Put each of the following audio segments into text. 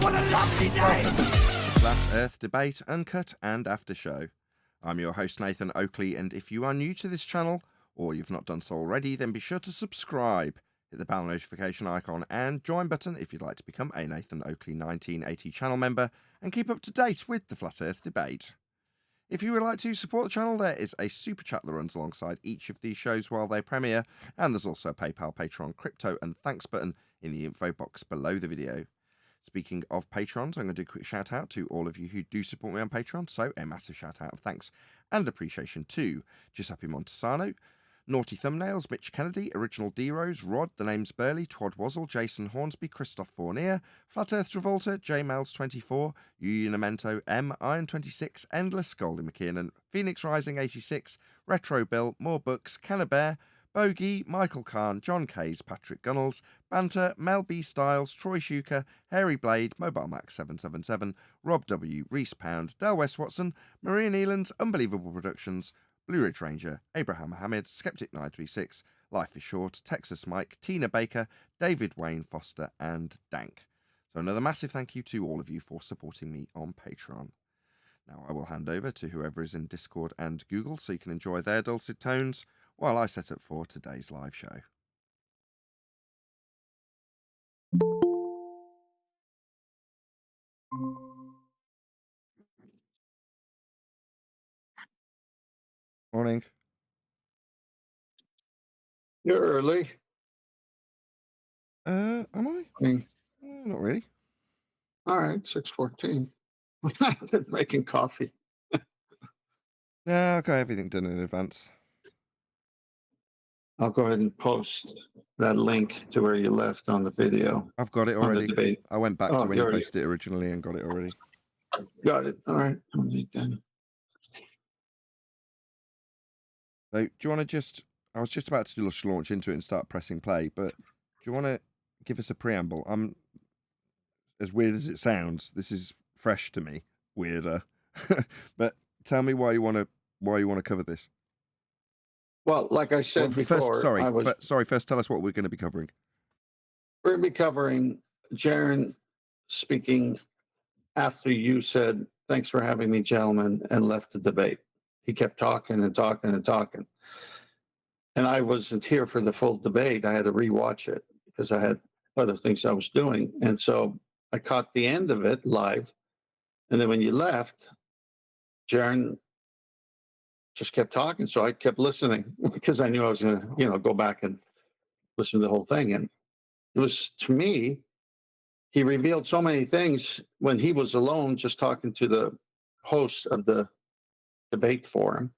What a lovely day! Flat Earth Debate, Uncut and After Show. I'm your host Nathan Oakley, and if you are new to this channel, or you've not done so already, then be sure to subscribe, hit the bell notification icon and join button if you'd like to become a Nathan Oakley 1980 channel member and keep up to date with the Flat Earth Debate. If you would like to support the channel, there is a super chat that runs alongside each of these shows while they premiere, and there's also a PayPal, Patreon, crypto and thanks button in the info box below the video. Speaking of Patrons, I'm going to do a quick shout out to all of you who do support me on Patreon, so a massive shout out of thanks and appreciation to Giuseppe Montesano, Naughty Thumbnails, Mitch Kennedy, Original D-Rose, Rod, The Name's Burley, Twad Wazzle, Jason Hornsby, Christoph Fournier, Flat Earth Travolta, JMels24, Unamento, M, Iron26, Endless, Goldie McKiernan, Phoenix Rising 86, Retro Bill, More Books, Cannabear, Bogey, Michael Kahn, John Kays, Patrick Gunnels, Banter, Mel B. Styles, Troy Shuker, Harry Blade, Mobile Max 777, Rob W., Reese Pound, Del West Watson, Maria Nealands, Unbelievable Productions, Blue Ridge Ranger, Abraham Mohammed, Skeptic 936, Life is Short, Texas Mike, Tina Baker, David Wayne Foster, and Dank. So another massive thank you to all of you for supporting me on Patreon. Now I will hand over to whoever is in Discord and Google so you can enjoy their dulcet tones while I set up for today's live show. Morning. You're early. Am I? Not really. All right, 6:14. Just making coffee. Yeah, I got everything done in advance. I'll go ahead and post that link to where you left on the video. I've got it On the already. debate. I went back to Oh, when you you already- posted it originally and got it already. Got it. All right. I'll need that. So do you want to just, I was just about to just launch into it and start pressing play, but do you want to give us a preamble? As weird as it sounds, this is fresh to me, weirder. But tell me why you want to cover this. Well, like I said before, First tell us what we're going to be covering. we're going to be covering Jaron speaking after you said, "Thanks for having me, gentlemen," and left the debate. He kept talking and talking and talking. And I wasn't here for the full debate. I had to rewatch it because I had other things I was doing. And so I caught the end of it live. And then when you left, Jaron just kept talking. So I kept listening because I knew I was going to, go back and listen to the whole thing. And it was, to me, he revealed so many things when he was alone, just talking to the host of the debate forum,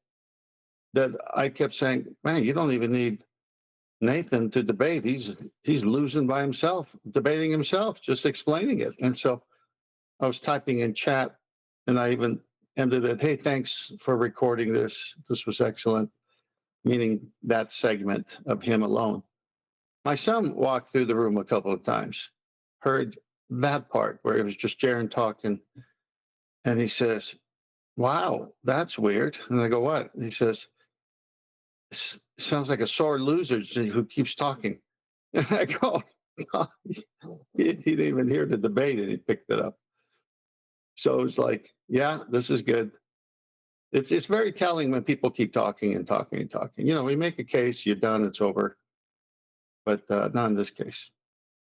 that I kept saying, man, you don't even need Nathan to debate. He's losing by himself, debating himself, just explaining it. And so I was typing in chat, and I even ended it, "Hey, thanks for recording this. This was excellent," meaning that segment of him alone. My son walked through the room a couple of times, heard that part where it was just Jaron talking, and he says, "Wow, that's weird." And I go, "What?" And he says, "Sounds like a sore loser who keeps talking." And I go, he didn't even hear the debate, and he picked it up. So it was like, yeah, this is good. It's very telling when people keep talking and talking and talking. We make a case, you're done, it's over. But not in this case.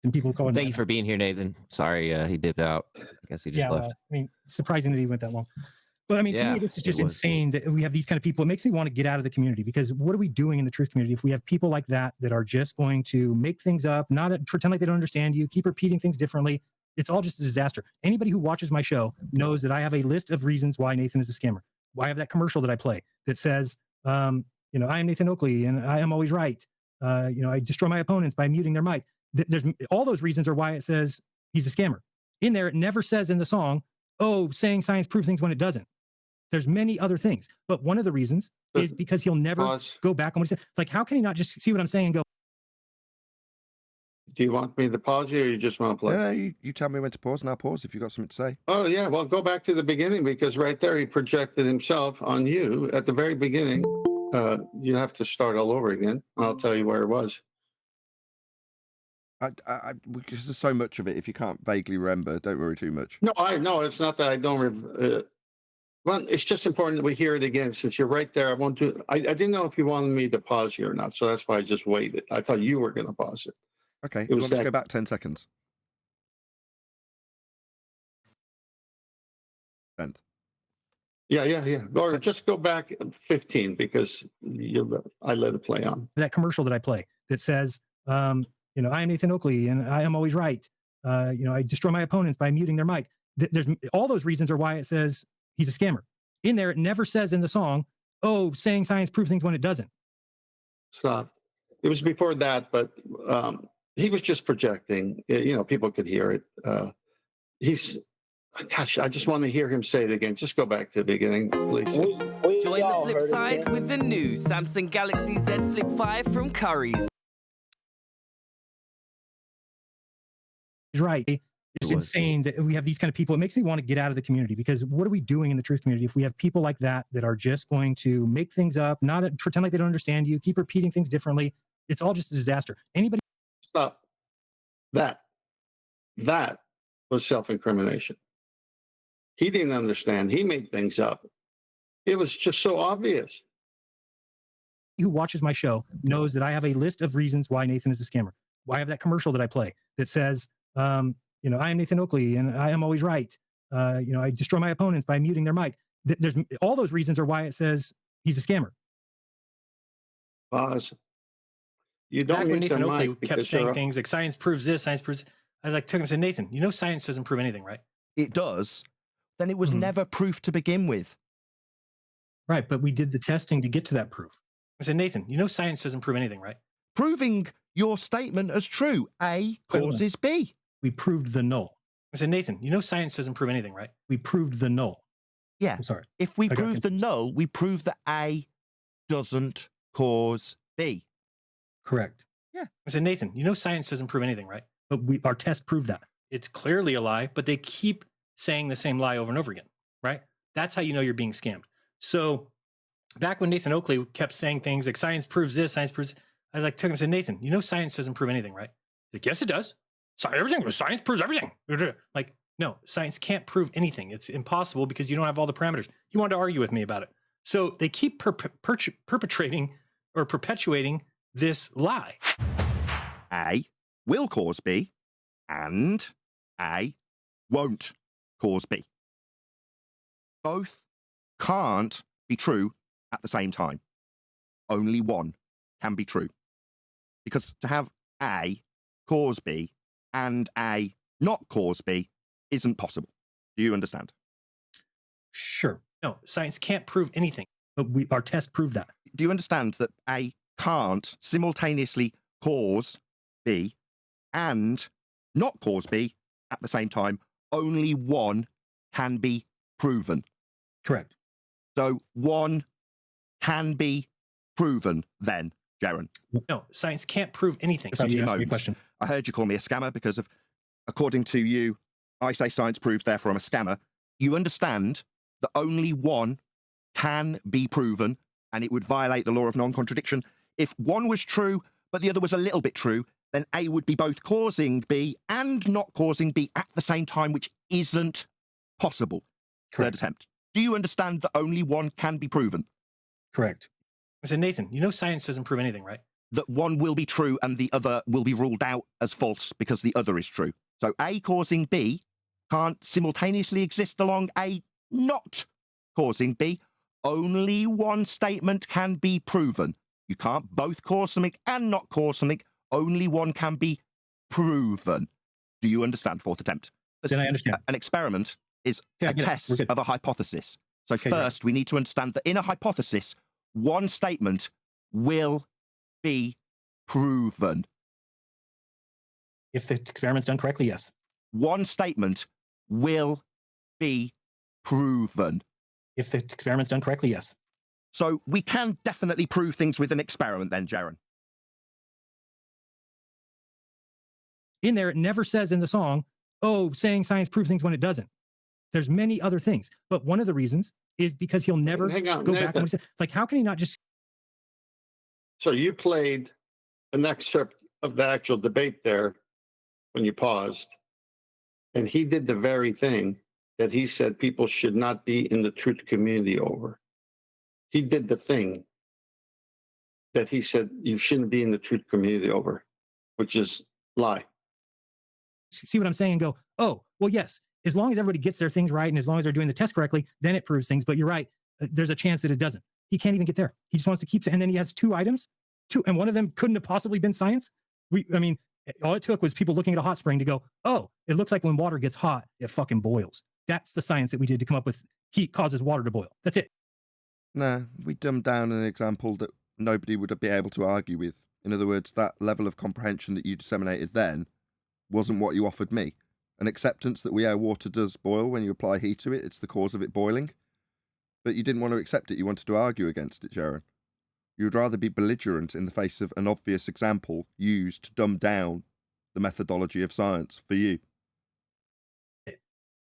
And people calling. Thank you for being here, Nathan. Sorry, he dipped out. I guess he just left. I mean, surprising that he went that long. But I mean, to me, this is just insane that we have these kind of people. It makes me want to get out of the community, because what are we doing in the truth community if we have people like that are just going to make things up, not pretend like they don't understand you, keep repeating things differently? It's all just a disaster. Anybody who watches my show knows that I have a list of reasons why Nathan is a scammer. Why I have that commercial that I play that says, I am Nathan Oakley and I am always right. I destroy my opponents by muting their mic. There's all those reasons are why it says he's a scammer. In there, it never says in the song, "Oh, saying science proves things when it doesn't." There's many other things, but one of the reasons is because he'll never go back on what he said. Like, how can he not just see what I'm saying and go? Do you want me to pause you, or you just want to play? No, you tell me when to pause, and I'll pause if you've got something to say. Oh, yeah. Well, go back to the beginning, because right there he projected himself on you at the very beginning. You have to start all over again. I'll tell you where it was. because there's so much of it. If you can't vaguely remember, don't worry too much. No, I know it's not that I don't. Well, it's just important that we hear it again since you're right there. I won't do. I didn't know if you wanted me to pause you or not, so that's why I just waited. I thought you were going to pause it. Okay, It you was want me to that- go back 10 seconds? 10th. Yeah. Or just go back 15 because I let it play on. That commercial that I play that says, I am Nathan Oakley and I am always right. I destroy my opponents by muting their mic. There's all those reasons are why it says he's a scammer. In there, it never says in the song, saying science proves things when it doesn't. Stop. It was before that, but he was just projecting. People could hear it. Gosh, I just want to hear him say it again. Just go back to the beginning, please. Join the flip side with the new Samsung Galaxy Z Flip 5 from Currys. He's right. It's insane that we have these kind of people. It makes me want to get out of the community because what are we doing in the truth community if we have people like that are just going to make things up, not pretend like they don't understand you, keep repeating things differently? It's all just a disaster. Anybody Stop. That was self-incrimination. He didn't understand. He made things up. It was just so obvious. who watches my show knows that I have a list of reasons why Nathan is a scammer. Why I have that commercial that I play that says, I am Nathan Oakley and I am always right. I destroy my opponents by muting their mic. There's all those reasons are why it says he's a scammer. Pause. You don't Back when mute the Nathan Oakley mic kept because saying you're- things like science proves this, science proves, I took him and said, Nathan, science doesn't prove anything, right? It does. Then it was never proof to begin with. Right, but we did the testing to get to that proof. I said, Nathan, science doesn't prove anything, right? Proving your statement as true. A causes B. We proved the null. I said, Nathan, science doesn't prove anything, right? We proved the null. Yeah. I'm sorry. If we I got prove the null, we prove that A doesn't cause B. Correct. Yeah. I said, Nathan, science doesn't prove anything, right? But our test proved that. It's clearly a lie, but they keep saying the same lie over and over again, right? That's how you know you're being scammed. So back when Nathan Oakley kept saying things like science proves this, science proves, I took him and said, Nathan, science doesn't prove anything, right? Like, yes, it does. Science proves everything. Like, no, science can't prove anything. It's impossible because you don't have all the parameters. He wanted to argue with me about it. So they keep perpetrating or perpetuating this lie. A will cause B and A won't cause B. Both can't be true at the same time. Only one can be true. Because to have A cause B and A not cause B isn't possible. Do you understand? Sure. No, science can't prove anything. But our test proved that. Do you understand that A can't simultaneously cause B and not cause B at the same time? Only one can be proven. Correct. So one can be proven then, Jaren. No, science can't prove anything. Listen to You your asked me a moans. question. I heard you call me a scammer because of, according to you, I say science proves, therefore I'm a scammer. You understand that only one can be proven, and it would violate the law of non-contradiction. If one was true, but the other was a little bit true, then A would be both causing B and not causing B at the same time, which isn't possible. Correct. Third attempt. Do you understand that only one can be proven? Correct. I said, Nathan, science doesn't prove anything, right? That one will be true and the other will be ruled out as false because the other is true. So A causing B can't simultaneously exist along A not causing B. Only one statement can be proven. You can't both cause something and not cause something. Only one can be proven. Do you understand? Fourth attempt. Then I understand. An experiment is Yeah, I a get it. We're test good. of a hypothesis. So Okay, first, we need to understand that in a hypothesis, one statement will be proven. If the experiment's done correctly, yes. One statement will be proven. If the experiment's done correctly, yes. So we can definitely prove things with an experiment then, Jaren. In there, it never says in the song, saying science proves things when it doesn't. There's many other things. But one of the reasons is because he'll never Hang on, go back Nathan. and say, like, how can he not just So you played an excerpt of the actual debate there when you paused, and he did the very thing that he said people should not be in the truth community over. He did the thing that he said you shouldn't be in the truth community over, which is lie. See what I'm saying and go, oh, well, yes, as long as everybody gets their things right and as long as they're doing the test correctly, then it proves things. But you're right. There's a chance that it doesn't. He can't even get there. He just wants to keep, and then he has two items, and one of them couldn't have possibly been science. I mean, all it took was people looking at a hot spring to go, oh, it looks like when water gets hot, it fucking boils. That's the science that we did to come up with heat causes water to boil. That's it. Nah, we dumbed down an example that nobody would be able to argue with. In other words, that level of comprehension that you disseminated then wasn't what you offered me. An acceptance that water does boil when you apply heat to it, it's the cause of it boiling. But you didn't want to accept it, you wanted to argue against it, Jaron. You would rather be belligerent in the face of an obvious example used to dumb down the methodology of science for you.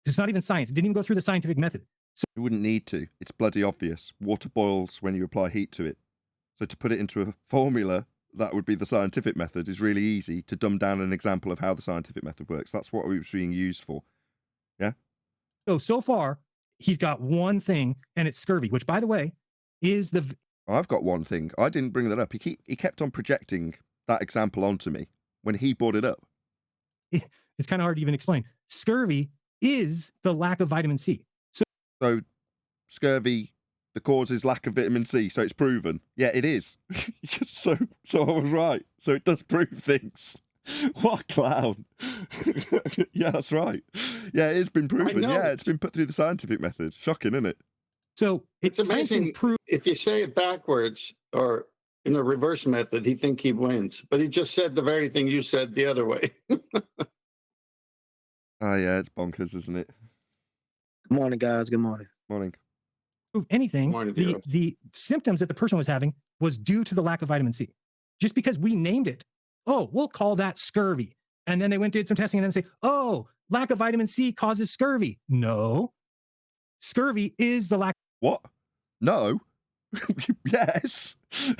It's not even science. It didn't even go through the scientific method. So you wouldn't need to. It's bloody obvious. Water boils when you apply heat to it. So to put it into a formula, that would be the scientific method, is really easy to dumb down an example of how the scientific method works. That's what it was being used for. Yeah? So far, he's got one thing, and it's scurvy, which, by the way, is the... I've got one thing. I didn't bring that up. He kept on projecting that example onto me when he brought it up. It's kind of hard to even explain. Scurvy is the lack of vitamin C. So scurvy, the cause is lack of vitamin C, so it's proven. Yeah, it is. so I was right. So it does prove things. What a clown. Yeah, that's right. Yeah, it's been proven. Yeah, it's been put through the scientific method. Shocking, isn't it? So it's amazing. If you say it backwards or in the reverse method, he think he wins. But he just said the very thing you said the other way. Oh, yeah, it's bonkers, isn't it? Good morning, guys. Good morning. Morning. Prove anything, the symptoms that the person was having was due to the lack of vitamin C. Just because we named it, oh, we'll call that scurvy. And then they went and did some testing and then say, oh, lack of vitamin C causes scurvy. No. Scurvy is the lack. What? No. Yes.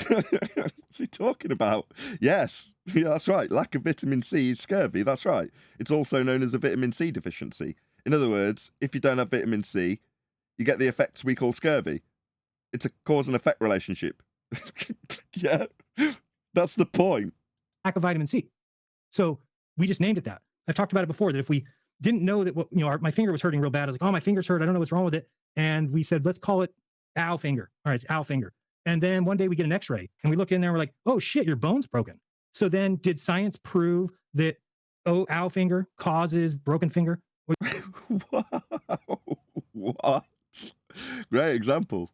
What's he talking about? Yes. Yeah, that's right. Lack of vitamin C is scurvy. That's right. It's also known as a vitamin C deficiency. In other words, if you don't have vitamin C, you get the effects we call scurvy. It's a cause and effect relationship. Yeah. That's the point. Lack of vitamin C. So we just named it that. I've talked about it before, that if we didn't know that, my finger was hurting real bad, I was like, oh, my finger's hurt. I don't know what's wrong with it. And we said, let's call it ow finger. All right, it's ow finger. And then one day we get an x-ray and we look in there and we're like, oh shit, your bone's broken. So then did science prove that, oh, ow finger causes broken finger? Wow. What? Great example.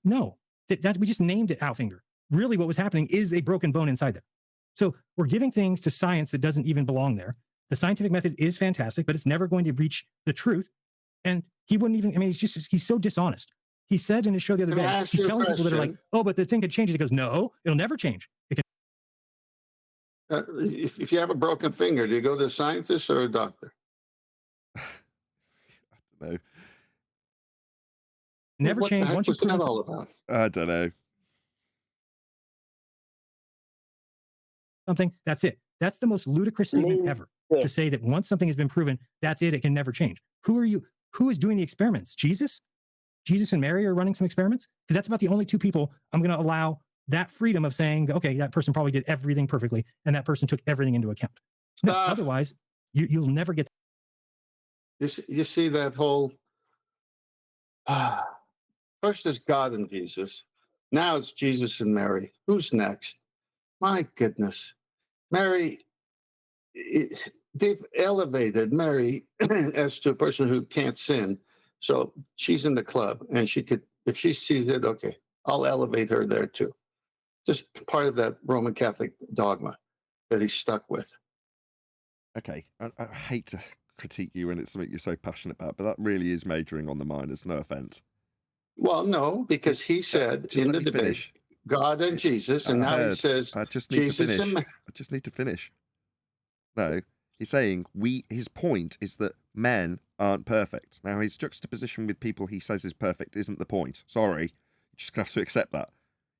No, that we just named it ow finger. Really what was happening is a broken bone inside there. So we're giving things to science that doesn't even belong there. The scientific method is fantastic, but it's never going to reach the truth. And he wouldn't even, he's so dishonest. He said in his show the other day, he's telling people that are like, oh, but the thing could change. He goes, no, it'll never change. It can. If you have a broken finger, do you go to a scientist or a doctor? I don't know. Never change. What's that all about? I don't know. Something, that's it. That's the most ludicrous statement ever. To say that once something has been proven, that's it, it can never change. Who are you? Who is doing the experiments? Jesus? Jesus and Mary are running some experiments? Because that's about the only two people I'm going to allow that freedom of saying, okay, that person probably did everything perfectly, and that person took everything into account. No, otherwise, you'll never get. You see that whole. First is God and Jesus. Now it's Jesus and Mary. Who's next? My goodness. Mary, they've elevated Mary as to a person who can't sin. So she's in the club, and she could, if she sees it, okay, I'll elevate her there too. Just part of that Roman Catholic dogma that he's stuck with. Okay, I hate to critique you when it's something you're so passionate about, but that really is majoring on the minors, no offense. Well, no, because he said in the debate, God and Jesus, and now he says, I just need to finish. I just need to finish. No, he's saying his point is that men aren't perfect. Now, his juxtaposition with people he says is perfect isn't the point. Sorry, you're just going to have to accept that.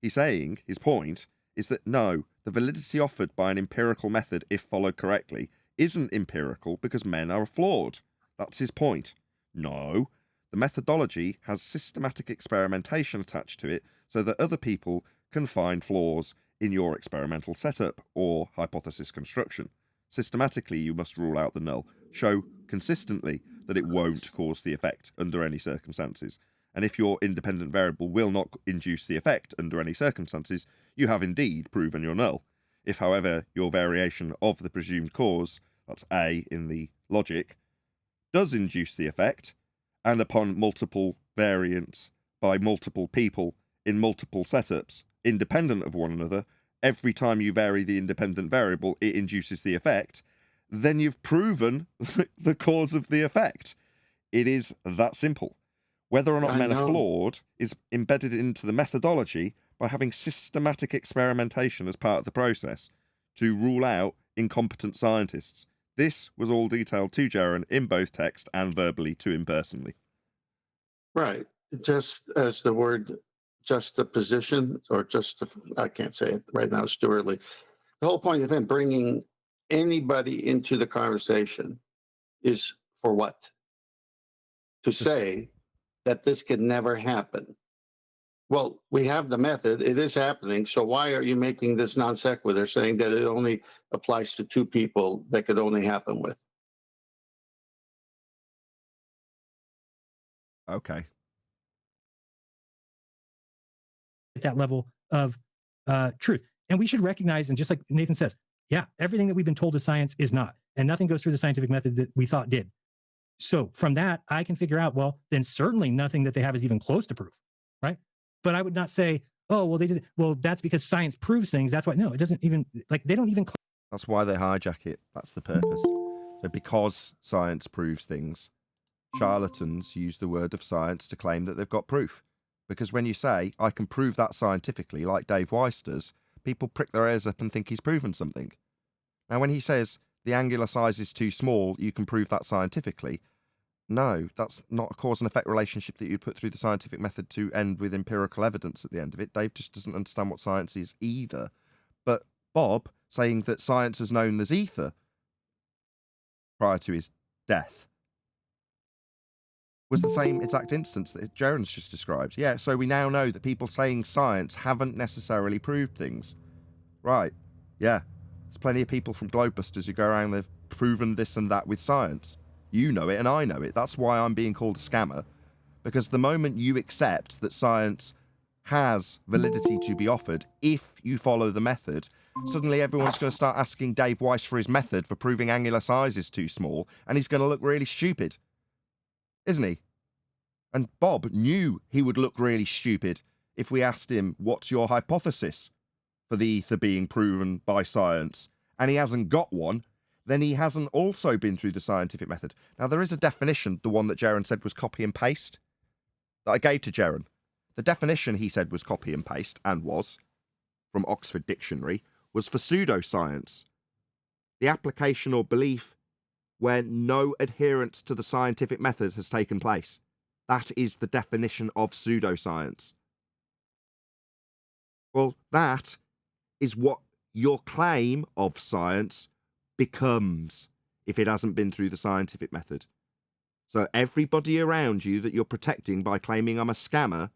He's saying his point is that no, the validity offered by an empirical method, if followed correctly, isn't empirical because men are flawed. That's his point. No, the methodology has systematic experimentation attached to it so that other people can find flaws in your experimental setup or hypothesis construction. Systematically, you must rule out the null. Show consistently that it won't cause the effect under any circumstances. And if your independent variable will not induce the effect under any circumstances, you have indeed proven your null. If, however, your variation of the presumed cause, that's A in the logic, does induce the effect, and upon multiple variants by multiple people in multiple setups, independent of one another, every time you vary the independent variable, it induces the effect, then you've proven the cause of the effect. It is that simple. Whether or not men are flawed is embedded into the methodology by having systematic experimentation as part of the process to rule out incompetent scientists. This was all detailed to Jaron in both text and verbally to him personally. Right. Just as the word juxtaposition, or I can't say it right now, it's too early. The whole point of him bringing anybody into the conversation is for what? To say that this could never happen. Well, we have the method, it is happening, so why are you making this non sequitur saying that it only applies to two people that could only happen with? Okay. At that level of truth. And we should recognize, and just like Nathan says, yeah, everything that we've been told is science is not, and nothing goes through the scientific method that we thought did. So from that, I can figure out, well, then certainly nothing that they have is even close to proof, right? But I would not say, oh, well, they did. Well, that's because science proves things. That's why. No, it doesn't even, like, they don't even. That's why they hijack it. That's the purpose. So because science proves things, charlatans use the word of science to claim that they've got proof. Because when you say, I can prove that scientifically, like Dave Weiss does, people prick their ears up and think he's proven something. Now, when he says the angular size is too small, you can prove that scientifically. No, that's not a cause and effect relationship that you'd put through the scientific method to end with empirical evidence at the end of it. Dave just doesn't understand what science is either. But Bob saying that science is known as ether prior to his death was the same exact instance that Jeranism just described. Yeah, so we now know that people saying science haven't necessarily proved things. Right, yeah. There's plenty of people from Globebusters who go around, they've proven this and that with science. You know it and I know it. That's why I'm being called a scammer. Because the moment you accept that science has validity to be offered, if you follow the method, suddenly everyone's going to start asking Dave Weiss for his method for proving angular size is too small, and he's going to look really stupid. Isn't he? And Bob knew he would look really stupid if we asked him, what's your hypothesis for the ether being proven by science? And he hasn't got one. Then he hasn't also been through the scientific method. Now, there is a definition, the one that Jaron said was copy and paste, that I gave to Jaron. The definition he said was copy and paste, and was, from Oxford Dictionary, was for pseudoscience. The application or belief where no adherence to the scientific method has taken place. That is the definition of pseudoscience. Well, that is what your claim of science becomes if it hasn't been through the scientific method. So everybody around you that you're protecting by claiming I'm a scammer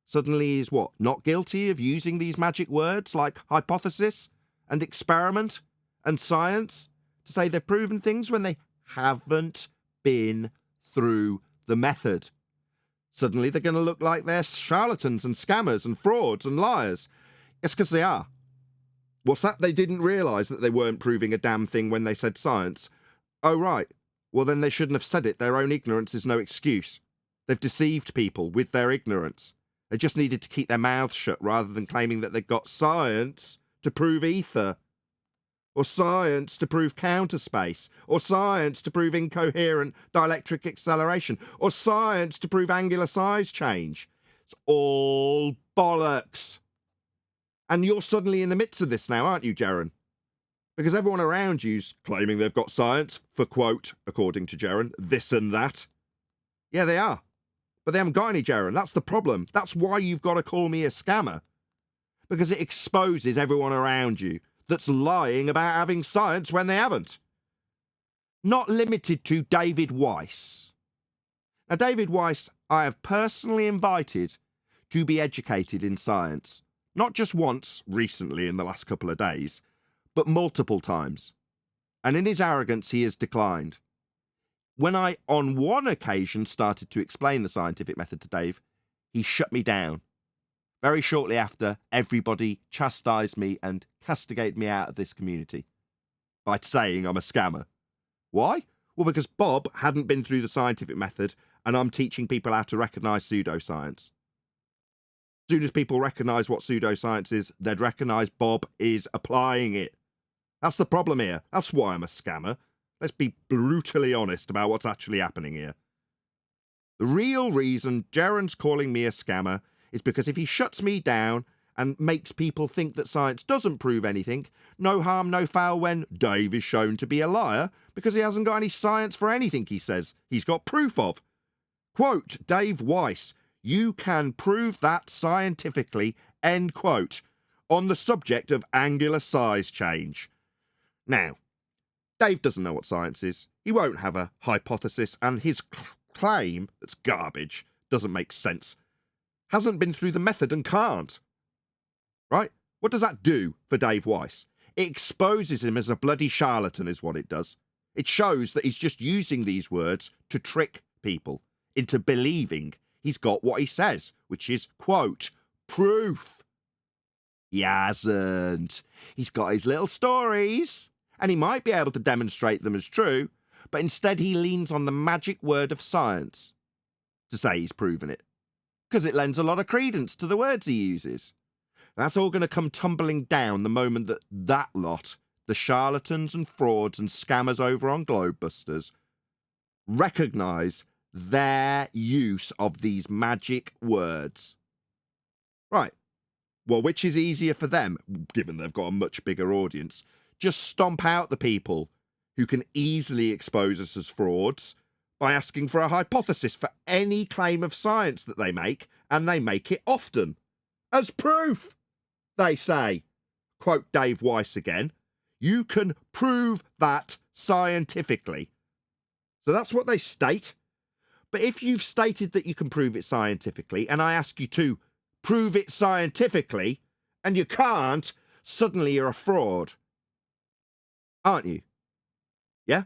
suddenly is what? Not guilty of using these magic words like hypothesis and experiment and science to say they've proven things when they haven't been through the method. Suddenly they're going to look like they're charlatans and scammers and frauds and liars. It's because they are. What's that? They didn't realise that they weren't proving a damn thing when they said science. Oh, right. Well, then they shouldn't have said it. Their own ignorance is no excuse. They've deceived people with their ignorance. They just needed to keep their mouths shut rather than claiming that they've got science to prove ether, or science to prove counter space, or science to prove incoherent dielectric acceleration, or science to prove angular size change. It's all bollocks. And you're suddenly in the midst of this now, aren't you, Jaron? Because everyone around you's claiming they've got science for, quote, according to Jaron, this and that. Yeah, they are. But they haven't got any, Jaron. That's the problem. That's why you've got to call me a scammer. Because it exposes everyone around you that's lying about having science when they haven't. Not limited to David Weiss. Now, David Weiss, I have personally invited to be educated in science. Not just once, recently in the last couple of days, but multiple times. And in his arrogance, he has declined. When I, on one occasion, started to explain the scientific method to Dave, he shut me down. Very shortly after, everybody chastised me and castigated me out of this community by saying I'm a scammer. Why? Well, because Bob hadn't been through the scientific method and I'm teaching people how to recognise pseudoscience. As soon as people recognise what pseudoscience is, they'd recognise Bob is applying it. That's the problem here. That's why I'm a scammer. Let's be brutally honest about what's actually happening here. The real reason Jaren's calling me a scammer is because if he shuts me down and makes people think that science doesn't prove anything, no harm, no foul when Dave is shown to be a liar because he hasn't got any science for anything he says he's got proof of. Quote, Dave Weiss, you can prove that scientifically, end quote, on the subject of angular size change. Now, Dave doesn't know what science is. He won't have a hypothesis, and his claim, that's garbage, doesn't make sense. Hasn't been through the method and can't. Right? What does that do for Dave Weiss? It exposes him as a bloody charlatan is what it does. It shows that he's just using these words to trick people into believing he's got what he says, which is, quote, proof. He hasn't. He's got his little stories, and he might be able to demonstrate them as true, but instead he leans on the magic word of science to say he's proven it, because it lends a lot of credence to the words he uses. That's all going to come tumbling down the moment that lot, the charlatans and frauds and scammers over on Globebusters, recognise their use of these magic words. Right. Well, which is easier for them, given they've got a much bigger audience? Just stomp out the people who can easily expose us as frauds by asking for a hypothesis for any claim of science that they make, and they make it often. As proof, they say. Quote Dave Weiss again, you can prove that scientifically. So that's what they state. But if you've stated that you can prove it scientifically, and I ask you to prove it scientifically, and you can't, suddenly you're a fraud. Aren't you? Yeah?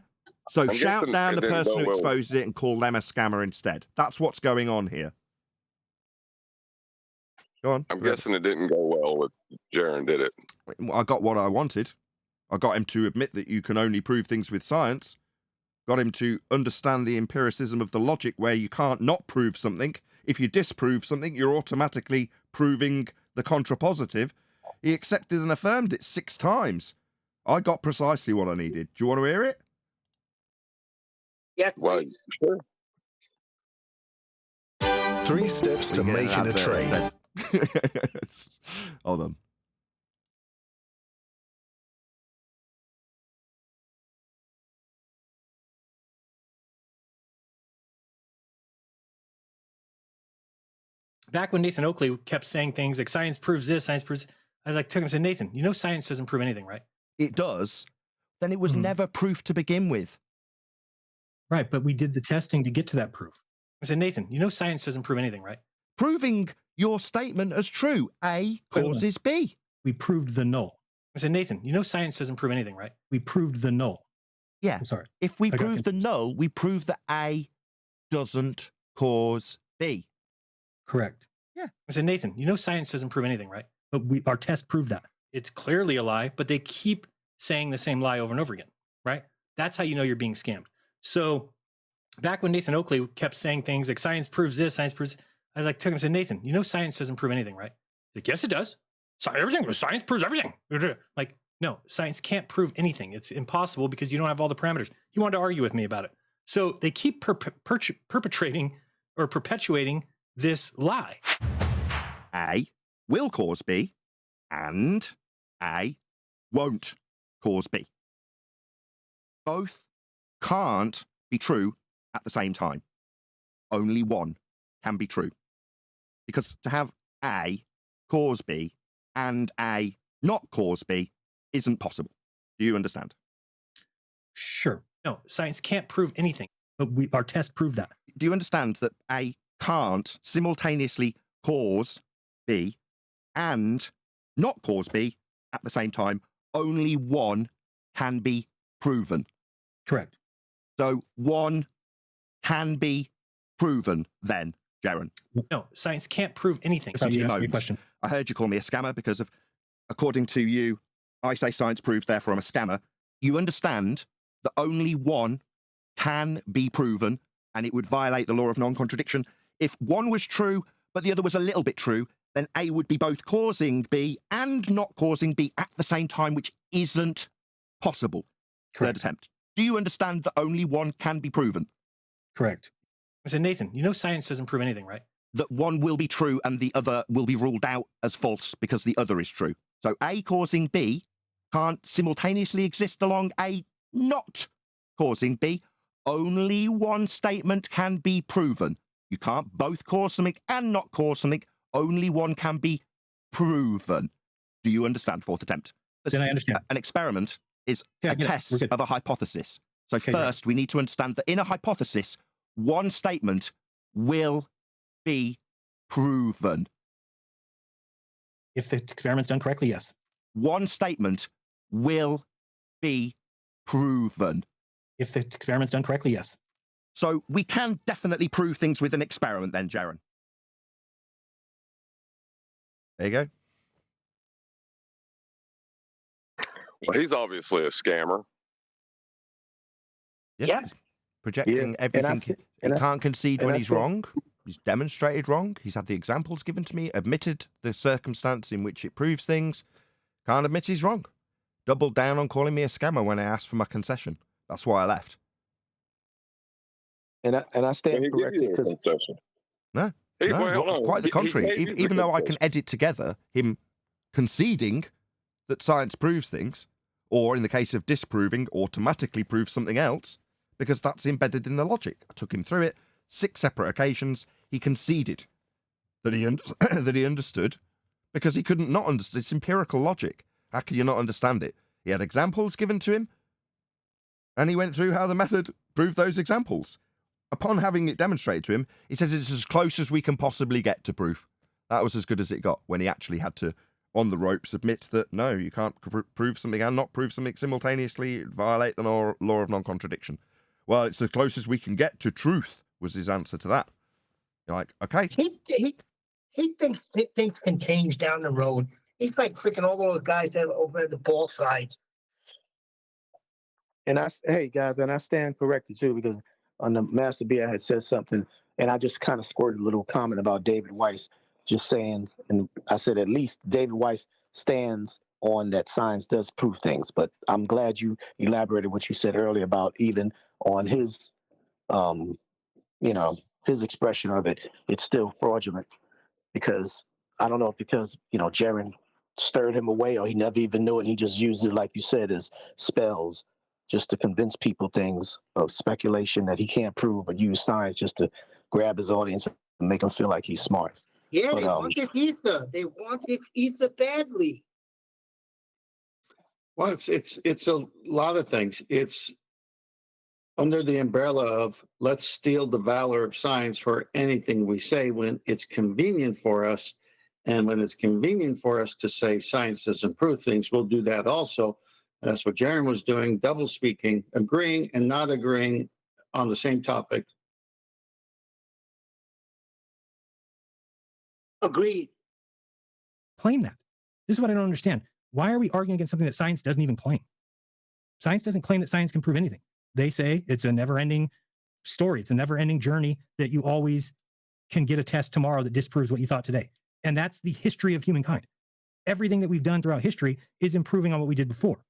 So shout down the person who exposes it and call them a scammer instead. That's what's going on here. Go on. I'm guessing it didn't go well with Jaren, did it? I got what I wanted. I got him to admit that you can only prove things with science. Got him to understand the empiricism of the logic where you can't not prove something. If you disprove something, you're automatically proving the contrapositive. He accepted and affirmed it 6 times. I got precisely what I needed. Do you want to hear it? Yes. Well, sure. 3 steps to making a trade. Hold on. Back when Nathan Oakley kept saying things like science proves this, science proves, I took him and said, Nathan, you know science doesn't prove anything, right? It does. Then it was never proof to begin with. Right, but we did the testing to get to that proof. I said, Nathan, you know science doesn't prove anything, right? Proving your statement as true. A causes B. We proved the null. I said, Nathan, you know science doesn't prove anything, right? We proved the null. Yeah. I'm sorry. If we prove the null, we prove that A doesn't cause B. Correct. Yeah. I said, Nathan, you know science doesn't prove anything, right? But our test proved that. It's clearly a lie, but they keep saying the same lie over and over again, right? That's how you know you're being scammed. So back when Nathan Oakley kept saying things like science proves this, science proves, I took him and said, Nathan, you know science doesn't prove anything, right? Like, yes, it does. Science proves everything. Like, no, science can't prove anything. It's impossible because you don't have all the parameters. He wanted to argue with me about it. So they keep perpetrating or perpetuating this lie. A will cause B, and A won't cause B. Both can't be true at the same time. Only one can be true. Because to have A cause B and A not cause B isn't possible. Do you understand? Sure. No, science can't prove anything, but our test proved that. Do you understand that A can't simultaneously cause B and not cause B at the same time? Only one can be proven. Correct. So one can be proven then, Jaron. No, science can't prove anything. Listen to your moans. Question. I heard you call me a scammer because of, according to you, I say science proves, therefore I'm a scammer. You understand that only one can be proven, and it would violate the law of non-contradiction. If one was true, but the other was a little bit true, then A would be both causing B and not causing B at the same time, which isn't possible. Correct. Third attempt. Do you understand that only one can be proven? Correct. I said, Nathan, you know science doesn't prove anything, right? That one will be true and the other will be ruled out as false because the other is true. So A causing B can't simultaneously exist along A not causing B. Only one statement can be proven. You can't both cause something and not cause something. Only one can be proven. Do you understand? Fourth attempt. Then I understand. An experiment is a test of a hypothesis. So Okay, first, we need to understand that in a hypothesis, one statement will be proven. If the experiment's done correctly, yes. One statement will be proven. If the experiment's done correctly, yes. So we can definitely prove things with an experiment then, Jaron. There you go. Well, he's obviously a scammer. Yeah. Projecting everything. He can't concede when he's wrong. He's demonstrated wrong. He's had the examples given to me, admitted the circumstance in which it proves things. Can't admit he's wrong. Doubled down on calling me a scammer when I asked for my concession. That's why I left. And I stand corrected because No, no, quite the contrary. Even though I can edit together him conceding that science proves things, or in the case of disproving, automatically proves something else, because that's embedded in the logic. I took him through it 6 separate occasions. He conceded that he that he understood, because he couldn't not understand. It's empirical logic. How can you not understand it? He had examples given to him, and he went through how the method proved those examples. Upon having it demonstrated to him, he said it's as close as we can possibly get to proof. That was as good as it got when he actually had to, on the ropes, admit that, no, you can't prove something and not prove something simultaneously, violate the law of non-contradiction. Well, it's the closest we can get to truth, was his answer to that. You're like, okay. He thinks things can change down the road. He's like freaking all those guys over at the ball sides. And hey guys, and I stand corrected too, because on the Master B I had said something, and I just kind of squirted a little comment about David Weiss, just saying, and I said at least David Weiss stands on that science does prove things. But I'm glad you elaborated what you said earlier about even on his, his expression of it. It's still fraudulent because I don't know if because Jaron stirred him away or he never even knew it. And he just used it, like you said, as spells just to convince people things of speculation that he can't prove, but use science just to grab his audience and make him feel like he's smart. Yeah, they want this ether. They want this ether badly. Well, it's a lot of things. It's under the umbrella of let's steal the valor of science for anything we say when it's convenient for us. And when it's convenient for us to say science doesn't prove things, we'll do that also. And that's what Jaron was doing, double speaking, agreeing and not agreeing on the same topic. Agreed. Claim that. This is what I don't understand. Why are we arguing against something that science doesn't even claim? Science doesn't claim that science can prove anything. They say it's a never-ending story. It's a never-ending journey that you always can get a test tomorrow that disproves what you thought today. And that's the history of humankind. Everything that we've done throughout history is improving on what we did before,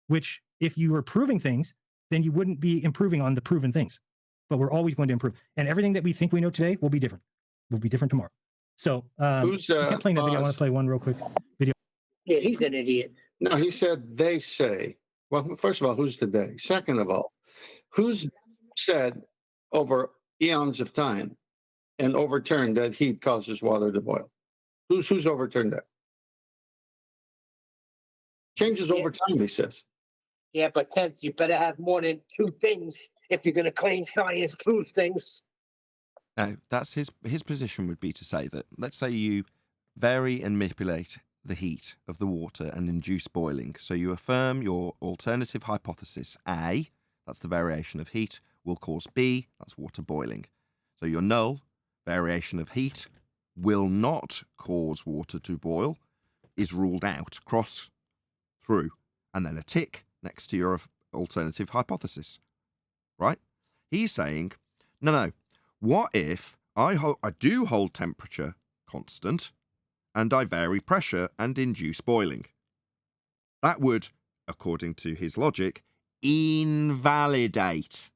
which if you were proving things, then you wouldn't be improving on the proven things. But we're always going to improve. And everything that we think we know today will be different. Will be different tomorrow. So I kept playing that video. I want to play one real quick video. Yeah, he's an idiot. No, he said they say. Well, first of all, who's the they? Second of all, who's said over eons of time and overturned that heat causes water to boil? Who's overturned that? Changes over time, he says. Yeah, but 10th, you better have more than 2 things if you're going to claim science proves things. No, that's his position would be to say that, let's say you vary and manipulate the heat of the water and induce boiling. So you affirm your alternative hypothesis A, that's the variation of heat, will cause B, that's water boiling. So your null, variation of heat, will not cause water to boil, is ruled out, cross through, and then a tick next to your alternative hypothesis. Right? He's saying, no. What if I do hold temperature constant and I vary pressure and induce boiling? That would, according to his logic, invalidate.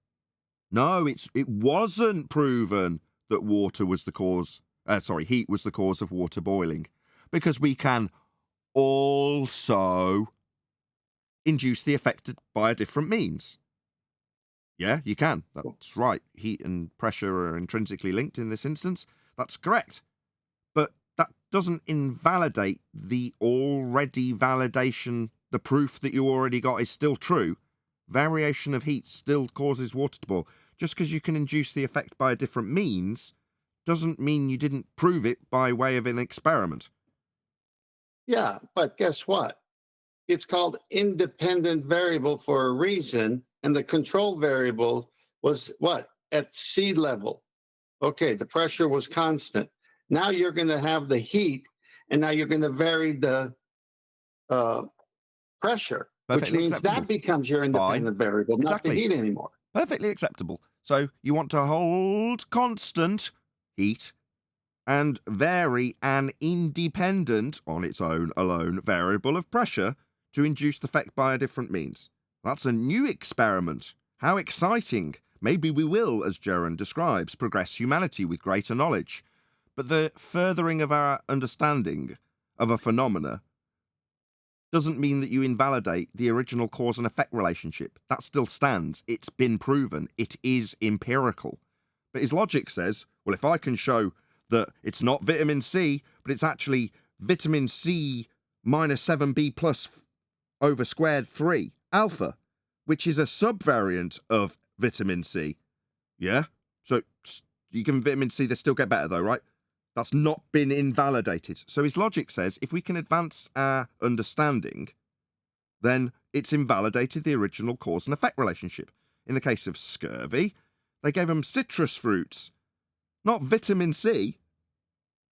No, it wasn't proven that water was the cause, heat was the cause of water boiling, because we can also induce the effect by a different means. Yeah, you can. That's right. Heat and pressure are intrinsically linked in this instance. That's correct. But that doesn't invalidate the already validation. The proof that you already got is still true. Variation of heat still causes water to boil. Just because you can induce the effect by a different means doesn't mean you didn't prove it by way of an experiment. Yeah, but guess what? It's called independent variable for a reason, and the control variable was what? At sea level. Okay, the pressure was constant. Now you're going to have the heat, and now you're going to vary the pressure, which means that becomes your independent variable, not the heat anymore. Perfectly acceptable. So you want to hold constant heat and vary an independent, on its own alone, variable of pressure to induce the effect by a different means. That's a new experiment. How exciting. Maybe we will, as Jeran describes, progress humanity with greater knowledge. But the furthering of our understanding of a phenomena doesn't mean that you invalidate the original cause and effect relationship. That still stands. It's been proven. It is empirical. But his logic says, well, if I can show that it's not vitamin C, but it's actually vitamin C minus 7b plus over squared 3 alpha, which is a subvariant of vitamin C. Yeah? So you give them vitamin C, they still get better though, right? That's not been invalidated. So his logic says if we can advance our understanding, then it's invalidated the original cause and effect relationship. In the case of scurvy, they gave them citrus fruits, not vitamin C,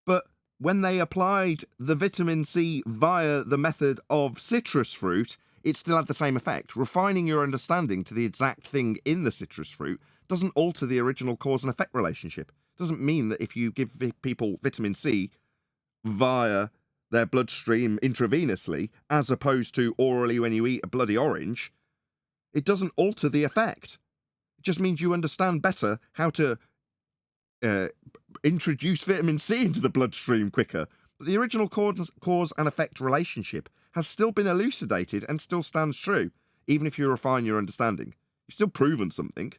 but when they applied the vitamin C via the method of citrus fruit, it still had the same effect. Refining your understanding to the exact thing in the citrus fruit doesn't alter the original cause and effect relationship. Doesn't mean that if you give people vitamin C via their bloodstream intravenously, as opposed to orally when you eat a bloody orange, it doesn't alter the effect. It just means you understand better how to introduce vitamin C into the bloodstream quicker. But the original cause and effect relationship has still been elucidated and still stands true, even if you refine your understanding. You've still proven something.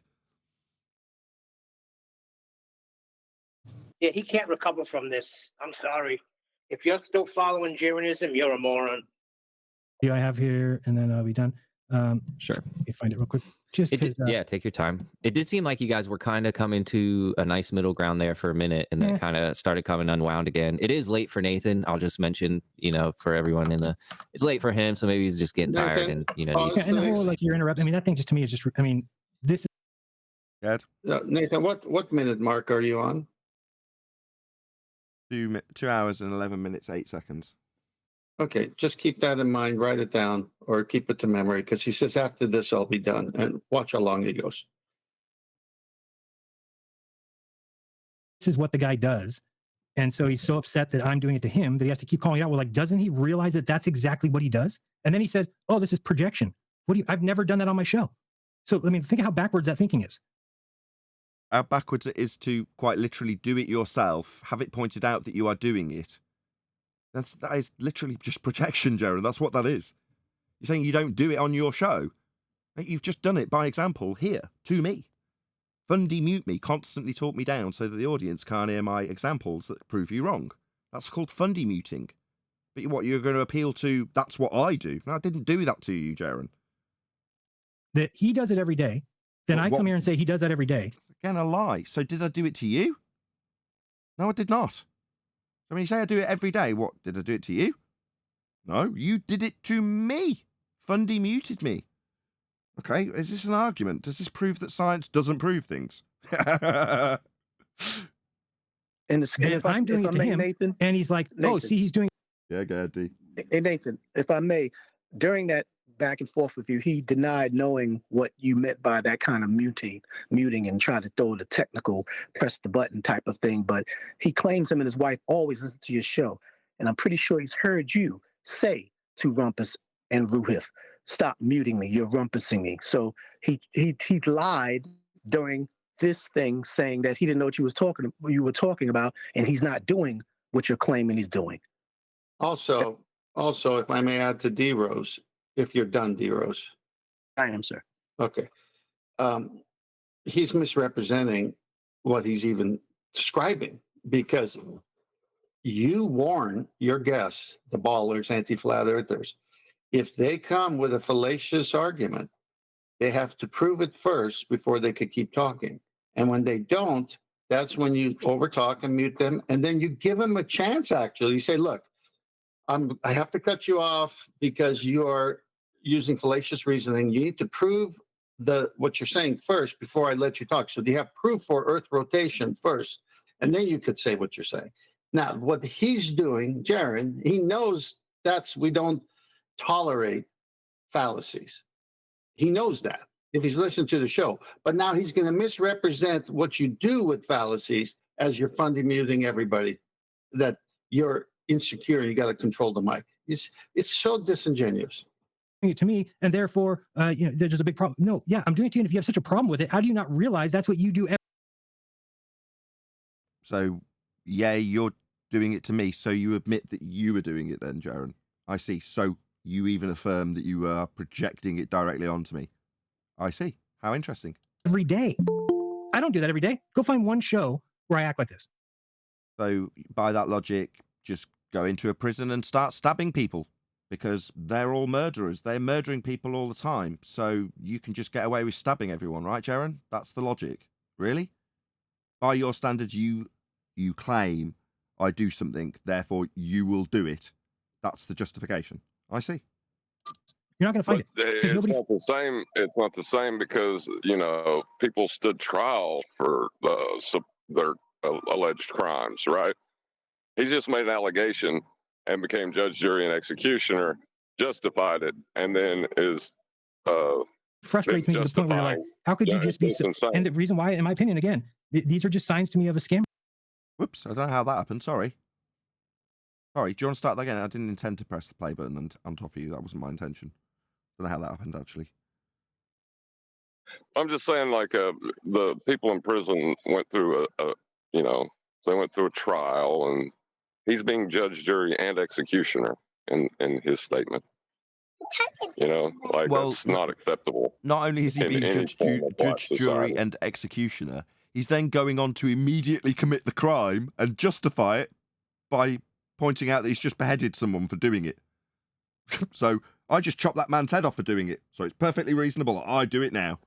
Yeah, he can't recover from this. I'm sorry. If you're still following Jeranism, you're a moron. I have here, and then I'll be done. Sure. Let me find it real quick. Just because. Yeah, take your time. It did seem like you guys were kind of coming to a nice middle ground there for a minute, and then kind of started coming unwound again. It is late for Nathan. I'll just mention, for everyone it's late for him, so maybe he's just getting tired and and the whole you're interrupting. I mean, that thing just to me is just. I mean, this is. Good. Nathan, what minute mark are you on? 2 hours and 11 minutes, 8 seconds. Okay, just keep that in mind, write it down, or keep it to memory, because he says after this I'll be done, and watch how long he goes. This is what the guy does, and so he's so upset that I'm doing it to him that he has to keep calling it out. Well, doesn't he realize that that's exactly what he does? And then he said, "Oh, this is projection." I've never done that on my show. So I mean, think how backwards that thinking is. How backwards it is to quite literally do it yourself, have it pointed out that you are doing it. That is literally just projection, Jared. That's what that is. You're saying you don't do it on your show. You've just done it by example here, to me. Fundy mute me, constantly talk me down so that the audience can't hear my examples that prove you wrong. That's called fundy muting. But what, you're going to appeal to, that's what I do. No, I didn't do that to you, Jaron. That he does it every day. Then I come here and say he does that every day. Again, a lie. So did I do it to you? No, I did not. So when you say I do it every day, what, did I do it to you? No, you did it to me. Fundy muted me. Okay, is this an argument? Does this prove that science doesn't prove things? And if I'm doing it to him, Nathan, and he's like, Nathan, oh, see, he's doing. Yeah, go ahead, D. Hey, Nathan, if I may, during that back and forth with you, he denied knowing what you meant by that kind of muting and trying to throw the technical press the button type of thing. But he claims him and his wife always listen to your show. And I'm pretty sure he's heard you say to Rumpus and Ruhif, stop muting me, you're rumpusing me. So he lied during this thing, saying that he didn't know what you were talking about, and he's not doing what you're claiming he's doing. Also, if I may add to D-Rose, if you're done, D-Rose. I am, sir. Okay. He's misrepresenting what he's even describing, because you warn your guests, the ballers, anti-flat earthers, if they come with a fallacious argument, they have to prove it first before they could keep talking. And when they don't, that's when you overtalk and mute them. And then you give them a chance, actually. You say, look, I have to cut you off because you are using fallacious reasoning. You need to prove what you're saying first before I let you talk. So do you have proof for Earth rotation first? And then you could say what you're saying. Now, what he's doing, Jaron, he knows we don't tolerate fallacies. He knows that if he's listening to the show. But now he's going to misrepresent what you do with fallacies as you're funding muting everybody, that you're insecure, you got to control the mic. It's so disingenuous. It to me, and therefore, there's just a big problem. No, yeah, I'm doing it to you. And if you have such a problem with it, how do you not realize that's what you do? So, yeah, you're doing it to me. So you admit that you were doing it then, Jaron. I see. So you even affirm that you are projecting it directly onto me. I see. How interesting. Every day. I don't do that every day. Go find one show where I act like this. So by that logic, just go into a prison and start stabbing people, because they're all murderers. They're murdering people all the time. So you can just get away with stabbing everyone, right, Jaron? That's the logic. Really? By your standards, you claim I do something, therefore you will do it. That's the justification. I see. You're not going to find it. It's not the same. It's not the same because, people stood trial for their alleged crimes, right? He just made an allegation and became judge, jury, and executioner, justified it, and then is frustrates me to the point where you're like, how could you just be so? And the reason why, in my opinion, again, these are just signs to me of a scam. Whoops, I don't know how that happened. Sorry. Do you want to start that again? I didn't intend to press the play button and on top of you. That wasn't my intention. I don't know how that happened, actually. I'm just saying, the people in prison went through they went through a trial, and he's being judge, jury, and executioner in his statement. That's not acceptable. Not only is he being judge, jury, and executioner, he's then going on to immediately commit the crime and justify it by pointing out that he's just beheaded someone for doing it. So I just chopped that man's head off for doing it. So it's perfectly reasonable. I do it now.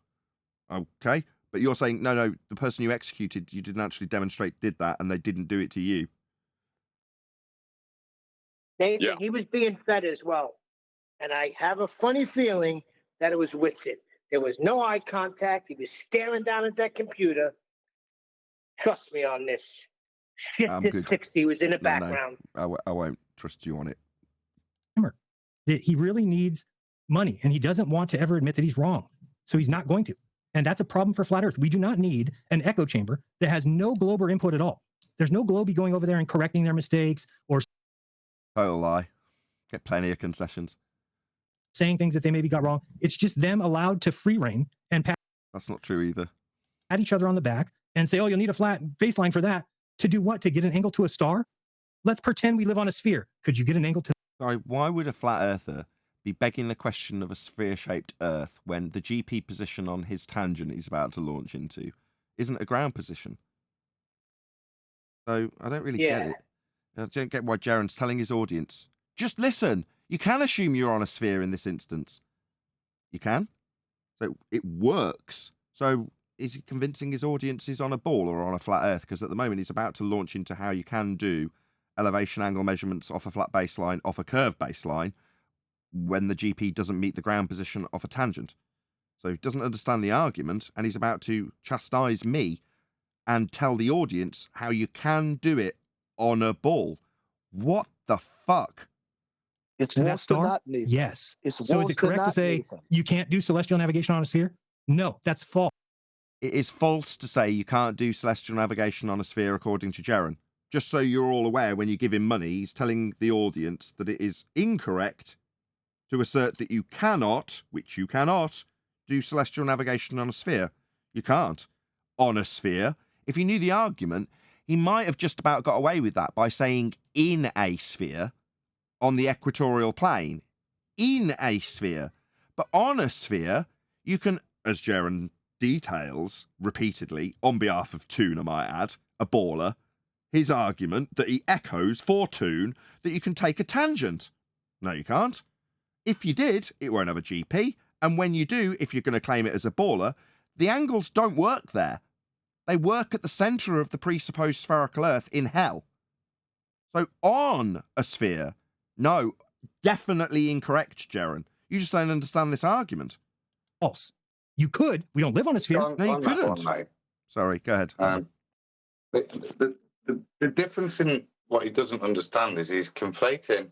Okay? But you're saying, no, the person you executed, you didn't actually demonstrate did that, and they didn't do it to you. Nathan, he was being fed as well. And I have a funny feeling that it was Whitson. There was no eye contact. He was staring down at that computer. Trust me on this. Shifted 60 was in the background. No, I won't trust you on it. Remember that he really needs money, and he doesn't want to ever admit that he's wrong. So he's not going to. And that's a problem for Flat Earth. We do not need an echo chamber that has no globe or input at all. There's no globey going over there and correcting their mistakes or total lie. Get plenty of concessions. Saying things that they maybe got wrong. It's just them allowed to free reign and pat. That's not true either. Pat each other on the back and say, oh, you'll need a flat baseline for that. To do what? To get an angle to a star? Let's pretend we live on a sphere. Could you get an angle to... Sorry, why would a flat earther be begging the question of a sphere-shaped Earth when the GP position on his tangent he's about to launch into isn't a ground position? So I don't really get it. I don't get why Jaron's telling his audience, Just listen. You can assume you're on a sphere in this instance. You can. So it works. So is he convincing his audience he's on a ball or on a flat earth? Because at the moment he's about to launch into how you can do elevation angle measurements off a flat baseline, off a curved baseline, when the GP doesn't meet the ground position of a tangent. So he doesn't understand the argument, and he's about to chastise me and tell the audience how you can do it on a ball. What the fuck? It's To that worse than star? not, Nathan. Yes. It's So worse is it than correct to not, say Nathan. you can't do celestial navigation on a sphere? No, that's false. It is false to say you can't do celestial navigation on a sphere according to Jeren. Just so you're all aware, when you give him money, he's telling the audience that it is incorrect to assert that you cannot, which you cannot, do celestial navigation on a sphere. You can't. On a sphere. If you knew the argument, he might have just about got away with that by saying in a sphere, on the equatorial plane. In a sphere. But on a sphere, you can, as Jeren details repeatedly, on behalf of Toon, I might add, a baller, his argument that he echoes for Toon that you can take a tangent. No, you can't. If you did, it won't have a GP. And when you do, if you're going to claim it as a baller, the angles don't work there. They work at the centre of the presupposed spherical Earth in hell. So on a sphere, no, definitely incorrect, Jeren. You just don't understand this argument. False. You could. We don't live on a sphere. On- No, you on that couldn't. one, mate. Sorry, go ahead. The difference in what he doesn't understand is he's conflating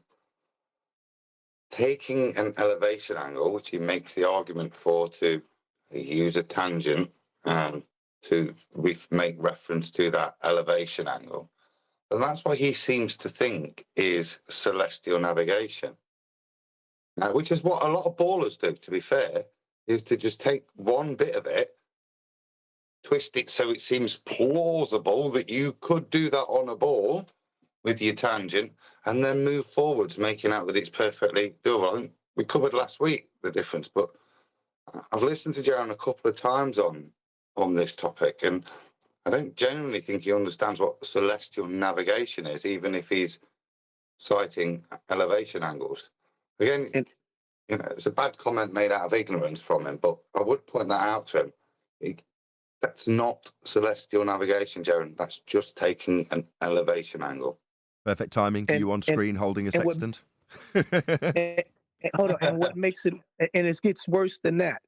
taking an elevation angle, which he makes the argument for, to use a tangent to make reference to that elevation angle. And that's what he seems to think is celestial navigation. Which is what a lot of ballers do, to be fair, is to just take one bit of it, twist it so it seems plausible that you could do that on a ball with your tangent, and then move forwards, making out that it's perfectly doable. I think we covered last week the difference, but I've listened to Jeren a couple of times on this topic, and I don't genuinely think he understands what celestial navigation is, even if he's citing elevation angles. Again, it's a bad comment made out of ignorance from him, but I would point that out to him. That's not celestial navigation, Jeren. That's just taking an elevation angle. Perfect timing. You on screen holding a sextant. Hold on. And what makes it, and it gets worse than that.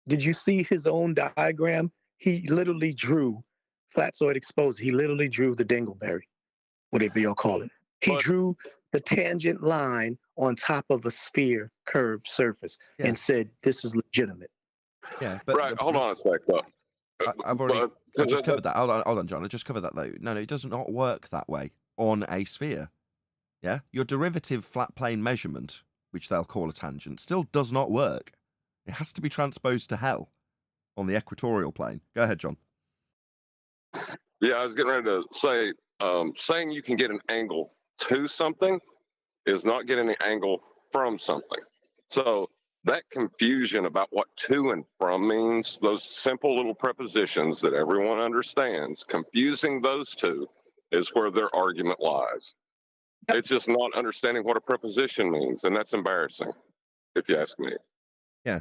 Did you see his own diagram? He literally drew flatsoid exposure. He literally drew the dingleberry, whatever y'all call it. He drew the tangent line on top of a sphere curved surface and said, this is legitimate. Yeah, but right. Hold on a sec, though. I just covered that. Hold on, John. I just covered that, though. No, it does not work that way on a sphere. Yeah? Your derivative flat plane measurement, which they'll call a tangent, still does not work. It has to be transposed to hell on the equatorial plane. Go ahead, John. Yeah, I was getting ready to say, saying you can get an angle to something is not getting the angle from something. So that confusion about what to and from means, those simple little prepositions that everyone understands, confusing those two is where their argument lies. It's just not understanding what a preposition means, and that's embarrassing, if you ask me. Yeah.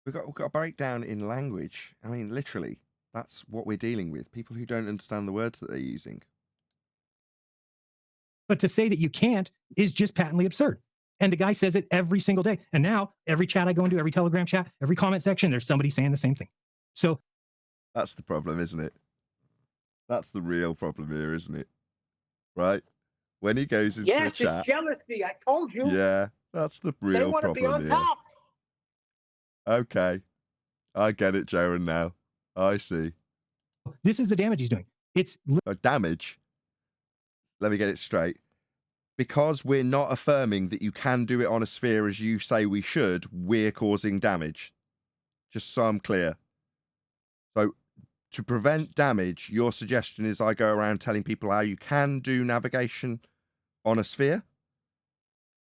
We've got a breakdown in language. I mean, literally, that's what we're dealing with. People who don't understand the words that they're using. But to say that you can't is just patently absurd. And the guy says it every single day. And now every chat I go into, every Telegram chat, every comment section, there's somebody saying the same thing. So that's the problem, isn't it? That's the real problem here, isn't it? Right? When he goes into a chat. It's jealousy. I told you. Yeah, that's the real problem. They want to be on top. Okay. I get it, Jeren, now. I see. This is the damage he's doing. It's damage. Let me get it straight. Because we're not affirming that you can do it on a sphere as you say we should, we're causing damage. Just so I'm clear. So, to prevent damage, your suggestion is I go around telling people how you can do navigation on a sphere?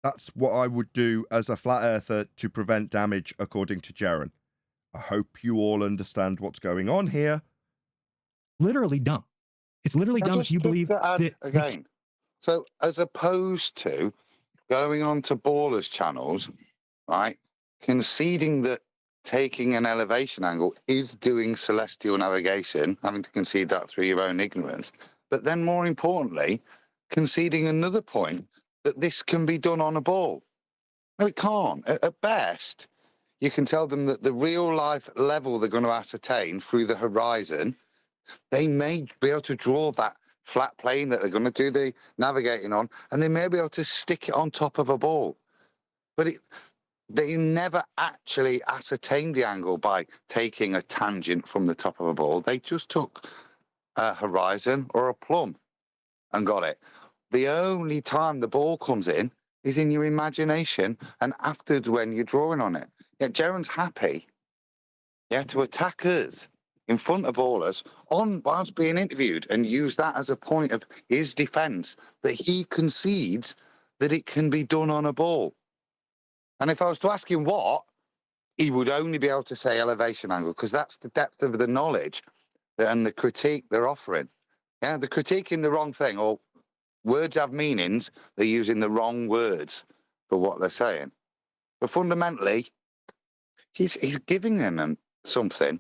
That's what I would do as a flat earther to prevent damage, according to Jeren. I hope you all understand what's going on here. Literally dumb. It's literally dumb if you believe that again. So as opposed to going on to Ballers channels, right, conceding that taking an elevation angle is doing celestial navigation, having to concede that through your own ignorance, but then more importantly, conceding another point that this can be done on a ball. No, it can't. At best, you can tell them that the real life level they're going to ascertain through the horizon, they may be able to draw that flat plane that they're going to do the navigating on, and they may be able to stick it on top of a ball. But they never actually ascertained the angle by taking a tangent from the top of a ball. They just took a horizon or a plumb and got it. The only time the ball comes in is in your imagination and afterwards when you're drawing on it. Yeah, Jaron's happy, to attack us in front of ballers whilst being interviewed and use that as a point of his defence that he concedes that it can be done on a ball. And if I was to ask him what, he would only be able to say elevation angle, because that's the depth of the knowledge and the critique they're offering. Yeah, they're critiquing the wrong thing, or words have meanings, they're using the wrong words for what they're saying. But fundamentally, he's giving them something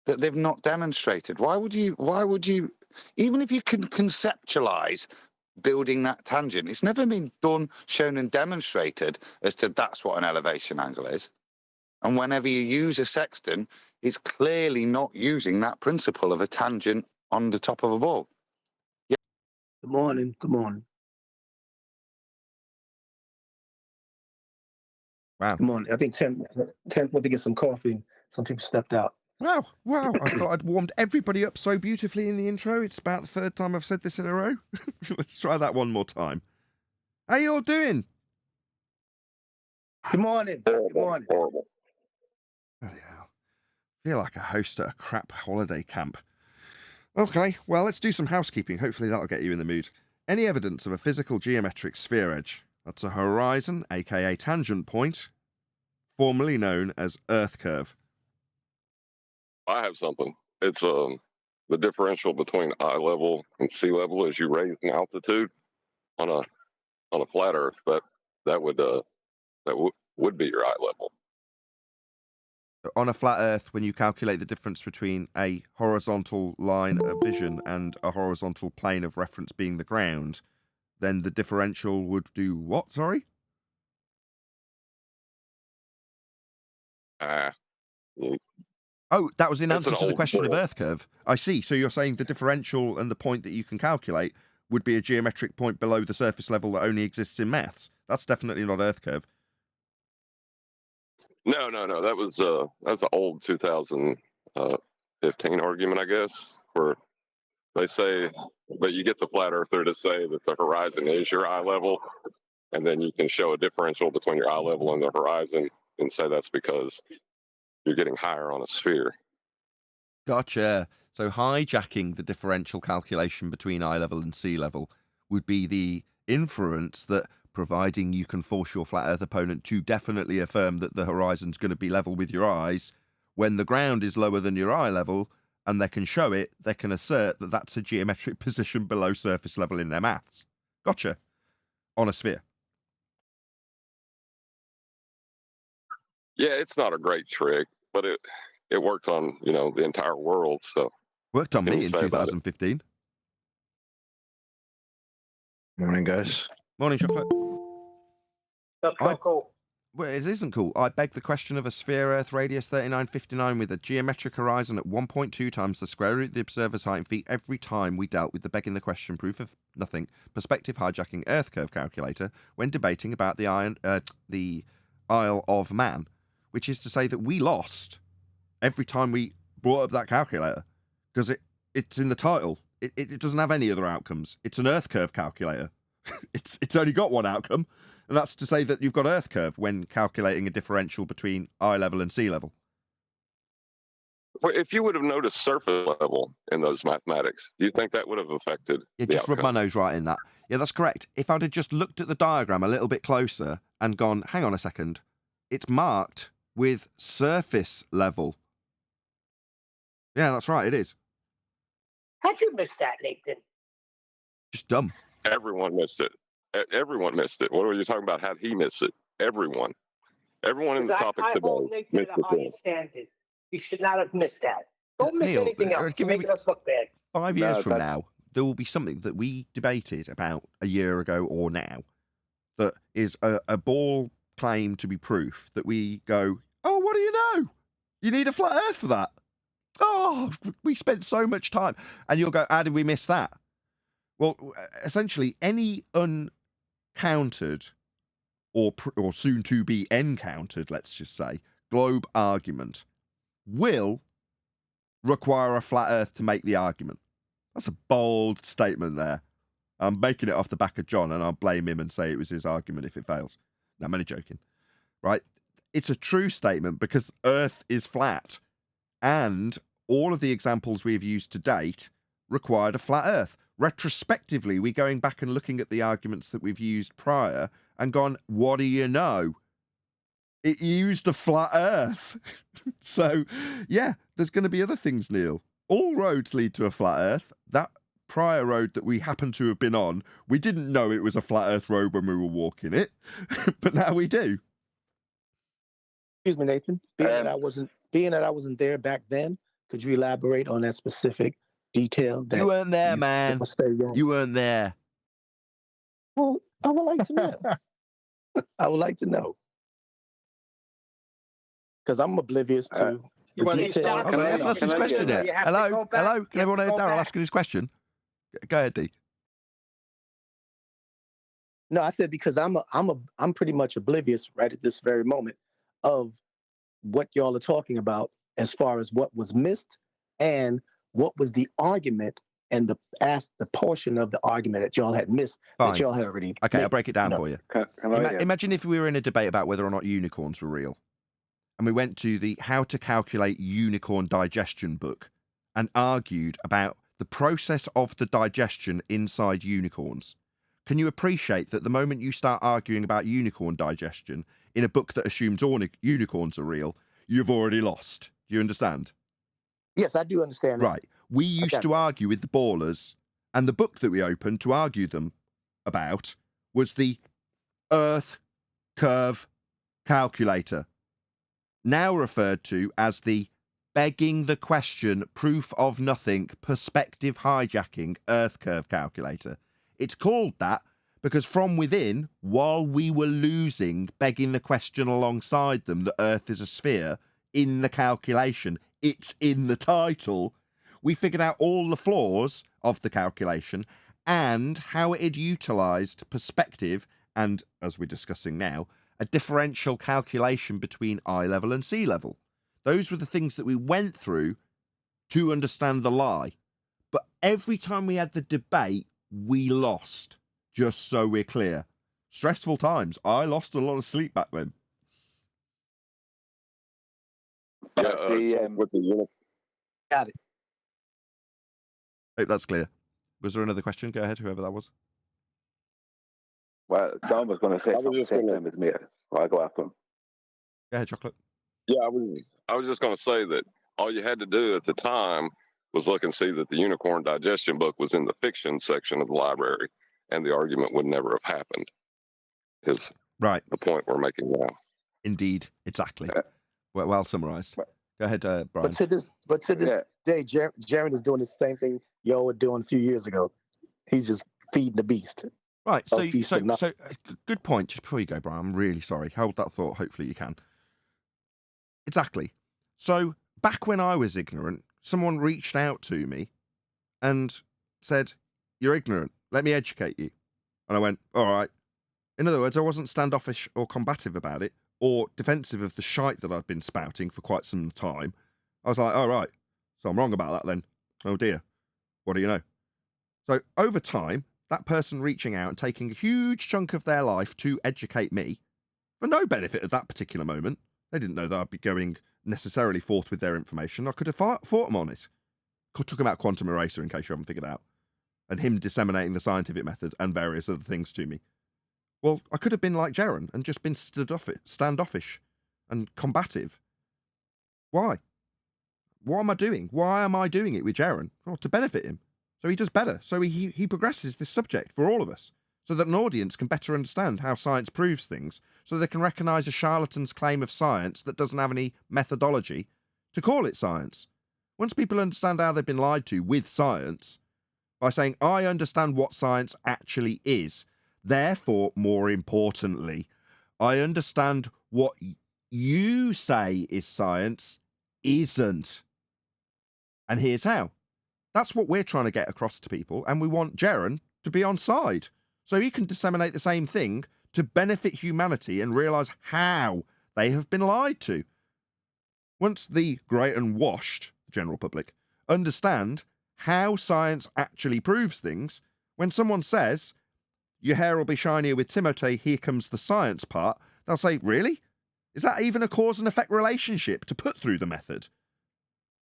that they've not demonstrated. Why would you, even if you can conceptualize building that tangent, it's never been done, shown and demonstrated as to that's what an elevation angle is. And whenever you use a sextant, it's clearly not using that principle of a tangent on the top of a ball. Yeah. Good morning. Good morning. Wow. Good morning. I think 10 went to get some coffee. Some people stepped out. Wow. I thought I'd warmed everybody up so beautifully in the intro. It's about the third time I've said this in a row. Let's try that one more time. How you all doing? Good morning. Good morning. Horrible. Bloody hell. Feel like a host at a crap holiday camp. Okay, well, let's do some housekeeping. Hopefully that'll get you in the mood. Any evidence of a physical geometric sphere edge? That's a horizon, aka tangent point, formerly known as Earth curve. I have something. It's the differential between eye level and sea level as you raise in altitude on a flat Earth. That would be your eye level. On a flat Earth, when you calculate the difference between a horizontal line of vision and a horizontal plane of reference being the ground, then the differential would do what? Sorry? Oh, that was in answer to the question of Earth curve. I see. So you're saying the differential and the point that you can calculate would be a geometric point below the surface level that only exists in maths. That's definitely not Earth curve. No. That's an old 2015 argument, I guess, where they say, but you get the flat earther to say that the horizon is your eye level, and then you can show a differential between your eye level and the horizon and say that's because you're getting higher on a sphere. Gotcha. So hijacking the differential calculation between eye level and sea level would be the inference that providing you can force your flat earth opponent to definitely affirm that the horizon's going to be level with your eyes, when the ground is lower than your eye level, and they can show it, they can assert that that's a geometric position below surface level in their maths. Gotcha. On a sphere. Yeah, it's not a great trick, but it worked on, the entire world. So worked on me in 2015. Morning, guys. Morning, Chocolate. Cool. Well, it isn't cool. I beg the question of a sphere Earth radius 3959 with a geometric horizon at 1.2 times the square root of the observer's height in feet every time we dealt with the begging the question proof of nothing perspective hijacking Earth curve calculator when debating about the Isle of Man, which is to say that we lost every time we brought up that calculator because it's in the title. It doesn't have any other outcomes. It's an Earth curve calculator. It's only got one outcome. And that's to say that you've got Earth curve when calculating a differential between eye level and sea level. Well, if you would have noticed surface level in those mathematics, do you think that would have affected the just outcome? rub my nose right in that. Yeah, that's correct. If I'd have just looked at the diagram a little bit closer and gone, hang on a second, it's marked with surface level. Yeah, that's right, it is. How'd you miss that, Nathan? Just dumb. Everyone missed it. Everyone missed it. What were you talking about? How'd he miss it? Everyone in the topic hold today Nathan missed at a it. higher standard. He should not have missed that. Don't miss Neil, anything else. give You're me- making us look bad. 5 years from now, there will be something that we debated about a year ago or now that is a ball claim to be proof that we go, oh, what do you know? You need a flat earth for that. Oh, we spent so much time. And you'll go, how did we miss that? Well, essentially, any uncountered or soon to be encountered, let's just say, globe argument will require a flat earth to make the argument. That's a bold statement there. I'm making it off the back of John, and I'll blame him and say it was his argument if it fails. No, I'm only joking. Right? It's a true statement because Earth is flat, and all of the examples we've used to date required a flat Earth. Retrospectively, we're going back and looking at the arguments that we've used prior and gone, what do you know? It used a flat Earth. So, yeah, there's going to be other things, Neil. All roads lead to a flat Earth. That prior road that we happen to have been on, we didn't know it was a flat Earth road when we were walking it, but now we do. Excuse me, Nathan. Being that I wasn't there back then, could you elaborate on that specific detail? That You weren't there, man. You weren't there. Well, I would like to know. I would like to know. Because I'm oblivious to the detail. Oh, that's his question there. Hello? Can everyone hear Daryl asking his question? Go ahead, D. No, I said because I'm pretty much oblivious right at this very moment of what y'all are talking about as far as what was missed and what was the argument and the portion of the argument that y'all had missed that y'all had already. Okay, I'll break it down for you. Imagine if we were in a debate about whether or not unicorns were real, and we went to the How to Calculate Unicorn Digestion book and argued about the process of the digestion inside unicorns. Can you appreciate that the moment you start arguing about unicorn digestion in a book that assumes all unicorns are real, you've already lost? Do you understand? Yes, I do understand that. Right. We used to argue with the ballers, and the book that we opened to argue them about was the Earth Curve Calculator, now referred to as the Begging the Question, Proof of Nothing, Perspective Hijacking Earth Curve Calculator. It's called that because from within, while we were losing, begging the question alongside them that Earth is a sphere, in the calculation, it's in the title, we figured out all the flaws of the calculation and how it had utilised perspective and, as we're discussing now, a differential calculation between eye level and sea level. Those were the things that we went through to understand the lie. But every time we had the debate, we lost, just so we're clear. Stressful times. I lost a lot of sleep back then. Yeah, with the unit. Got it. Hope that's clear. Was there another question? Go ahead, whoever that was. Well, Don was going to say something the same time as me. So I'll go after him. Go ahead, Chocolate. Yeah, I was just going to say that all you had to do at the time was look and see that the Unicorn Digestion book was in the fiction section of the library, and the argument would never have happened. Is right the point we're making now? Indeed, exactly. Well summarized. Go ahead, Brian. But to this day, Jaron is doing the same thing y'all were doing a few years ago. He's just feeding the beast. Right. So good point. Just before you go, Brian, I'm really sorry. Hold that thought. Hopefully you can. Exactly. So back when I was ignorant, someone reached out to me and said, "You're ignorant. Let me educate you." And I went, "All right." In other words, I wasn't standoffish or combative about it or defensive of the shite that I'd been spouting for quite some time. I was like, "All right. So I'm wrong about that then. Oh dear. What do you know?" So over time, that person reaching out and taking a huge chunk of their life to educate me for no benefit at that particular moment. They didn't know that I'd be going necessarily forth with their information. I could have fought them on it. Took him out Quantum Eraser in case you haven't figured out. And him disseminating the scientific method and various other things to me. Well, I could have been like Jaron and just been standoffish and combative. Why? What am I doing? Why am I doing it with Jaron? Oh, to benefit him. So he does better. So he progresses this subject for all of us, so that an audience can better understand how science proves things, so they can recognise a charlatan's claim of science that doesn't have any methodology to call it science. Once people understand how they've been lied to with science, by saying, I understand what science actually is, therefore, more importantly, I understand what you say is science isn't. And here's how. That's what we're trying to get across to people, and we want Jeran to be on side, so he can disseminate the same thing to benefit humanity and realise how they have been lied to. Once the great and washed general public understand how science actually proves things, when someone says, your hair will be shinier with Timotei, here comes the science part, they'll say, really? Is that even a cause and effect relationship to put through the method?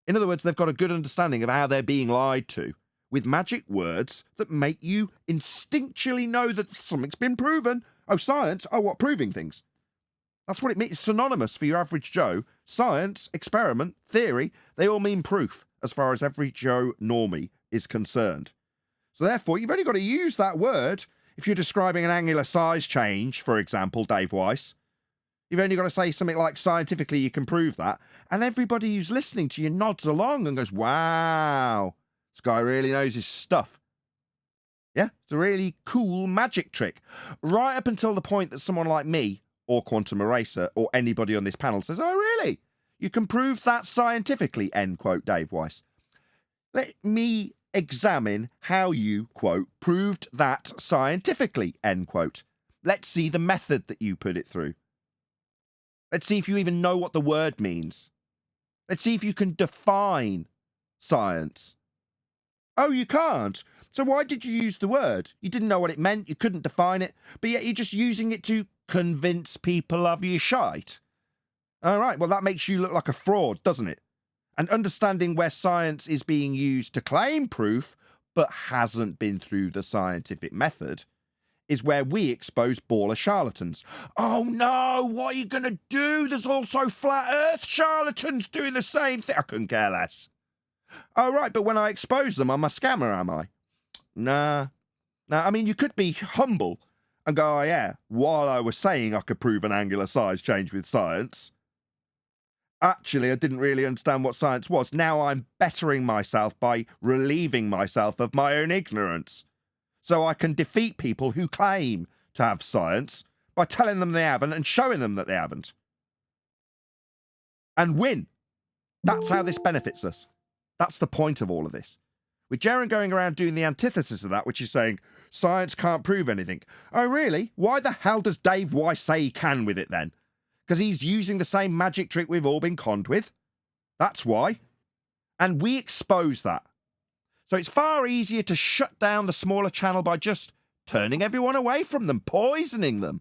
In other words, they've got a good understanding of how they're being lied to, with magic words that make you instinctually know that something's been proven. Oh, science? Oh, what, proving things? That's what it means. It's synonymous for your average Joe. Science, experiment, theory, they all mean proof, as far as every Joe normie is concerned. So therefore, you've only got to use that word if you're describing an angular size change, for example, Dave Weiss. You've only got to say something like, scientifically, you can prove that. And everybody who's listening to you nods along and goes, wow, this guy really knows his stuff. Yeah, it's a really cool magic trick. Right up until the point that someone like me, or Quantum Eraser, or anybody on this panel says, oh, really? You can prove that scientifically, end quote, Dave Weiss. Let me examine how you, quote, proved that scientifically, end quote. Let's see the method that you put it through. Let's see if you even know what the word means. Let's see if you can define science. Oh, you can't? So why did you use the word? You didn't know what it meant, you couldn't define it, but yet you're just using it to convince people of your shite. All right, well, that makes you look like a fraud, doesn't it? And understanding where science is being used to claim proof, but hasn't been through the scientific method, is where we expose baller charlatans. Oh no, what are you going to do? There's also flat earth charlatans doing the same thing. I couldn't care less. Oh right, but when I expose them, I'm a scammer, am I? Nah. I mean, you could be humble and go, oh yeah, while I was saying I could prove an angular size change with science, actually I didn't really understand what science was. Now I'm bettering myself by relieving myself of my own ignorance. So I can defeat people who claim to have science by telling them they haven't and showing them that they haven't. And win. That's how this benefits us. That's the point of all of this. With Jeran going around doing the antithesis of that, which is saying, science can't prove anything. Oh, really? Why the hell does Dave Weiss say he can with it then? Because he's using the same magic trick we've all been conned with. That's why. And we expose that. So it's far easier to shut down the smaller channel by just turning everyone away from them, poisoning them,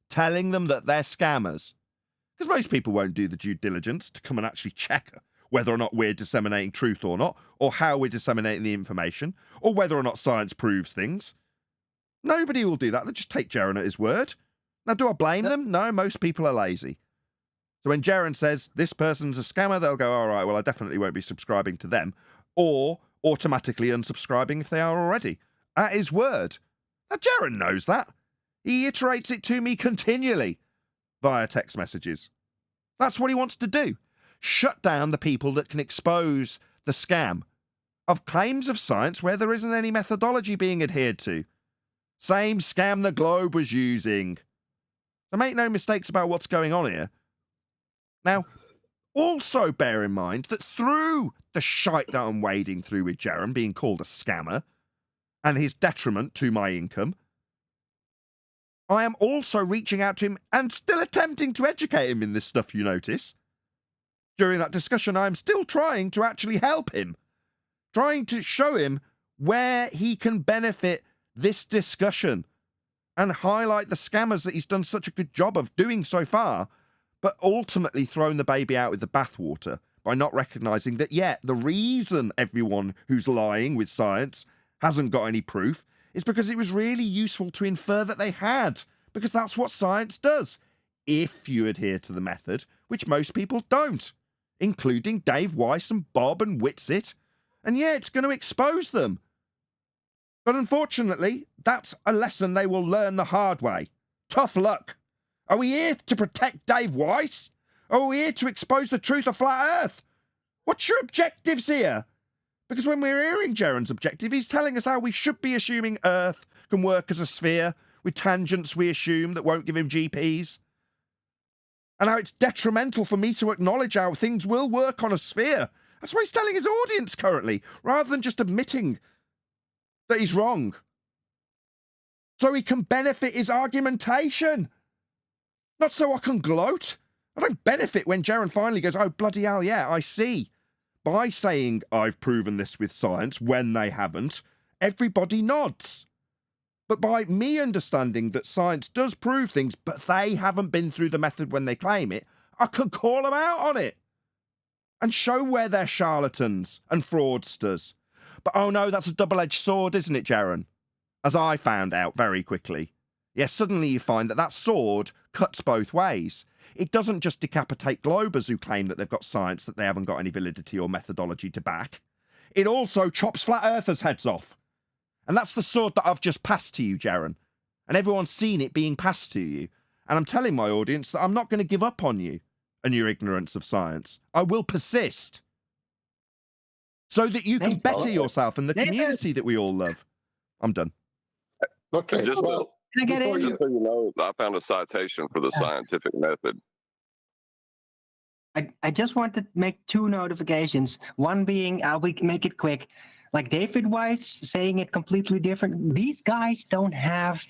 telling them that they're scammers. Because most people won't do the due diligence to come and actually check whether or not we're disseminating truth or not, or how we're disseminating the information, or whether or not science proves things. Nobody will do that. They'll just take Jeran at his word. Now, do I blame them? No, most people are lazy. So when Jeran says, this person's a scammer, they'll go, all right, well, I definitely won't be subscribing to them, or automatically unsubscribing if they are already. At his word. Now, Jeran knows that. He iterates it to me continually via text messages. That's what he wants to do. Shut down the people that can expose the scam of claims of science where there isn't any methodology being adhered to. Same scam the Globe was using. So make no mistakes about what's going on here. Now, also bear in mind that through the shite that I'm wading through with Jeran being called a scammer and his detriment to my income, I am also reaching out to him and still attempting to educate him in this stuff, you notice. During that discussion, I'm still trying to actually help him, trying to show him where he can benefit this discussion and highlight the scammers that he's done such a good job of doing so far, but ultimately thrown the baby out with the bathwater by not recognising that, yeah, the reason everyone who's lying with science hasn't got any proof is because it was really useful to infer that they had, because that's what science does, if you adhere to the method, which most people don't, including Dave Weiss and Bob and Whitsit. And yeah, it's going to expose them. But unfortunately, that's a lesson they will learn the hard way. Tough luck. Are we here to protect Dave Weiss? Or are we here to expose the truth of Flat Earth? What's your objectives here? Because when we're hearing Jaron's objective, he's telling us how we should be assuming Earth can work as a sphere, with tangents we assume that won't give him GPs. And how it's detrimental for me to acknowledge how things will work on a sphere. That's what he's telling his audience currently, rather than just admitting that he's wrong. So he can benefit his argumentation. Not so I can gloat. I don't benefit when Jaron finally goes, oh, bloody hell, yeah, I see. By saying I've proven this with science when they haven't, everybody nods. But by me understanding that science does prove things, but they haven't been through the method when they claim it, I can call them out on it and show where they're charlatans and fraudsters. But oh no, that's a double-edged sword, isn't it, Jaron? As I found out very quickly. Yes, suddenly you find that that sword cuts both ways. It doesn't just decapitate globers who claim that they've got science that they haven't got any validity or methodology to back. It also chops flat earthers' heads off. And that's the sword that I've just passed to you, Jaron. And everyone's seen it being passed to you. And I'm telling my audience that I'm not going to give up on you and your ignorance of science. I will persist. So that you can better yourself in the community that we all love. I'm done. Okay, Just well, so you know, I found a citation for the scientific method. I just want to make two notifications. One being, I'll make it quick. Like David Weiss saying it completely different. These guys don't have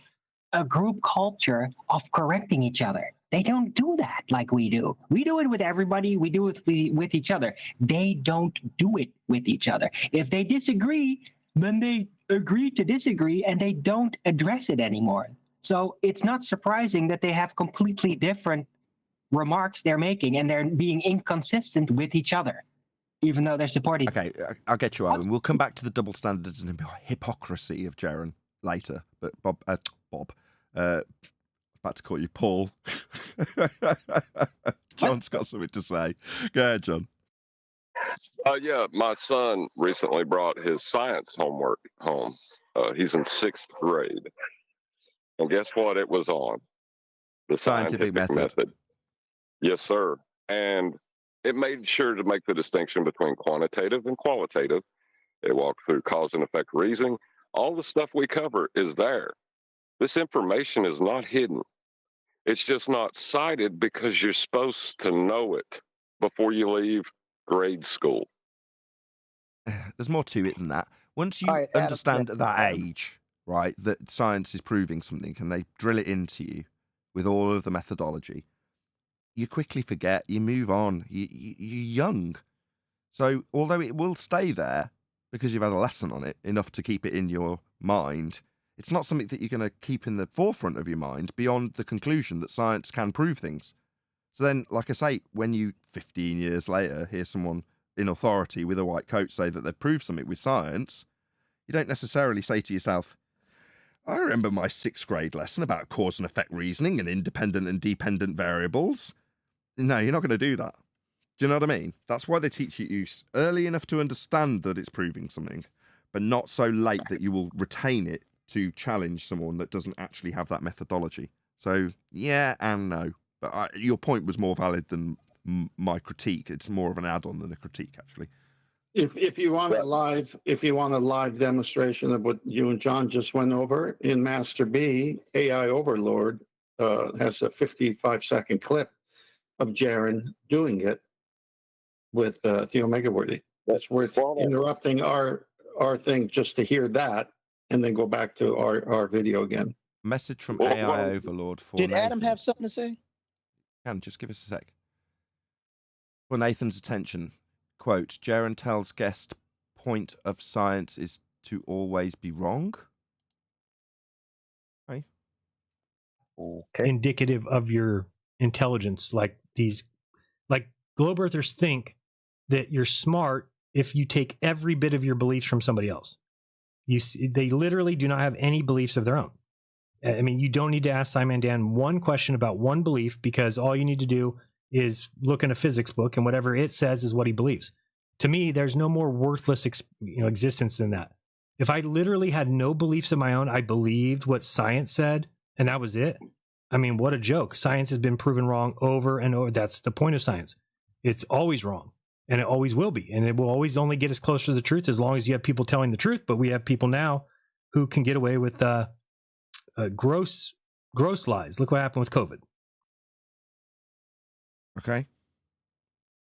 a group culture of correcting each other. They don't do that like we do. We do it with everybody. We do it with each other. They don't do it with each other. If they disagree, then they agree to disagree and they don't address it anymore. So it's not surprising that they have completely different remarks they're making and they're being inconsistent with each other, even though they're supporting. Okay, I'll get you, Owen. We'll come back to the double standards and hypocrisy of Jaron later. But Bob, about to call you Paul. John's got something to say. Go ahead, John. Yeah, my son recently brought his science homework home. He's in 6th grade. And guess what it was on? The scientific method. Yes, sir. And it made sure to make the distinction between quantitative and qualitative. It walked through cause and effect reasoning. All the stuff we cover is there. This information is not hidden. It's just not cited because you're supposed to know it before you leave grade school. There's more to it than that. Once you understand at that age, right, that science is proving something and they drill it into you with all of the methodology, you quickly forget, you move on, you're young. So although it will stay there because you've had a lesson on it, enough to keep it in your mind, it's not something that you're going to keep in the forefront of your mind beyond the conclusion that science can prove things. So then, like I say, when you, 15 years later, hear someone in authority with a white coat say that they've proved something with science, you don't necessarily say to yourself, I remember my 6th grade lesson about cause and effect reasoning and independent and dependent variables. No, you're not going to do that. Do you know what I mean? That's why they teach you early enough to understand that it's proving something, but not so late that you will retain it to challenge someone that doesn't actually have that methodology. So, yeah and no. But your point was more valid than my critique. It's more of an add-on than a critique, actually. If you want a live demonstration of what you and John just went over in Master B, AI Overlord has a 55-second clip of Jaron doing it with Theo Megaworthy. That's worth interrupting our thing just to hear that, and then go back to our video again. Message from AI Overlord for Did Nathan. Adam have something to say? Can just give us a sec. For Nathan's attention, quote, Jaron tells guest point of science is to always be wrong. Okay. Indicative of your intelligence, like globe earthers think that you're smart if you take every bit of your beliefs from somebody else. They literally do not have any beliefs of their own. I mean, you don't need to ask Simon Dan one question about one belief, because all you need to do is look in a physics book and whatever it says is what he believes. To me, there's no more worthless existence than that. If I literally had no beliefs of my own, I believed what science said, and that was it. I mean, what a joke. Science has been proven wrong over and over. That's the point of science. It's always wrong, and it always will be. And it will always only get us closer to the truth as long as you have people telling the truth. But we have people now who can get away with gross lies. Look what happened with COVID. Okay.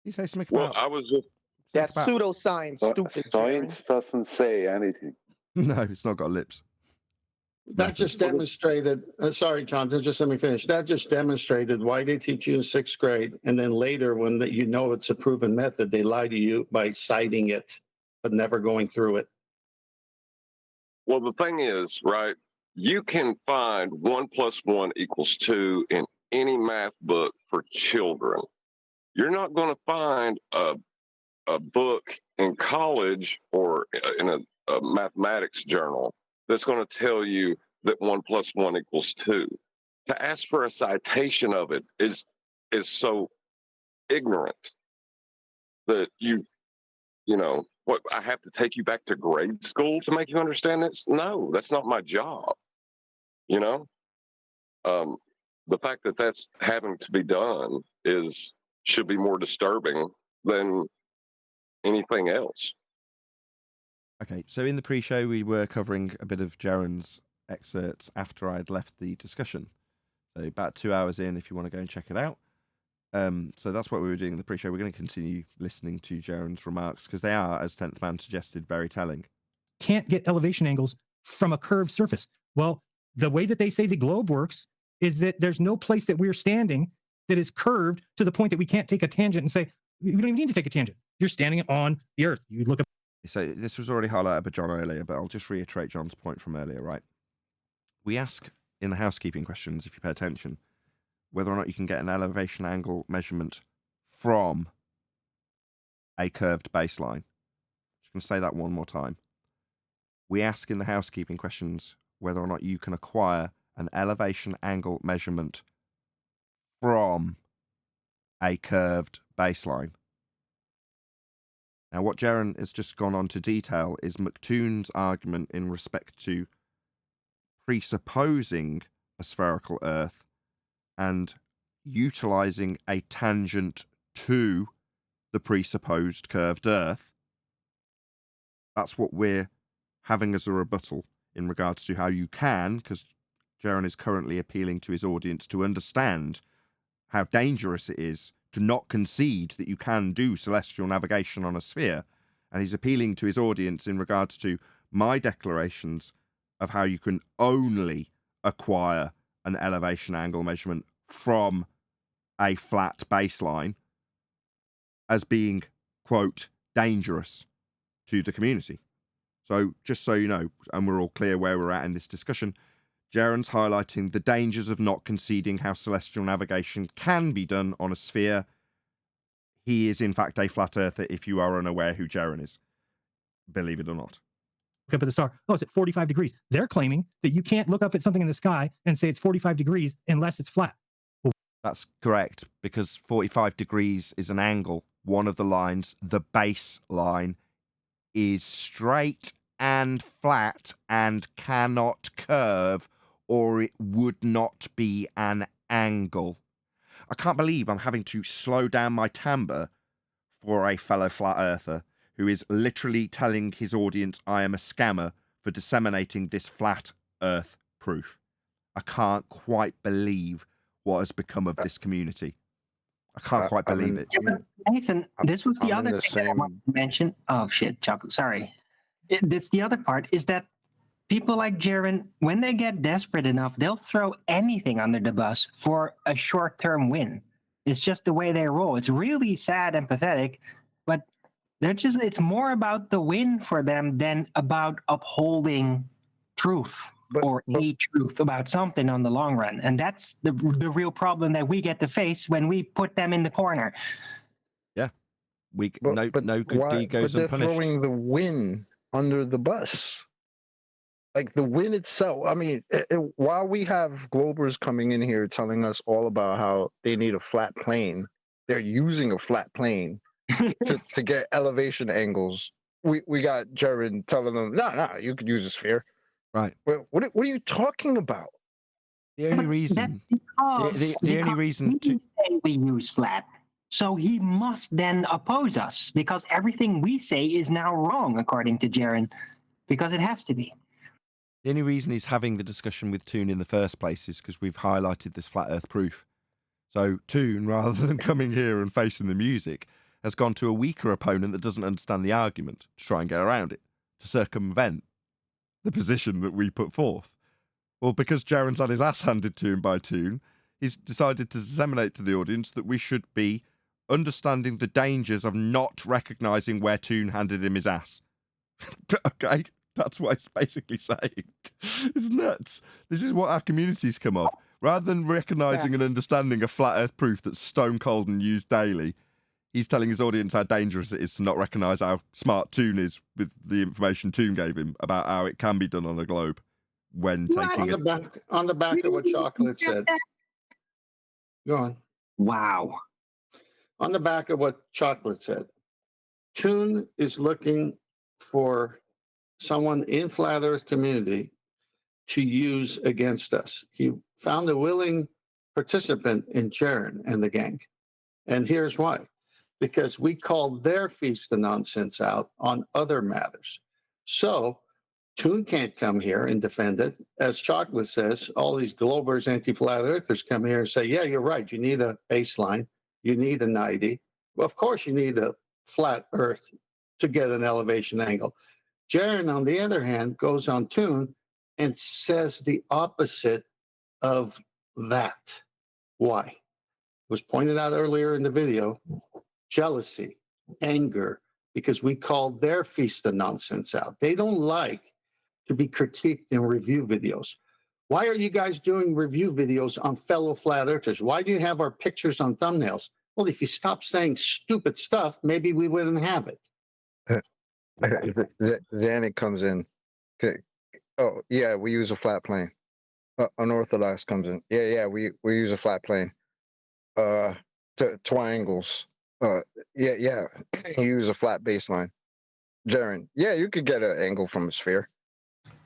You say something Well, about... I was just... That's pseudoscience, stupid. Science doesn't say anything. No, it's not got lips. That just demonstrated, sorry, John, just let me finish. That just demonstrated why they teach you in 6th grade. And then later, when you know it's a proven method, they lie to you by citing it, but never going through it. Well, the thing is, right, you can find 1 + 1 = 2 in any math book for children. You're not going to find a book in college or in a mathematics journal that's going to tell you that 1 + 1 = 2. To ask for a citation of it is so ignorant that you know, what, I have to take you back to grade school to make you understand this? No, that's not my job. You know, the fact that that's having to be done should be more disturbing than anything else. Okay, so in the pre-show, we were covering a bit of Jaren's excerpts after I'd left the discussion. So about 2 hours in, if you want to go and check it out. So that's what we were doing in the pre-show. We're going to continue listening to Jaren's remarks because they are, as 10th Man suggested, very telling. Can't get elevation angles from a curved surface. Well, the way that they say the globe works is that there's no place that we're standing that is curved to the point that we can't take a tangent and say, we don't even need to take a tangent. You're standing on the earth. You look at... So this was already highlighted by John earlier, but I'll just reiterate John's point from earlier, right? We ask in the housekeeping questions, if you pay attention, whether or not you can get an elevation angle measurement from a curved baseline. Just going to say that one more time. We ask in the housekeeping questions whether or not you can acquire an elevation angle measurement from a curved baseline. Now, what Jeren has just gone on to detail is McToon's argument in respect to presupposing a spherical Earth and utilizing a tangent to the presupposed curved Earth. That's what we're having as a rebuttal in regards to how you can, because Jeren is currently appealing to his audience to understand how dangerous it is to not concede that you can do celestial navigation on a sphere. And he's appealing to his audience in regards to my declarations of how you can only acquire an elevation angle measurement from a flat baseline as being, quote, dangerous to the community. So just so you know, and we're all clear where we're at in this discussion, Jaren's highlighting the dangers of not conceding how celestial navigation can be done on a sphere. He is, in fact, a flat earther if you are unaware who Jeren is. Believe it or not. Look up at the star. Oh, it's at 45 degrees. They're claiming that you can't look up at something in the sky and say it's 45 degrees unless it's flat. Well, that's correct, because 45 degrees is an angle. One of the lines, the baseline, is straight and flat and cannot curve, or it would not be an angle. I can't believe I'm having to slow down my timbre for a fellow flat earther who is literally telling his audience I am a scammer for disseminating this flat earth proof. I can't quite believe what has become of this community. I can't quite believe it. Yeah, Nathan, this was the other thing that I wanted to mention. Oh, shit, chocolate. Sorry. This the other part is that people like Jeren, when they get desperate enough, they'll throw anything under the bus for a short-term win. It's just the way they roll. It's really sad and pathetic, but it's more about the win for them than about upholding truth or a truth about something on the long run. And that's the real problem that we get to face when we put them in the corner. Yeah. No good deed goes unpunished. They're throwing the win under the bus. Like the win itself. I mean, while we have Globers coming in here telling us all about how they need a flat plane, they're using a flat plane to get elevation angles we got Jared telling them, no, you could use a sphere. Right. What are you talking about? The only reason, the only reason we say we use flat, so he must then oppose us because everything we say is now wrong according to Jaren, because it has to be. the only reason he's having the discussion with Toon in the first place is because we've highlighted this flat Earth proof. So Toon, rather than coming here and facing the music, has gone to a weaker opponent that doesn't understand the argument to try and get around it, to circumvent the position that we put forth. Well, because Jaren's had his ass handed to him by Toon, he's decided to disseminate to the audience that we should be understanding the dangers of not recognising where Toon handed him his ass. Okay, that's what he's basically saying. It's nuts. This is what our communities come off. Rather than recognising and understanding a flat Earth proof that's stone cold and used daily, he's telling his audience how dangerous it is to not recognise how smart Toon is with the information Toon gave him about how it can be done on a globe when taking on the back of what Chocolate said. Go on. Wow. On the back of what Chocolate said, Toon is looking for someone in Flat Earth community to use against us. He found a willing participant in Jaren and the gang. And here's why. Because we called their feast of nonsense out on other matters. So Toon can't come here and defend it. As Chocolate says, all these globers, anti-flat earthers come here and say, yeah, you're right. You need a baseline. You need a 90. Well, of course you need a flat earth to get an elevation angle. Jaren, on the other hand, goes on Toon and says the opposite of that. Why? It was pointed out earlier in the video, jealousy, anger, because we called their feast of nonsense out. They don't like to be critiqued in review videos. Why are you guys doing review videos on fellow flat earthers? Why do you have our pictures on thumbnails? Well, if you stop saying stupid stuff, maybe we wouldn't have it. Zanik comes in. Okay. Oh, yeah, we use a flat plane. Unorthodox comes in. Yeah, we use a flat plane. Triangles. Yeah, you use a flat baseline. Jaren, yeah, you could get an angle from a sphere.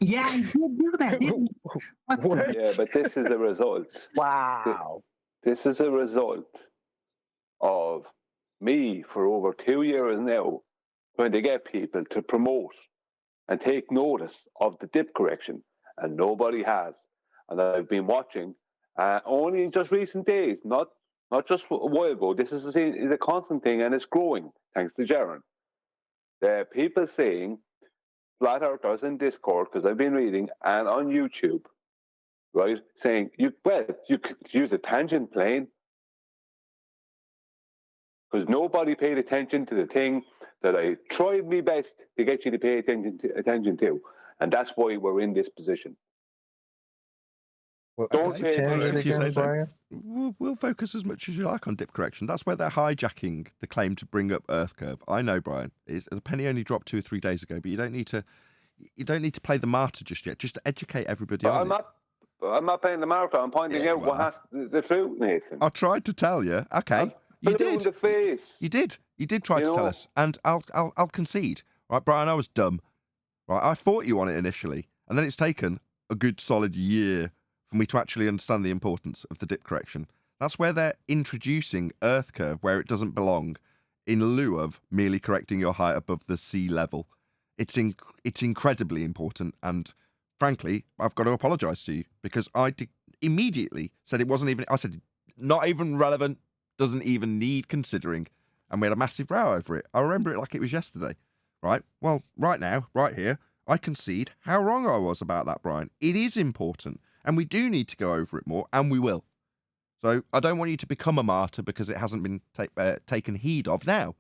Yeah, he did do that, didn't he? What? Yeah, but this is the result. Wow. This is a result of me for over 2 years now trying to get people to promote and take notice of the dip correction, and nobody has. And I've been watching only in just recent days, not just a while ago. This is a constant thing, and it's growing thanks to Jaren. The people saying, flat earthers in Discord, because I've been reading, and on YouTube, right, saying you could use a tangent plane, because nobody paid attention to the thing that I tried my best to get you to pay attention to, and that's why we're in this position. Well, Don't pay attention. If you say so, we'll focus as much as you like on dip correction. That's where they're hijacking the claim to bring up Earth curve. I know, Brian. The penny only dropped 2 or 3 days ago, but you don't need to play the martyr just yet. Just to educate everybody on it. I'm not playing the martyr. I'm pointing out what has the truth, Nathan. I tried to tell you. Okay, you did. In the face. You did try to tell us, and I'll concede. Right, Brian, I was dumb. Right, I fought you on it initially, and then it's taken a good solid year for me to actually understand the importance of the dip correction. That's where they're introducing Earth curve where it doesn't belong, in lieu of merely correcting your height above the sea level. It's incredibly important, and frankly, I've got to apologise to you because I immediately said it wasn't even. I said not even relevant, doesn't even need considering, and we had a massive row over it. I remember it like it was yesterday. Right? Well, right now, right here, I concede how wrong I was about that, Brian. It is important. And we do need to go over it more, and we will. So I don't want you to become a martyr because it hasn't been taken heed of now.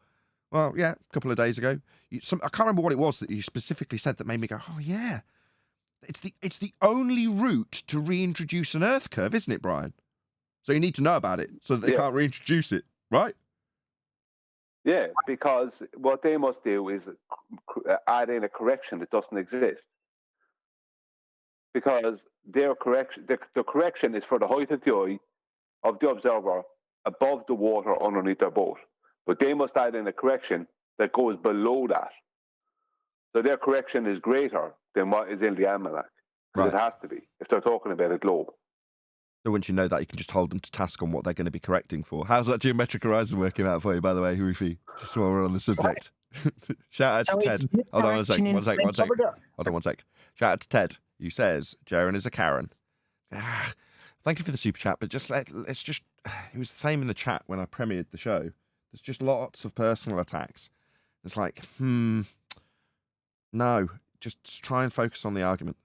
Well, yeah, a couple of days ago. I can't remember what it was that you specifically said that made me go, oh, yeah. It's the only route to reintroduce an Earth curve, isn't it, Brian? So you need to know about it so that they can't reintroduce it, right? Yeah, because what they must do is add in a correction that doesn't exist. Because their correction, the correction is for the height of the eye of the observer above the water underneath their boat. But they must add in a correction that goes below that. So their correction is greater than what is in the almanac. Because it has to be, if they're talking about a globe. So once you know that, you can just hold them to task on what they're going to be correcting for. How's that geometric horizon working out for you, by the way, Rufi? Just while we're on the subject. Shout out to Ted. Hold on one sec. Hold on one sec. Shout out to Ted, who says, Jaren is a Karen. Thank you for the super chat, but just let's just... It was the same in the chat when I premiered the show. There's just lots of personal attacks. It's like, no. Just try and focus on the argument.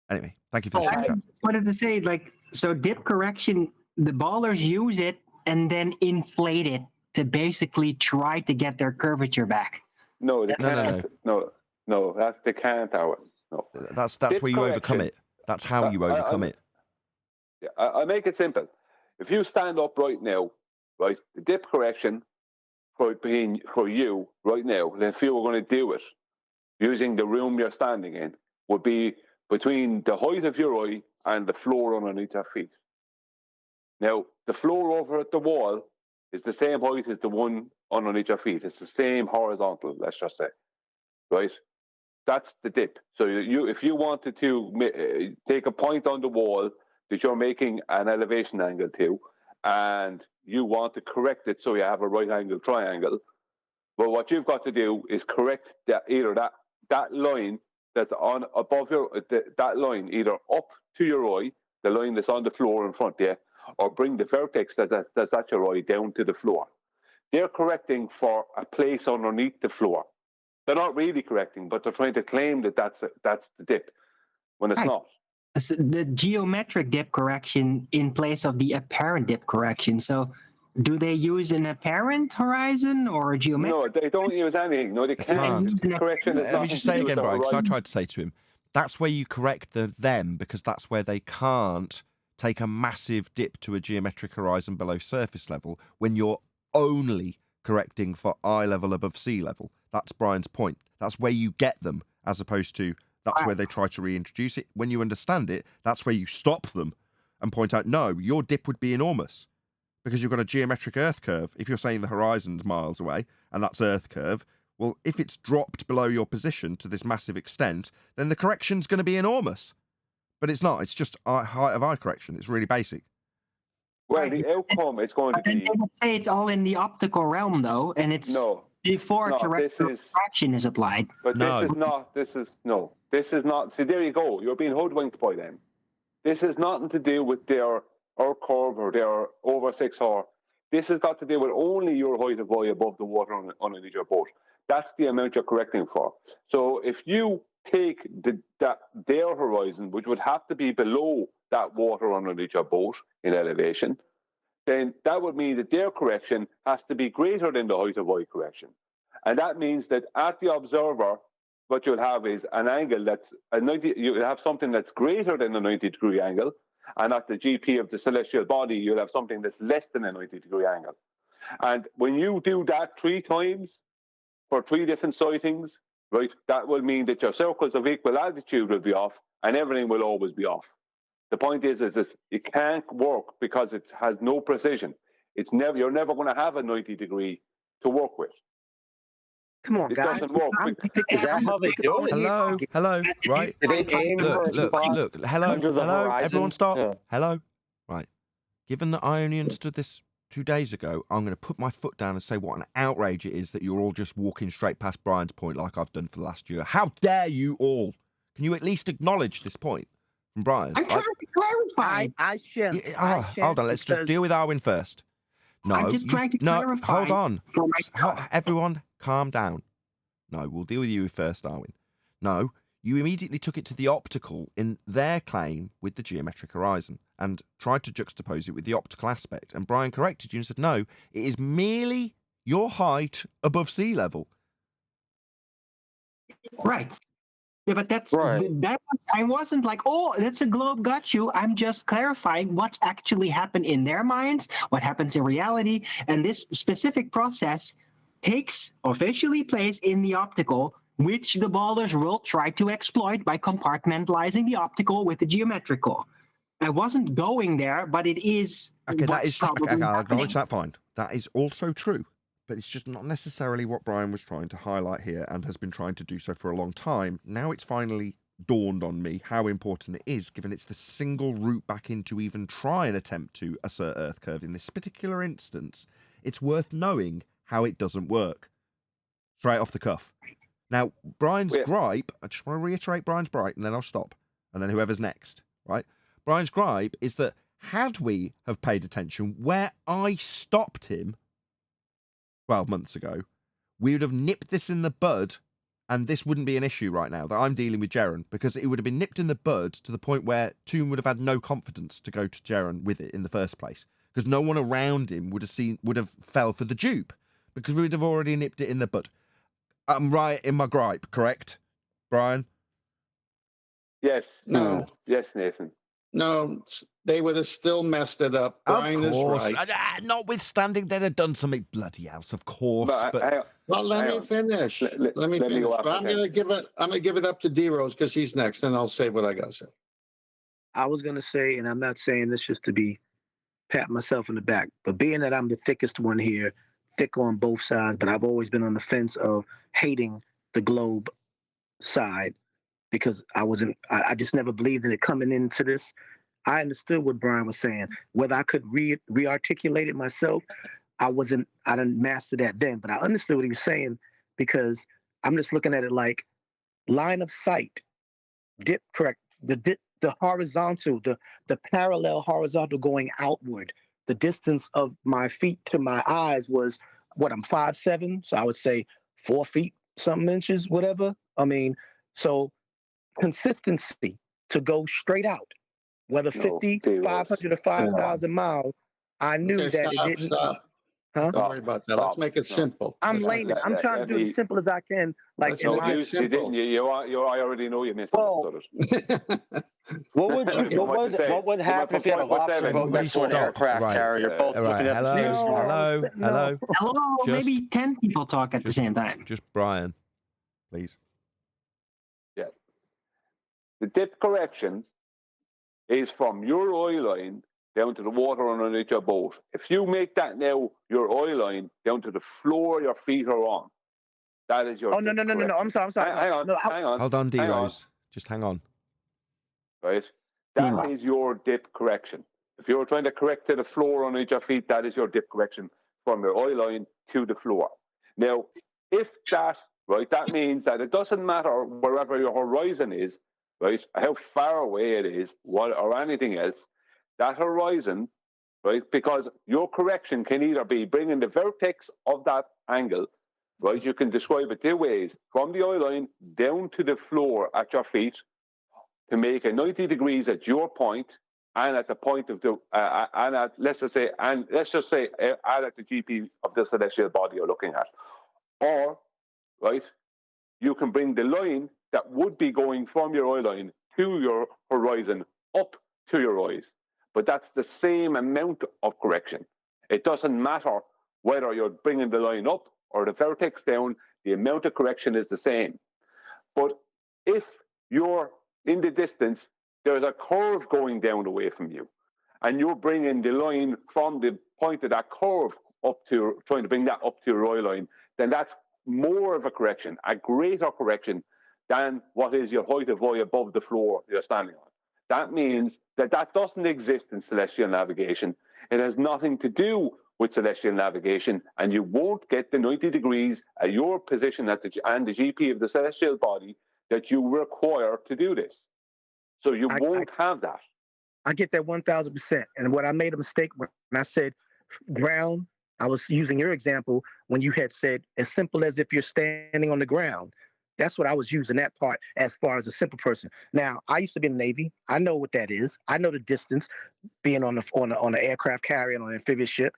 Anyway, thank you for the super chat. I wanted to say, like, so dip correction, the ballers use it and then inflate it to basically try to get their curvature back. No, they can't. No, they can't, Owen. No. That's where you overcome it. That's how you overcome it. Yeah, I make it simple. If you stand up right now, right, the dip correction for you right now, if you were going to do it using the room you're standing in, would be between the height of your eye and the floor underneath your feet. Now, the floor over at the wall is the same height as the one underneath your feet. It's the same horizontal, let's just say, right? That's the dip. So if you wanted to take a point on the wall that you're making an elevation angle to, and you want to correct it so you have a right angle triangle, well, what you've got to do is correct that line that's on above that line, either up to your eye, the line that's on the floor in front of you, or bring the vertex that's at your eye down to the floor. They're correcting for a place underneath the floor. They're not really correcting, but they're trying to claim that that's the dip, when it's not. So the geometric dip correction in place of the apparent dip correction. So do they use an apparent horizon or a geometric? No, they don't use anything. No, they can't. Correction is Let me just say again, Brian, because I tried to say to him, that's where you correct them, because that's where they can't take a massive dip to a geometric horizon below surface level when you're only correcting for eye level above sea level. That's Brian's point. That's where you get them, as opposed to that's where they try to reintroduce it. When you understand it, that's where you stop them and point out, no, your dip would be enormous because you've got a geometric Earth curve. If you're saying the horizon's miles away and that's Earth curve, well, if it's dropped below your position to this massive extent, then the correction's going to be enormous. But it's not. It's just height of eye correction. It's really basic. Well, the outcome is going to be... They would say it's all in the optical realm, though, and it's before correction is applied. But this is not. See, there you go. You're being hoodwinked by them. This is nothing to do with their curve or their over 6R. This has got to do with only your height of eye above the water underneath your boat. That's the amount you're correcting for. So if you take their horizon, which would have to be below that water underneath your boat in elevation, then that would mean that their correction has to be greater than the height of eye correction. And that means that at the observer, what you'll have is an angle that's you'll have something that's greater than a 90-degree angle, and at the GP of the celestial body, you'll have something that's less than a 90-degree angle. And when you do that 3 times for 3 different sightings, right, that will mean that your circles of equal altitude will be off, and everything will always be off. The point is it can't work because it has no precision. You're never going to have a 90-degree to work with. Come on, guys. It doesn't work. Is that how they do it? Hello, right? Look, hello, everyone stop. Yeah. Hello, right. Given that I only understood this 2 days ago, I'm going to put my foot down and say what an outrage it is that you're all just walking straight past Brian's point like I've done for the last year. How dare you all? Can you at least acknowledge this point from Brian? I'm trying to clarify. I shouldn't. Hold on, let's just deal with Arwin first. No, I'm just trying to clarify. Hold on. Everyone, calm down. No, we'll deal with you first, Arwin. No, you immediately took it to the optical in their claim with the geometric horizon and tried to juxtapose it with the optical aspect. And Brian corrected you and said, no, it is merely your height above sea level. Right. Yeah, but that's right. I wasn't like, oh, that's a globe, got you. I'm just clarifying what's actually happened in their minds, what happens in reality, and this specific process takes officially place in the optical, which the ballers will try to exploit by compartmentalizing the optical with the geometrical. I wasn't going there, but it is. Okay, that is. Okay, I'll acknowledge that. Fine, that is also true. but it's just not necessarily what Brian was trying to highlight here and has been trying to do so for a long time. Now it's finally dawned on me how important it is, given it's the single route back in to even try and attempt to assert Earth curve. In this particular instance, it's worth knowing how it doesn't work. Straight off the cuff. Now, Brian's gripe, I just want to reiterate Brian's gripe, and then I'll stop. And then whoever's next, right? Brian's gripe is that had we have paid attention where I stopped him 12 months ago, we would have nipped this in the bud, and this wouldn't be an issue right now that I'm dealing with Jeran, because it would have been nipped in the bud to the point where Toon would have had no confidence to go to Jeran with it in the first place, because no one around him would have fell for the dupe, because we would have already nipped it in the bud. I'm right in my gripe, correct, Brian? Yes. No. Yes, Nathan. No, they would have still messed it up. Brian of course. is right. Notwithstanding they'd have done something bloody else, of course. Well, let me finish. Let me finish. But I'm gonna give it up to D-Rose because he's next, and I'll say what I gotta say. I was gonna say, and I'm not saying this just to be pat myself in the back, but being that I'm the thickest one here, thick on both sides, but I've always been on the fence of hating the globe side because I just never believed in it coming into this. I understood what Brian was saying. Whether I could re-articulate it myself, I didn't master that then, but I understood what he was saying because I'm just looking at it like line of sight, the horizontal, the parallel horizontal going outward. The distance of my feet to my eyes was I'm 5'7", so I would say 4 feet, something inches, whatever. I mean, so consistency to go straight out, whether 50, 500, or 5,000 miles. I knew that it didn't. Stop. Huh? Don't worry about that. Let's make it simple. I'm layman. I'm trying to do it as simple as I can. Like you already know you missed it. What would happen if you had a lobster boat next to an aircraft carrier? Both looking at the same spot? Hello. Maybe 10 people talk at the same time. Just Brian, please. Yeah. The dip correction is from your oil line down to the water underneath your boat. If you make that now your oil line down to the floor your feet are on, that is your. Oh no! I'm sorry. Hang on. Hold on, D-Rose. Just hang on. Right. That is your dip correction. If you're trying to correct to the floor underneath your feet, that is your dip correction from your oil line to the floor. Now, if that, right, that means that it doesn't matter wherever your horizon is, right, how far away it is, or anything else, that horizon, right, because your correction can either be bringing the vertex of that angle, right, you can describe it two ways, from the oil line down to the floor at your feet, to make a 90 degrees at your point and at the point of the let's just say at the GP of the celestial body you're looking at, or right, you can bring the line that would be going from your oil line to your horizon up to your eyes, but that's the same amount of correction. It doesn't matter whether you're bringing the line up or the vertex down; the amount of correction is the same. But if you're in the distance, there's a curve going down away from you, and you're bringing the line from the point of that curve up to, trying to bring that up to your oil line, then that's more of a correction, a greater correction than what is your height of eye above the floor you're standing on. That means that doesn't exist in celestial navigation. It has nothing to do with celestial navigation, and you won't get the 90 degrees at your position and the GP of the celestial body that you require to do this. So you won't have that. I get that 1,000%. And what I made a mistake when I said ground, I was using your example when you had said as simple as if you're standing on the ground. That's what I was using that part as far as a simple person. Now, I used to be in the Navy. I know what that is. I know the distance being on an aircraft carrier, on an amphibious ship.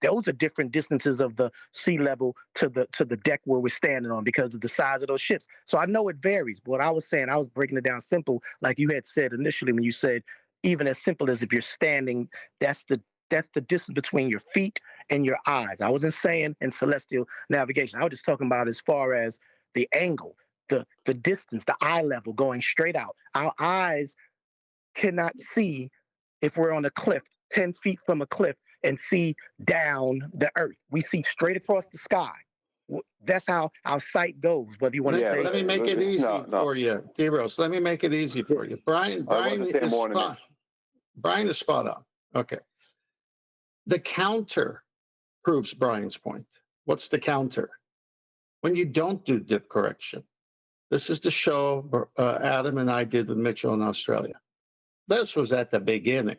Those are different distances of the sea level to the deck where we're standing on because of the size of those ships. So I know it varies. But what I was saying, I was breaking it down simple, like you had said initially when you said even as simple as if you're standing, that's the distance between your feet and your eyes. I wasn't saying in celestial navigation. I was just talking about as far as the angle, the distance, the eye level going straight out. Our eyes cannot see if we're on a cliff, 10 feet from a cliff. and see down the earth. We see straight across the sky. That's how our sight goes, whether you want to say. Let me make it easy for you, D-Rose. Let me make it easy for you. Brian is spot on. Okay. The counter proves Brian's point. What's the counter? When you don't do dip correction. This is the show Adam and I did with Mitchell in Australia. This was at the beginning.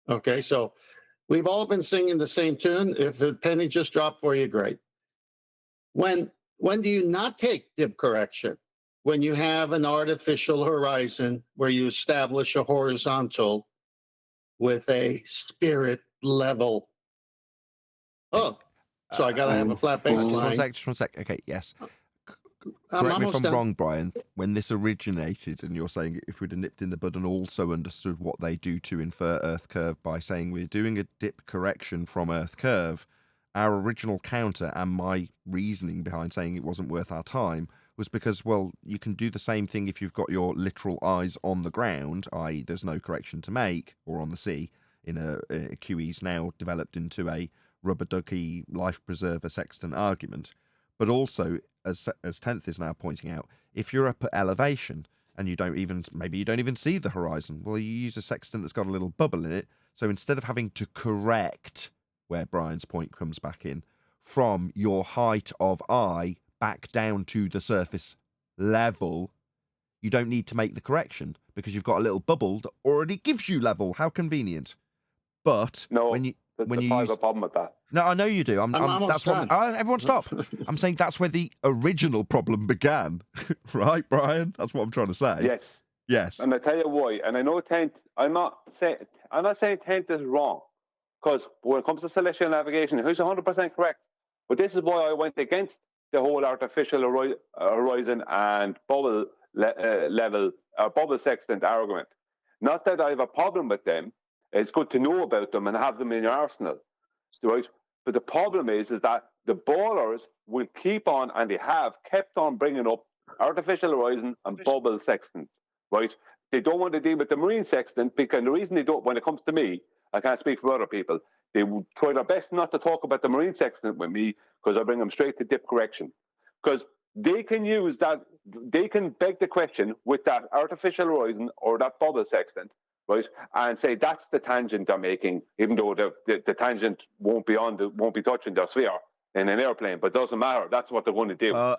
Okay, so we've all been singing the same tune. If a penny just dropped for you, great. When do you not take dip correction? When you have an artificial horizon where you establish a horizontal with a spirit level. Oh, so I got to have a flat baseline. Just one sec. Okay, yes. Correct me if I'm wrong, Brian. When this originated, and you're saying if we'd have nipped in the bud and also understood what they do to infer Earth curve by saying we're doing a dip correction from Earth curve, our original counter and my reasoning behind saying it wasn't worth our time was because, well, you can do the same thing if you've got your literal eyes on the ground, i.e. there's no correction to make, or on the sea, in a QE's now developed into a rubber ducky life preserver sextant argument. But also, as 10th is now pointing out, if you're up at elevation and maybe you don't even see the horizon, well, you use a sextant that's got a little bubble in it. So instead of having to correct, where Brian's point comes back in, from your height of eye back down to the surface level, you don't need to make the correction because you've got a little bubble that already gives you level. How convenient. But when you use a problem with that. No, I know you do. Everyone stop. I'm saying that's where the original problem began. Right, Brian? That's what I'm trying to say. Yes. And I tell you why. And I know I'm not saying 10th is wrong. Because when it comes to celestial navigation, who's 100% correct. But this is why I went against the whole artificial horizon and bubble bubble sextant argument. Not that I have a problem with them. It's good to know about them and have them in your arsenal, right? But the problem is that the ballers will keep on, and they have kept on bringing up artificial horizon and bubble sextant, right? They don't want to deal with the marine sextant because the reason they don't, when it comes to me, I can't speak for other people, they would try their best not to talk about the marine sextant with me because I bring them straight to dip correction. Because they can use that, they can beg the question with that artificial horizon or that bubble sextant, right, and say that's the tangent they're making, even though the tangent won't be touching their sphere in an airplane, but it doesn't matter. That's what they're going to do. But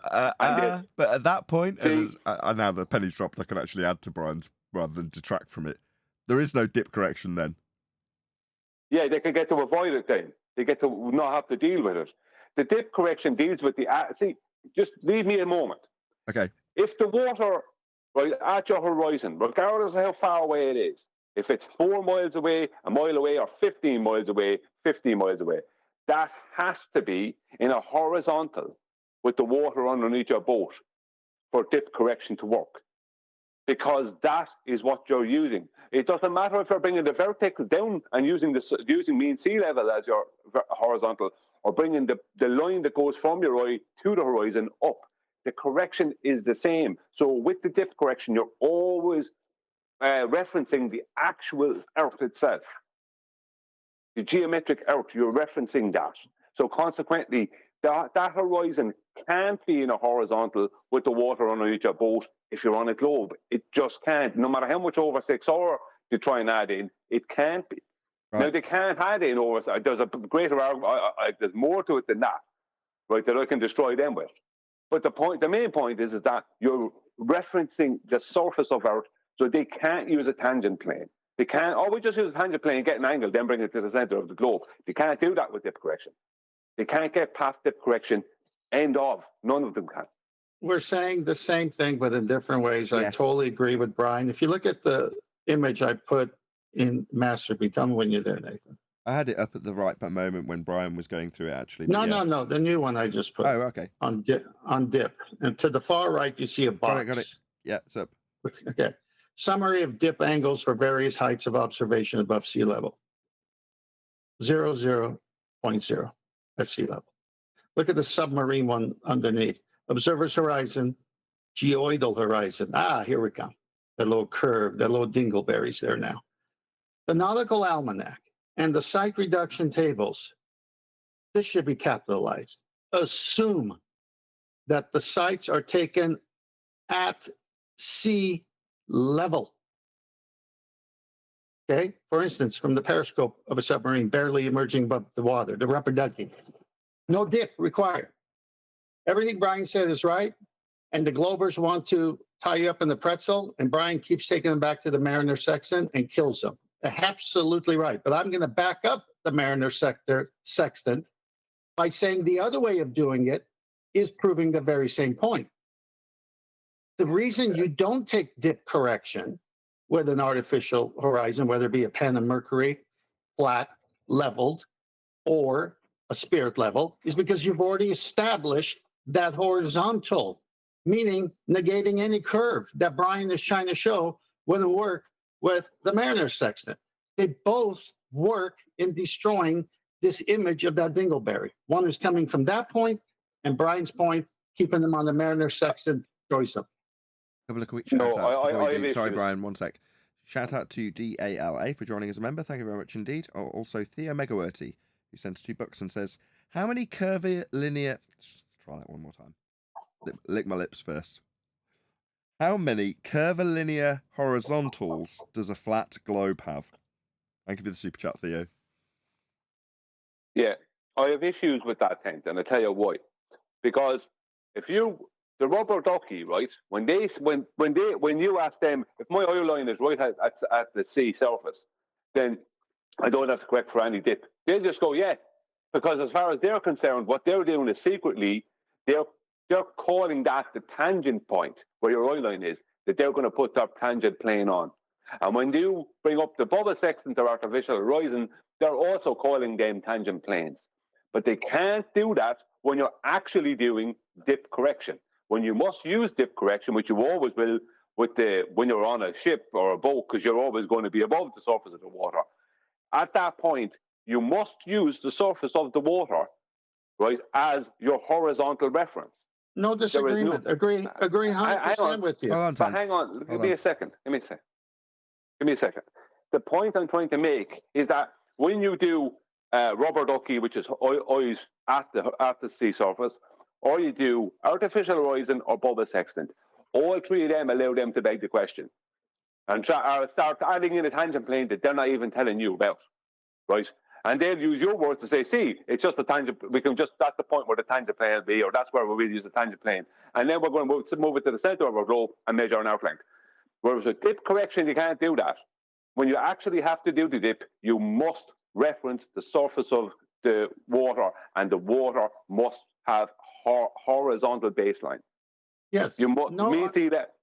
at that point, and now the penny's dropped, I can actually add to Brian's rather than detract from it. There is no dip correction then. Yeah, they can get to avoid it then. They get to not have to deal with it. The dip correction deals with just leave me a moment. Okay. If the water, right, at your horizon, regardless of how far away it is, if it's 4 miles away, a mile away, or 15 miles away, 50 miles away, that has to be in a horizontal with the water underneath your boat for dip correction to work. Because that is what you're using. It doesn't matter if you're bringing the vertex down and using mean sea level as your horizontal, or bringing the line that goes from your eye to the horizon up. The correction is the same. So with the dip correction, you're always referencing the actual Earth itself. The geometric Earth, you're referencing that. So consequently, that horizon can't be in a horizontal with the water underneath your boat if you're on a globe. It just can't. No matter how much over 6 hour you try and add in, it can't be. Right. Now, they can't add in over. There's a greater argument. There's more to it than that, right, that I can destroy them with. But the main point is that you're referencing the surface of Earth, so they can't use a tangent plane. They can't, we just use a tangent plane, get an angle, then bring it to the center of the globe. They can't do that with dip correction. They can't get past dip correction. End of. None of them can. We're saying the same thing, but in different ways. Yes. I totally agree with Brian. If you look at the image I put in Masterby, tell me when you're there, Nathan. I had it up at the right moment when Brian was going through it, actually. No, the new one I just put. Oh, okay. On dip. And to the far right, you see a box. Got it. Yeah, it's up. Okay. Summary of dip angles for various heights of observation above sea level. 0.0 at sea level. Look at the submarine one underneath. Observer's horizon, geoidal horizon. Here we go. That little curve, that little dingleberries there now. The Nautical Almanac and the site reduction tables, this should be capitalized. Assume that the sites are taken at sea level. Okay, for instance, from the periscope of a submarine barely emerging above the water, the rubber ducky. No dip required. Everything Brian said is right, and the Globers want to tie you up in the pretzel, and Brian keeps taking them back to the Mariner sextant and kills them. Absolutely right. But I'm going to back up the Mariner sextant by saying the other way of doing it is proving the very same point. The reason you don't take dip correction with an artificial horizon, whether it be a Pan and Mercury, flat, leveled, or a spirit level, is because you've already established that horizontal, meaning negating any curve that Brian is trying to show wouldn't work with the Mariner sextant. They both work in destroying this image of that dingleberry. One is coming from that point, and Brian's point, keeping them on the Mariner sextant, destroys them. A couple of quick shout outs before we do. Sorry, Brian, one sec. Shout out to DALA for joining as a member. Thank you very much indeed. Also, Theo Megawerty, who sends $2 and says, how many curvilinear... Try that one more time. Lick my lips first. How many curvilinear horizontals does a flat globe have? Thank you for the super chat, Theo. Yeah, I have issues with that tent, and I'll tell you why. Because if you, the rubber ducky, right? When you ask them, if my oil line is right at the sea surface, then I don't have to correct for any dip. They'll just go, yeah, because as far as they're concerned, what they're doing is secretly they're calling that the tangent point where your oil line is, that they're going to put their tangent plane on. And when you bring up the bubble sextant or artificial horizon, they're also calling them tangent planes. But they can't do that when you're actually doing dip correction. When you must use dip correction, which you always will when you're on a ship or a boat, because you're always going to be above the surface of the water. At that point, you must use the surface of the water, right, as your horizontal reference. No disagreement. Agree 100% with you. But hang on. Give me a second. Give me a second. The point I'm trying to make is that when you do rubber ducky, which is always at the sea surface, or you do artificial horizon or bubble sextant, all three of them allow them to beg the question and start adding in a tangent plane that they're not even telling you about, right? And they'll use your words to say, see, it's just a tangent. That's the point where the tangent plane will be, or that's where we'll use the tangent plane. And then we're going to move it to the center of our globe and measure an outline. Whereas with dip correction, you can't do that. When you actually have to do the dip, you must reference the surface of the water, and the water must have horizontal baseline. Yes. You must see that.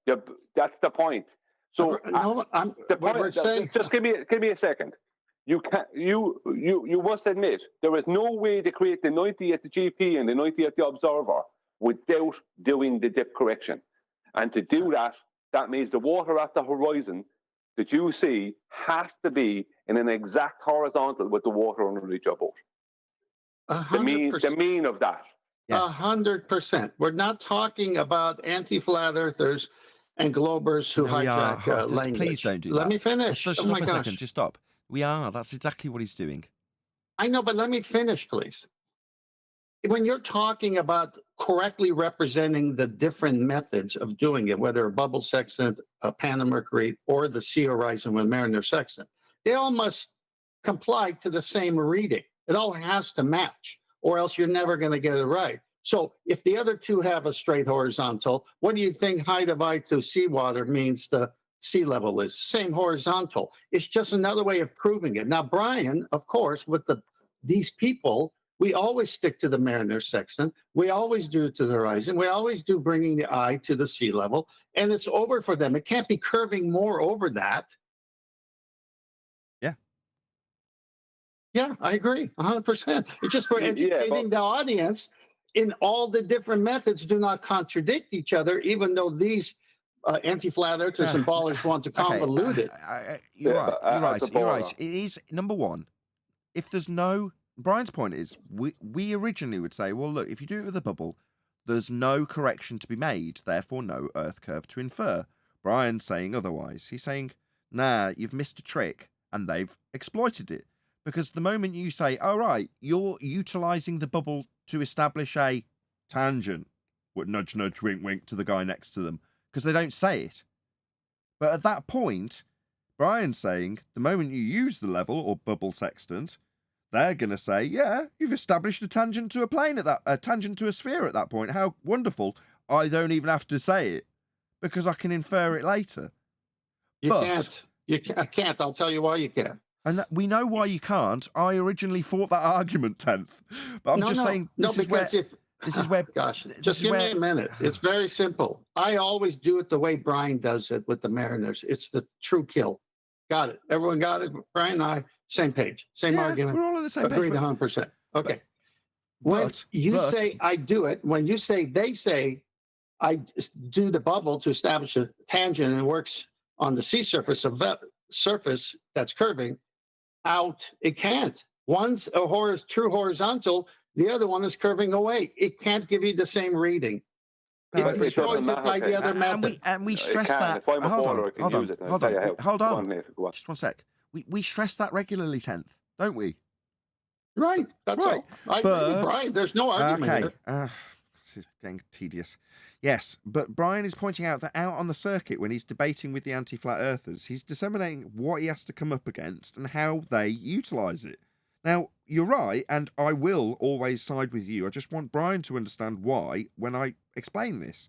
That's the point. So the point. Just give me a second. You must admit there is no way to create the 90 at the GP and the 90 at the observer without doing the dip correction. And to do that, that means the water at the horizon that you see has to be in an exact horizontal with the water underneath your boat. 100%. The mean of that. 100%. We're not talking about anti-flat earthers and globers who hijack language. Please don't do that. Let me finish. Just oh my a gosh. second. Just stop. We are. That's exactly what he's doing. I know, but let me finish, please. When you're talking about correctly representing the different methods of doing it, whether a bubble sextant, a Pan and Mercury, or the sea horizon with Mariner sextant, they all must comply to the same reading. It all has to match, or else you're never going to get it right. So if the other two have a straight horizontal, what do you think high divide to seawater means the sea level is? Same horizontal. It's just another way of proving it. Now, Brian, of course, with these people, we always stick to the Mariner sextant. We always do it to the horizon. We always do bringing the eye to the sea level, and it's over for them. It can't be curving more over that. Yeah. Yeah, I agree, 100%. It's just for educating the audience in all the different methods do not contradict each other, even though these anti-flat earthers and ballers want to convolute it. You're right. It is, number one, if there's no... Brian's point is, we originally would say, well, look, if you do it with a bubble, there's no correction to be made, therefore no Earth curve to infer. Brian's saying otherwise. He's saying, nah, you've missed a trick, and they've exploited it. Because the moment you say, all right, you're utilizing the bubble to establish a tangent, what nudge, nudge, wink, wink to the guy next to them, because they don't say it. But at that point, Brian's saying the moment you use the level or bubble sextant, they're going to say, yeah, you've established a tangent to a plane at that, a tangent to a sphere at that point. How wonderful. I don't even have to say it because I can infer it later. Can't. I can't. I'll tell you why you can't. And we know why you can't. I originally fought that argument 10th. But I'm saying this is where gosh, just give me a minute. It's very simple. I always do it the way Brian does it with the Mariners. It's the true kill. Got it. Everyone got it. Brian and I, same page, same argument. We're all on the same page. Agreed 100%. Okay. When you say I do it, when you say they say I do the bubble to establish a tangent and it works on the sea surface of that surface that's curving out, it can't. One's a true horizontal, the other one is curving away. It can't give you the same reading. It destroys it by the other method. And we stress that. Hold on. Just one sec. We stress that regularly, 10th, don't we? Right. That's right. I agree with Brian. There's no argument here. This is getting tedious. Yes, but Brian is pointing out that out on the circuit, when he's debating with the anti-flat earthers, he's disseminating what he has to come up against and how they utilize it. Now, you're right, and I will always side with you. I just want Brian to understand why when I explain this.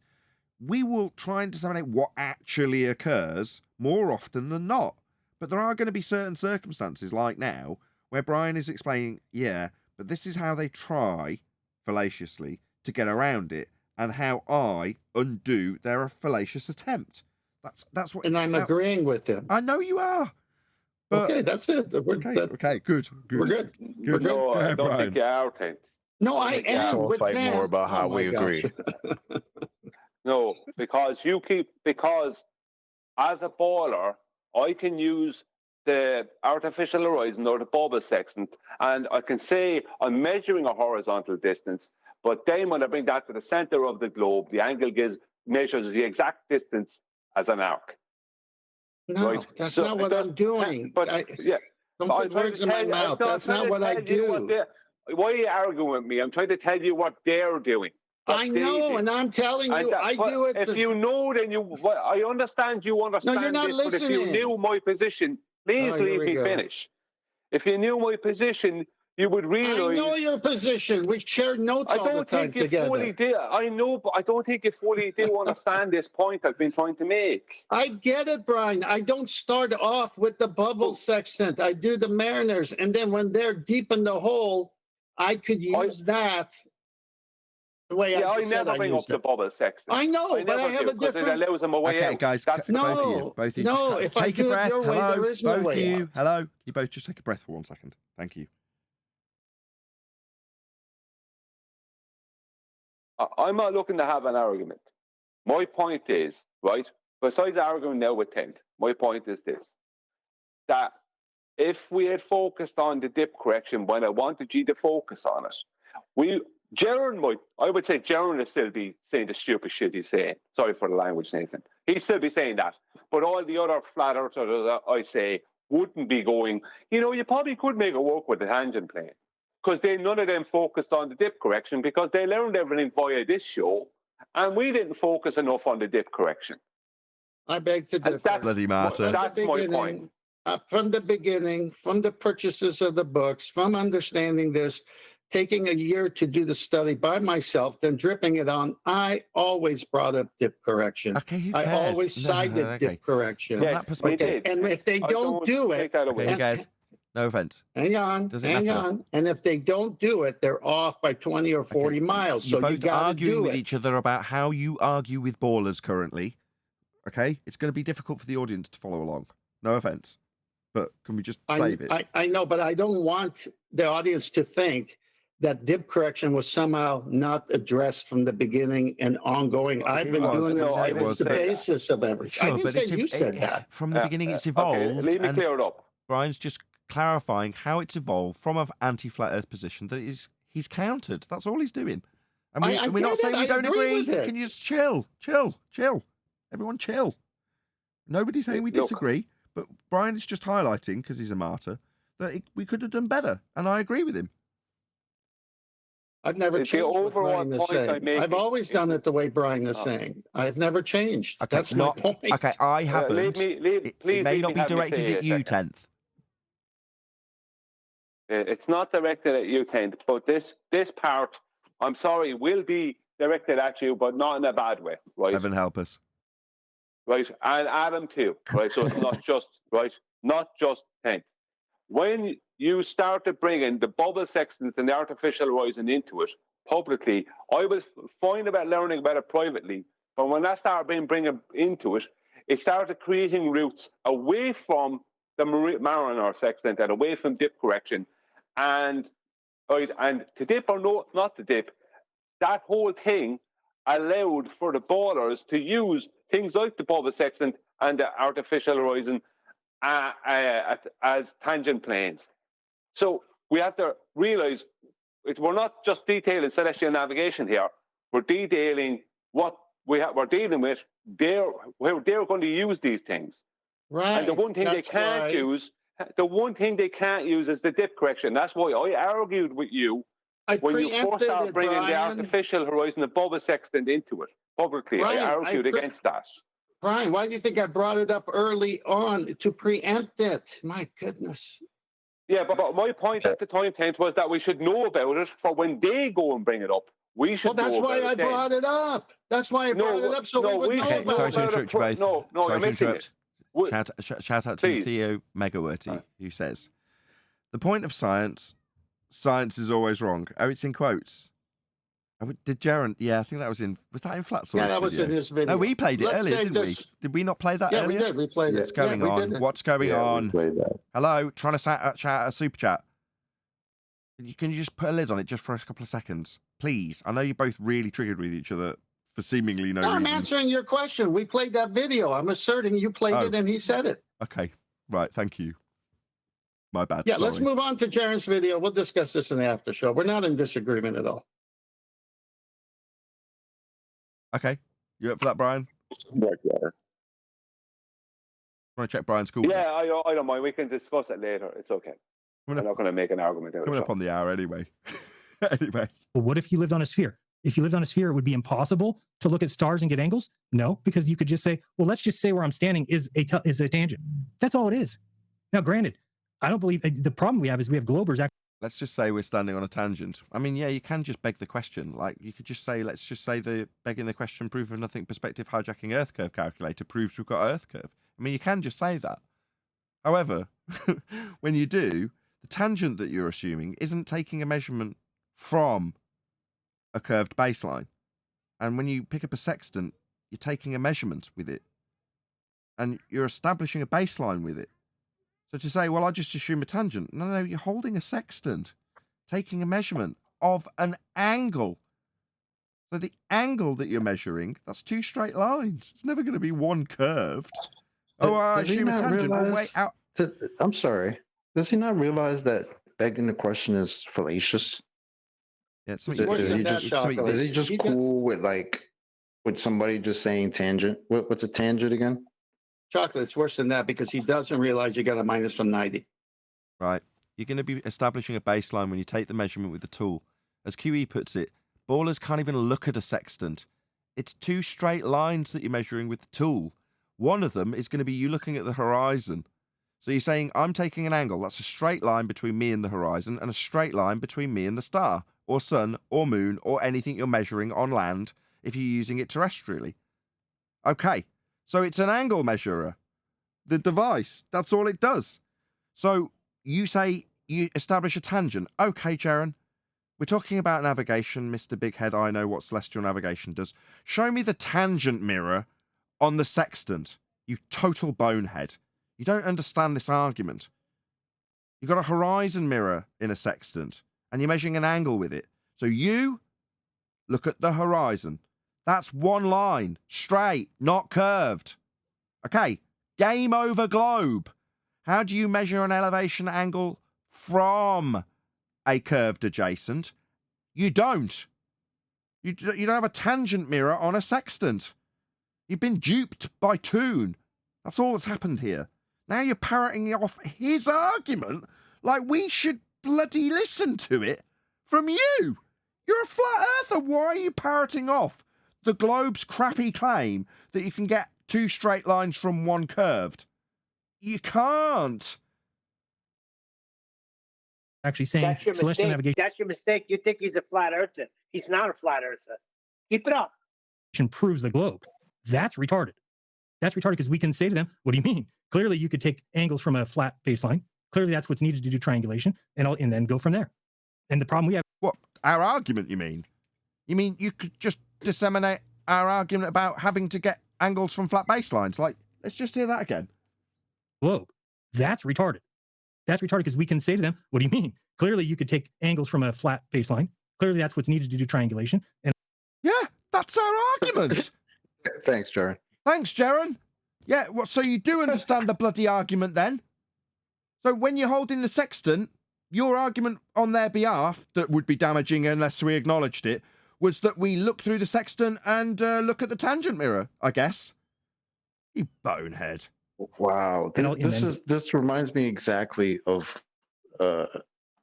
We will try and disseminate what actually occurs more often than not. But there are going to be certain circumstances, like now, where Brian is explaining, yeah, but this is how they try, fallaciously, to get around it, and how I undo their fallacious attempt. That's what. And I'm agreeing with him. I know you are. But, okay, that's it. Okay, good. We're good. No, I don't think you are, Tent. No, I am. We'll fight them. more about how we agree. No, because as a baller, I can use the artificial horizon or the bubble sextant, and I can say I'm measuring a horizontal distance, but then when I bring that to the center of the globe, the angle measures the exact distance as an arc. No, right? That's not what I'm doing. But don't put words in my mouth. That's not what I do. Why are you arguing with me? I'm trying to tell you what they're doing. I know, and I'm telling you, I do it. If you know, then I understand you understand. No, you're not this, listening. But if you knew my position, please leave me finish. If you knew my position, you would realize. I know your position. We shared notes all the time together. I know, but I don't think you fully do understand this point I've been trying to make. I get it, Brian. I don't start off with the bubble sextant. I do the Mariners, and then when they're deep in the hole, I could use that. The way I never bring up the bubble sextant. I know, but I have a different. It allows them a way out. Guys, both of you, no. If take I a breath. Your way, Hello, there is no both of way you. out. Hello, you both just take a breath for 1 second. Thank you. I'm not looking to have an argument. My point is, right, besides arguing now with Tent, my point is this, that if we had focused on the dip correction when I wanted you to focus on it, I would say Jaron would still be saying the stupid shit he's saying. Sorry for the language, Nathan. He'd still be saying that. But all the other flat earthers, I say, wouldn't be going, you probably could make it work with the tangent plane. Because none of them focused on the dip correction because they learned everything via this show, and we didn't focus enough on the dip correction. I beg to differ. Bloody matter. That's my point. From the beginning, from the purchases of the books, from understanding this, taking a year to do the study by myself, then dripping it on, I always brought up dip correction. Okay, who I cares? always cited dip correction. From that perspective. And if they don't do it, okay, guys. No offense. Hang on. And if they don't do it, they're off by 20 or 40 miles. So you got to do arguing it. with each other about how you argue with ballers currently. Okay? It's going to be difficult for the audience to follow along. No offense. But can we just save it? I know, but I don't want the audience to think that dip correction was somehow not addressed from the beginning and ongoing. I've been doing this. It was the basis of everything. Sure, I didn't say you said that. From the beginning, it's evolved. Okay, let me clear it up. Brian's just clarifying how it's evolved from an anti-flat Earth position that he's countered. That's all he's doing. And we're not saying we don't agree. Can you just chill? Everyone chill. Nobody's saying we disagree, but Brian is just highlighting, because he's a martyr, that we could have done better, and I agree with him. I've never The changed what overall Brian is point I'm saying. making- I've always done it the way Brian is Oh. saying. I've never changed. Okay, That's my point. Okay, I haven't. Please it may leave not me be have me directed say at a you, second. 10th. It's not directed at you, Tent, but this part, I'm sorry, will be directed at you, but not in a bad way, right? Heaven help us. Right, and Adam too, right? So it's not just, right, not just Tent. When you started bringing the bubble sextants and the artificial horizon into it publicly, I was fine about learning about it privately, but when that started being bringing into it, it started creating routes away from the Mariner sextant and away from dip correction, and right, and to dip or not to dip, that whole thing allowed for the ballers to use things like the bubble sextant and the artificial horizon as tangent planes. So we have to realize we're not just detailing celestial navigation here. We're detailing what we're dealing with. Where they're going to use these things. Right. And the one thing they can't use, is the dip correction. That's why I argued with you when you first started bringing the artificial horizon above a sextant into it publicly. Brian, I argued against that. Brian, why do you think I brought it up early on to preempt it? My goodness. Yeah, but my point at the time, Tent, was that we should know about it for when they go and bring it up. We should Well, that's know why about I it then. brought it up. That's why I brought it up, so we would know Okay, about sorry it. to interrupt you both. No, sorry you're to missing interrupt. Shout out to Please. Theo Megaworty, who says, the point of science is always wrong. Oh, it's in quotes. Did Jaron? Yeah, I think that was in Flat's Yeah, that was in his video. No, we played it Let's earlier, say didn't we? this- Did we not play that Yeah, earlier? we did. We played What's it. going Yeah, we on? did it. What's going Yeah, we on? played that. Hello, trying to shout out a super chat. Can you just put a lid on it just for a couple of seconds, please? I know you're both really triggered with each other for seemingly no No, I'm reason. answering your question. We played that video. I'm asserting you played Oh. it and he said it. Okay, right. Thank you. My bad. Yeah, let's sorry. move on to Jaren's video. We'll discuss this in the after show. We're not in disagreement at all. Okay, you up for that, Brian? Right there. Want to check Brian's cool? Yeah, I don't mind. We can discuss it later. It's okay. I'm not going to make an argument out Coming of up on the hour anyway. Anyway. Well, what if you lived on a sphere? If you lived on a sphere, it would be impossible to look at stars and get angles? No, because you could just say, well, let's just say where I'm standing is a tangent. That's all it is. Now, granted, I don't believe the problem we have is we have globers. Let's just say we're standing on a tangent. I mean, yeah, you can just beg the question. Like, you could just say, let's just say the begging the question, proof of nothing, perspective hijacking Earth curve calculator proves we've got Earth curve. I mean, you can just say that. However, when you do, the tangent that you're assuming isn't taking a measurement from a curved baseline. And when you pick up a sextant, you're taking a measurement with it. And you're establishing a baseline with it. So to say, well, I just assume a tangent. No, you're holding a sextant, taking a measurement of an angle. So the angle that you're measuring, that's two straight lines. It's never going to be one curved. Oh, I Does he assume a not tangent. Well, realize wait, out. I'm sorry. Does he not realize that begging the question is fallacious? Yeah, it's Is he just cool with somebody just saying tangent? What's a tangent again? Chocolate, it's worse than that because he doesn't realize you got a minus from 90. Right. You're going to be establishing a baseline when you take the measurement with the tool. As QE puts it, ballers can't even look at a sextant. It's two straight lines that you're measuring with the tool. One of them is going to be you looking at the horizon. So you're saying, I'm taking an angle. That's a straight line between me and the horizon and a straight line between me and the star, or sun, or moon, or anything you're measuring on land if you're using it terrestrially. Okay. So it's an angle measurer. The device, that's all it does. So you say you establish a tangent. Okay, Jaron, we're talking about navigation, Mr. Big Head. I know what celestial navigation does. Show me the tangent mirror on the sextant, you total bonehead. You don't understand this argument. You've got a horizon mirror in a sextant, and you're measuring an angle with it. So you look at the horizon. That's one line, straight, not curved. Okay, game over globe. How do you measure an elevation angle from a curved adjacent? You don't. You don't have a tangent mirror on a sextant. You've been duped by Toon. That's all that's happened here. Now you're parroting off his argument Like, we should bloody listen to it from you. You're a flat earther. Why are you parroting off the globe's crappy claim that you can get 2 straight lines from one curved? You can't. Actually saying That's your celestial mistake. navigation That's your mistake. You think he's a flat earther. He's not a flat earther. Keep it up. proves the globe. That's retarded. That's retarded because we can say to them, what do you mean? Clearly, you could take angles from a flat baseline. Clearly, that's what's needed to do triangulation, and then go from there. And the problem we have... What, our argument, you mean? You mean you could just disseminate our argument about having to get angles from flat baselines? Like, let's just hear that again. Globe. That's retarded. That's retarded because we can say to them, what do you mean? Clearly, you could take angles from a flat baseline. Clearly, that's what's needed to do triangulation. And yeah, that's our argument. Thanks, Jaron. Thanks, Jaron. Yeah, well, so you do understand the bloody argument then? So when you're holding the sextant, your argument on their behalf, that would be damaging unless we acknowledged it, was that we look through the sextant and look at the tangent mirror, I guess. You bonehead. Wow. This reminds me exactly of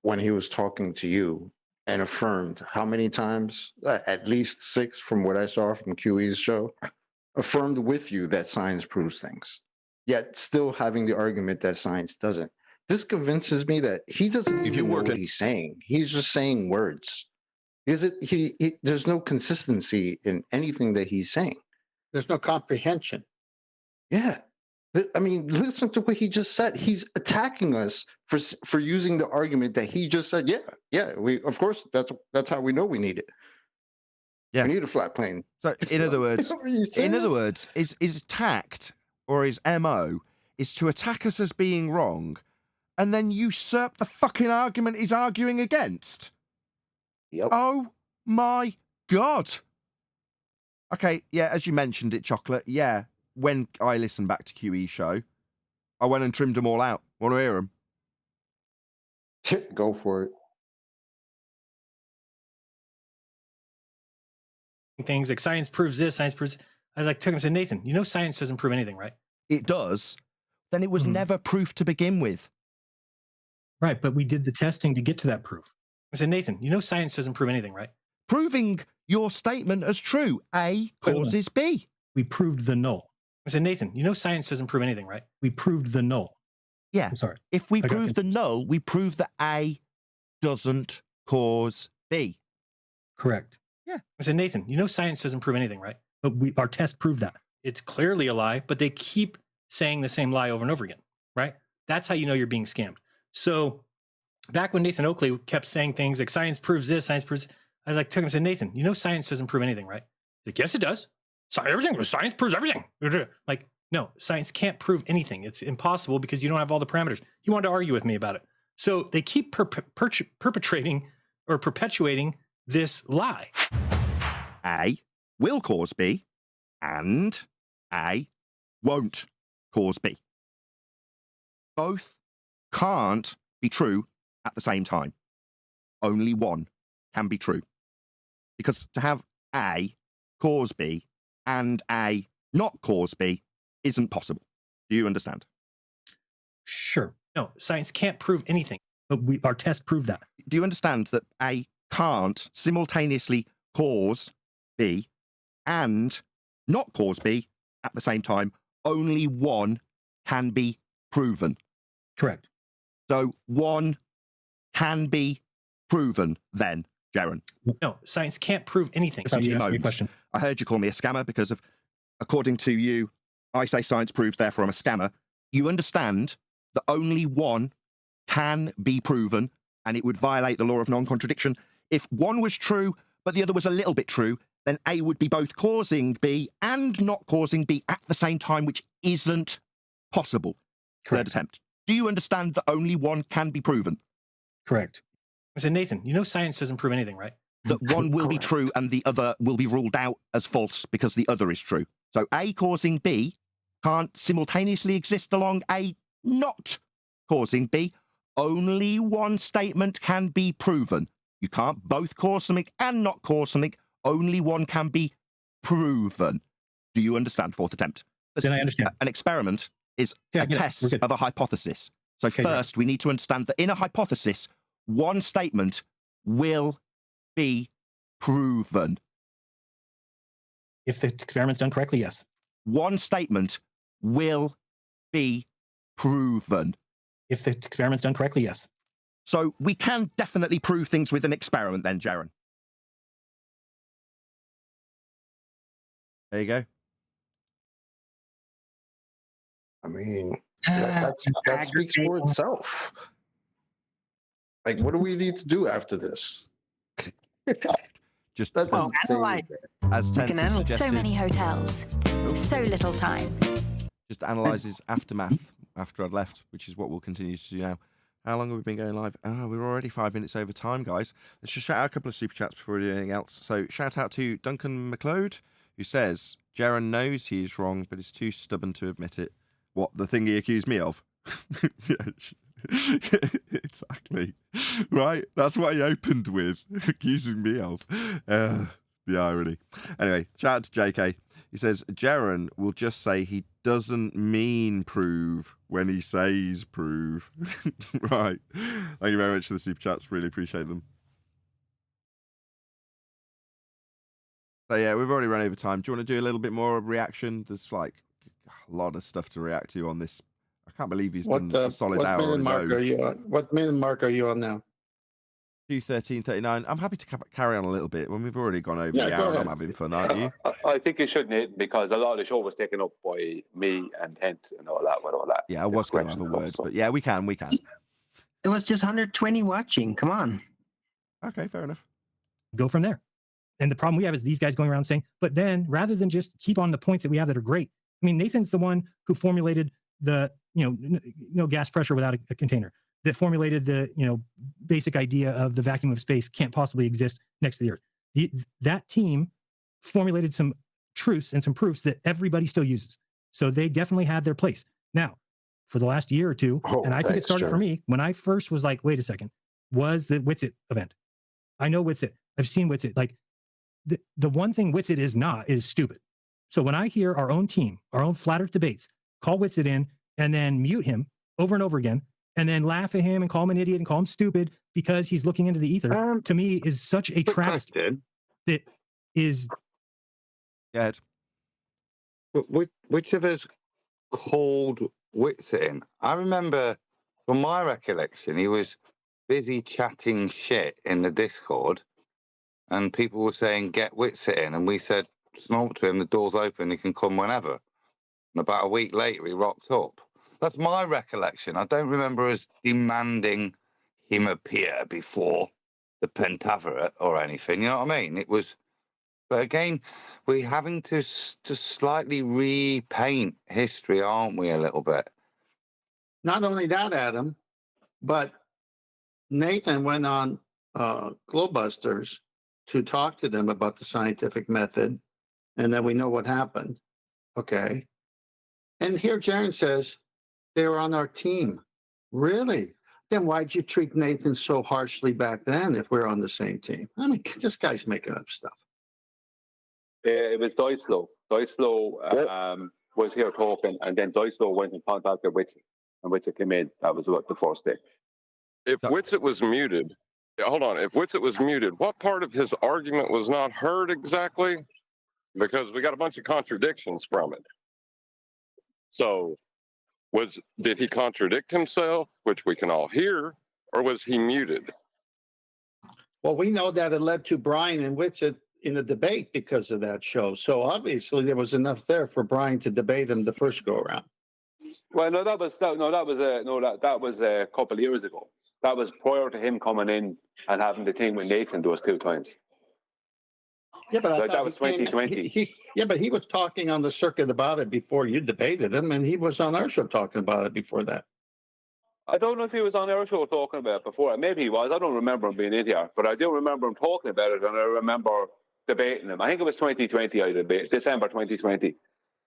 when he was talking to you and affirmed how many times, at least 6 from what I saw from QE's show, affirmed with you that science proves things, yet still having the argument that science doesn't. This convinces me that he doesn't even know what he's saying. He's just saying words. There's no consistency in anything that he's saying. There's no comprehension. Yeah. I mean, listen to what he just said. He's attacking us for using the argument that he just said. Yeah, we of course that's how we know we need it. Yeah, we need a flat plane. So, in other words, is tact or his MO is to attack us as being wrong, and then usurp the fucking argument he's arguing against. Yep. Oh my God. Okay, yeah, as you mentioned it, Chocolate. Yeah. When I listened back to QE's show, I went and trimmed them all out. Want to hear them? Go for it. Things like science proves this, science proves... I took him and said, Nathan, you know science doesn't prove anything, right? It does. Then it was never proof to begin with. Right, but we did the testing to get to that proof. I said, Nathan, you know science doesn't prove anything, right? Proving your statement as true. A causes B. We proved the null. I said, Nathan, you know science doesn't prove anything, right? We proved the null. Yeah. I'm sorry. If we prove the null, we prove that A doesn't cause B. Correct. Yeah. I said, Nathan, you know science doesn't prove anything, right? But our test proved that. It's clearly a lie, but they keep saying the same lie over and over again, right? That's how you know you're being scammed. So back when Nathan Oakley kept saying things like science proves this, science proves... I took him and said, Nathan, you know science doesn't prove anything, right? Yes, it does. Science proves everything. No, science can't prove anything. It's impossible because you don't have all the parameters. He wanted to argue with me about it. So they keep perpetrating or perpetuating this lie. A will cause B and A won't cause B. Both can't be true at the same time. Only one can be true. Because to have A cause B and A not cause B isn't possible. Do you understand? Sure. No, science can't prove anything. But our test proved that. Do you understand that A can't simultaneously cause B and not cause B at the same time? Only one can be proven. Correct. So one can be proven then, Jaron. No, science can't prove anything. I heard you call me a scammer because of, according to you, I say science proves, therefore I'm a scammer. You understand that only one can be proven, and it would violate the law of non-contradiction. If one was true, but the other was a little bit true, then A would be both causing B and not causing B at the same time, which isn't possible. Correct. Third attempt. Do you understand that only one can be proven? Correct. I said, Nathan, you know science doesn't prove anything, right? That one will be true and the other will be ruled out as false because the other is true. So A causing B can't simultaneously exist along A not causing B. Only one statement can be proven. You can't both cause something and not cause something. Only one can be proven. Do you understand? Fourth attempt. Then I understand. An experiment is a test of a hypothesis. So first, we need to understand that in a hypothesis, one statement will be proven. If the experiment's done correctly, yes. One statement will be proven. If the experiment's done correctly, yes. So we can definitely prove things with an experiment then, Jaron. There you go. I mean, that speaks for itself. Like, what do we need to do after this? Just analyze it. As Tenth has suggested, So many hotels, so little time. just analyzes aftermath after I'd left, which is what we'll continue to do now. How long have we been going live? We're already 5 minutes over time, guys. Let's just shout out a couple of super chats before we do anything else. So shout out to Duncan McLeod, who says, Jaron knows he is wrong, but is too stubborn to admit it. What, the thing he accused me of? Exactly. Right? That's what he opened with, accusing me of. The irony. Anyway, shout out to JK. He says, Jaron will just say he doesn't mean prove when he says prove. Right. Thank you very much for the super chats. Really appreciate them. So yeah, we've already run over time. Do you want to do a little bit more of reaction? There's like a lot of stuff to react to on this. I can't believe he's done a solid hour on his own. What minute mark are you on now? 2:13:39. I'm happy to carry on a little bit when we've already gone over the hour. I'm having fun, aren't you? I think you should, Nathan, because a lot of the show was taken up by me and Tent and all that. With all that. Yeah, I was going to have a word, but yeah, we can. It was just 120 watching. Come on. Okay, fair enough. Go from there. And the problem we have is these guys going around saying, but then rather than just keep on the points that we have that are great. I mean, Nathan's the one who formulated the, gas pressure without a container, that formulated the, basic idea of the vacuum of space can't possibly exist next to the Earth. That team formulated some truths and some proofs that everybody still uses. So they definitely had their place. Now, for the last year or two, and I think it started for me, when I first was like, wait a second, was the Witsit event. I know Witsit. I've seen Witsit. Like, the one thing Witsit is not is stupid. So when I hear our own team, our own flat Earth debates, call Witsit in and then mute him over and over again, and then laugh at him and call him an idiot and call him stupid because he's looking into the ether, to me is such a travesty. That is... Go ahead. Which of us called Witsit in? I remember, from my recollection, he was busy chatting shit in the Discord, and people were saying, get Witsit in, and we said, snort to him, the door's open, he can come whenever. And about a week later, he rocked up. That's my recollection. I don't remember us demanding him appear before the Pentaveret or anything. You know what I mean? It was, but again, we're having to slightly repaint history, aren't we, a little bit? Not only that, Adam, but Nathan went on Globebusters to talk to them about the scientific method, and then we know what happened. Okay. And here Jaron says, they were on our team. Really? Then why'd you treat Nathan so harshly back then if we're on the same team? I mean, this guy's making up stuff. It was Deislo. Deislo was here talking, and then Deislo went and contacted Witsit, and Witsit came in. That was what the first day. If Witsit was muted, hold on. If Witsit was muted, what part of his argument was not heard exactly? Because we got a bunch of contradictions from it. So, did he contradict himself, which we can all hear, or was he muted? Well, we know that it led to Brian and Witsit in the debate because of that show. So obviously there was enough there for Brian to debate him the first go around. Well, that was a couple of years ago. That was prior to him coming in and having the thing with Nathan those 2 times. Yeah, but that was 2020. But he was talking on the circuit about it before you debated him, and he was on our show talking about it before that. I don't know if he was on our show talking about it before. Maybe he was. I don't remember him being in here, but I do remember him talking about it, and I remember debating him. I think it was 2020. I debated December 2020, if